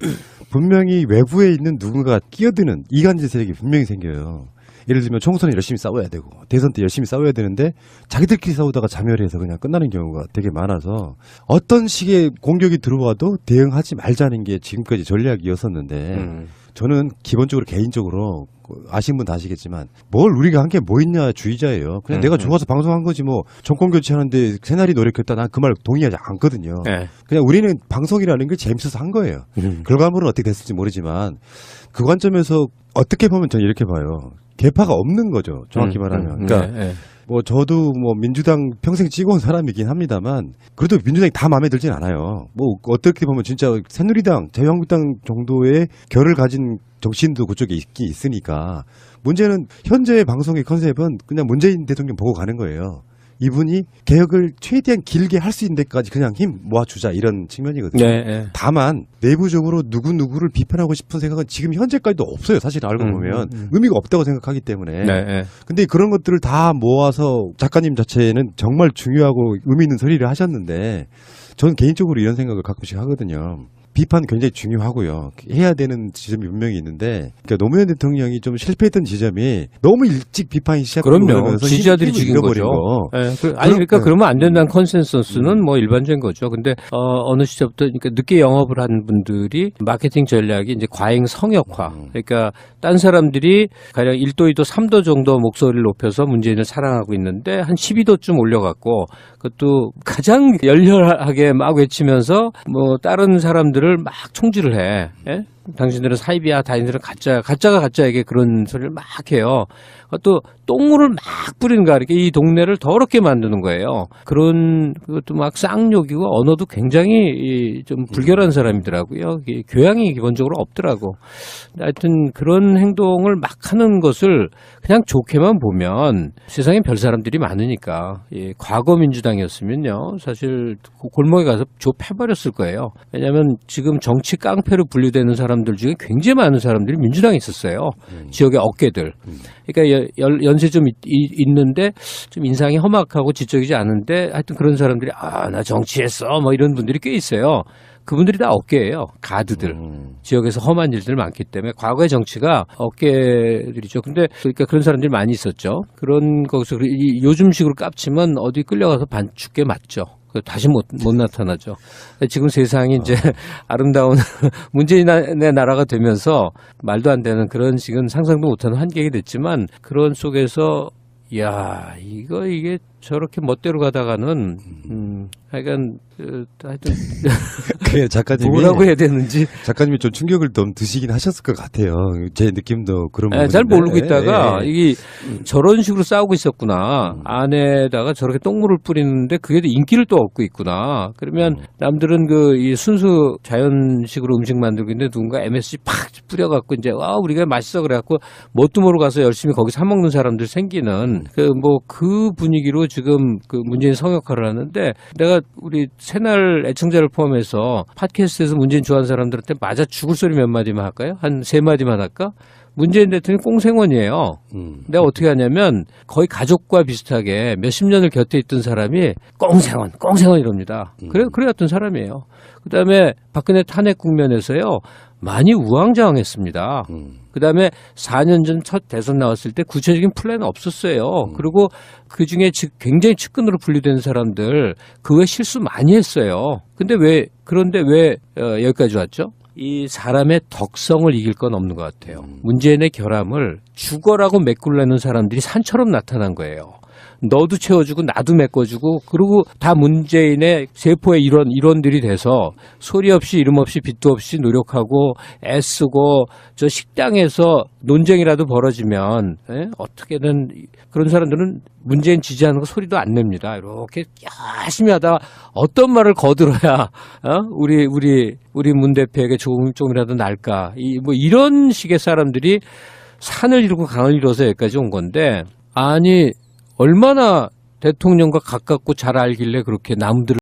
분명히 외부에 있는 누군가가 끼어드는 이간질 세력이 분명히 생겨요. 예를 들면 총선에 열심히 싸워야 되고 대선 때 열심히 싸워야 되는데 자기들끼리 싸우다가 자멸해서 그냥 끝나는 경우가 되게 많아서 어떤 식의 공격이 들어와도 대응하지 말자는 게 지금까지 전략이었었는데 저는 기본적으로 개인적으로 아시는 분 다 아시겠지만 뭘 우리가 한 게 뭐 있냐 주의자예요. 그냥 내가 좋아서 방송한 거지 뭐 정권 교체하는데 새날이 노력했다 난 그 말 동의하지 않거든요. 네. 그냥 우리는 방송이라는 게 재밌어서 한 거예요. 결과물은 어떻게 됐을지 모르지만 그 관점에서 어떻게 보면 저는 이렇게 봐요. 개파가 없는 거죠. 정확히 말하면. 그러니까 네. 뭐 저도 뭐 민주당 평생 찍어온 사람이긴 합니다만 그래도 민주당이 다 마음에 들진 않아요. 뭐 어떻게 보면 진짜 새누리당, 자유한국당 정도의 결을 가진 정치인도 그쪽에 있긴 있으니까 문제는 현재 방송의 컨셉은 그냥 문재인 대통령 보고 가는 거예요. 이분이 개혁을 최대한 길게 할 수 있는 데까지 그냥 힘 모아주자 이런 측면이거든요. 네, 네. 다만 내부적으로 누구를 비판하고 싶은 생각은 지금 현재까지도 없어요. 사실 알고 보면 의미가 없다고 생각하기 때문에. 네, 네. 근데 그런 것들을 다 모아서 작가님 자체는 정말 중요하고 의미 있는 소리를 하셨는데 저는 개인적으로 이런 생각을 가끔씩 하거든요. 비판 굉장히 중요하고요. 해야 되는 지점이 분명히 있는데 그러니까 노무현 대통령이 좀 실패했던 지점이 너무 일찍 비판이 시작되고 그럼요. 지지자들이 죽인 거죠. 네. 그러니까 그러면 안 된다는 컨센서스는 뭐 일반적인 거죠. 근데 어느 시점부터 그러니까 늦게 영업을 한 분들이 마케팅 전략이 이제 과잉 성역화. 그러니까 딴 사람들이 가령 1도, 2도, 3도 정도 목소리를 높여서 문재인을 사랑하고 있는데 한 12도쯤 올려갖고 그것도 가장 열렬하게 막 외치면서 뭐 다른 사람들을 막 총질을 해. 예? 당신들은 사입이야, 당신들은 가짜가 가짜에게 그런 소리를 막 해요. 또 똥물을 막 뿌리는 거야. 이렇게 이 동네를 더럽게 만드는 거예요. 그것도 막 쌍욕이고 언어도 굉장히 좀 불결한 사람이더라고요. 교양이 기본적으로 없더라고. 하여튼 그런 행동을 막 하는 것을 그냥 좋게만 보면 세상에 별 사람들이 많으니까 과거 민주당이었으면요. 사실 골목에 가서 좁혀버렸을 거예요. 왜냐하면 지금 정치 깡패로 분류되는 사람들 중에 굉장히 많은 사람들이 민주당에 있었어요. 지역의 어깨들. 그러니까 연세 좀 있는데 좀 인상이 험악하고 지적이지 않은데 하여튼 그런 사람들이 나 정치했어 뭐 이런 분들이 꽤 있어요. 그분들이 다 어깨예요. 가드들. 지역에서 험한 일들 많기 때문에 과거의 정치가 어깨들이죠. 근데 그러니까 그런 사람들이 많이 있었죠. 그런 거기서 요즘식으로 깝치면 어디 끌려가서 죽게 맞죠. 다시 못 나타나죠. 지금 세상이 이제 아름다운 문재인의 나라가 되면서 말도 안 되는 그런 식은 상상도 못하는 한계가 됐지만 그런 속에서 이게 저렇게 멋대로 가다가는 하여튼 그게 작가님이 뭐라고 해야 되는지 작가님이 좀 충격을 좀 드시긴 하셨을 것 같아요. 제 느낌도 그런 부분인데. 잘 모르고 있다가 이게 저런 식으로 싸우고 있었구나. 안에다가 저렇게 똥물을 뿌리는데 그게 인기를 또 얻고 있구나. 그러면 남들은 이 순수 자연식으로 음식 만들고 있는데 누군가 MSG 팍 뿌려갖고 이제 우리가 맛있어 그래갖고 뭣도 모르고 가서 열심히 거기 사 먹는 사람들 생기는 그 분위기로 지금 문재인 성역화를 하는데 내가 우리 새날 애청자를 포함해서 팟캐스트에서 문재인 좋아하는 사람들한테 맞아 죽을 소리 몇 마디만 할까요? 한 3마디만 할까? 문재인 대통령이 꽁생원이에요. 내가 어떻게 하냐면 거의 가족과 비슷하게 몇십 년을 곁에 있던 사람이 꽁생원 이럽니다. 그래왔던 사람이에요. 그다음에 박근혜 탄핵 국면에서요. 많이 우왕좌왕했습니다. 그다음에 4년 전 첫 대선 나왔을 때 구체적인 플랜은 없었어요. 그리고 그중에 굉장히 측근으로 분류되는 사람들 그 외 실수 많이 했어요. 그런데 왜 여기까지 왔죠? 이 사람의 덕성을 이길 건 없는 것 같아요. 문재인의 결함을 죽어라고 메꾸려는 사람들이 산처럼 나타난 거예요. 너도 채워주고 나도 메꿔주고 그리고 다 문재인의 세포의 일원들이 돼서 소리 없이 이름 없이 빚도 없이 노력하고 애쓰고 저 식당에서 논쟁이라도 벌어지면 어떻게든 그런 사람들은 문재인 지지하는 거 소리도 안 냅니다. 이렇게 열심히 하다가 어떤 말을 거들어야 우리 문 대표에게 조금이라도 날까 이런 식의 사람들이 산을 이루고 강을 이뤄서 여기까지 온 건데 얼마나 대통령과 가깝고 잘 알길래 그렇게 남들을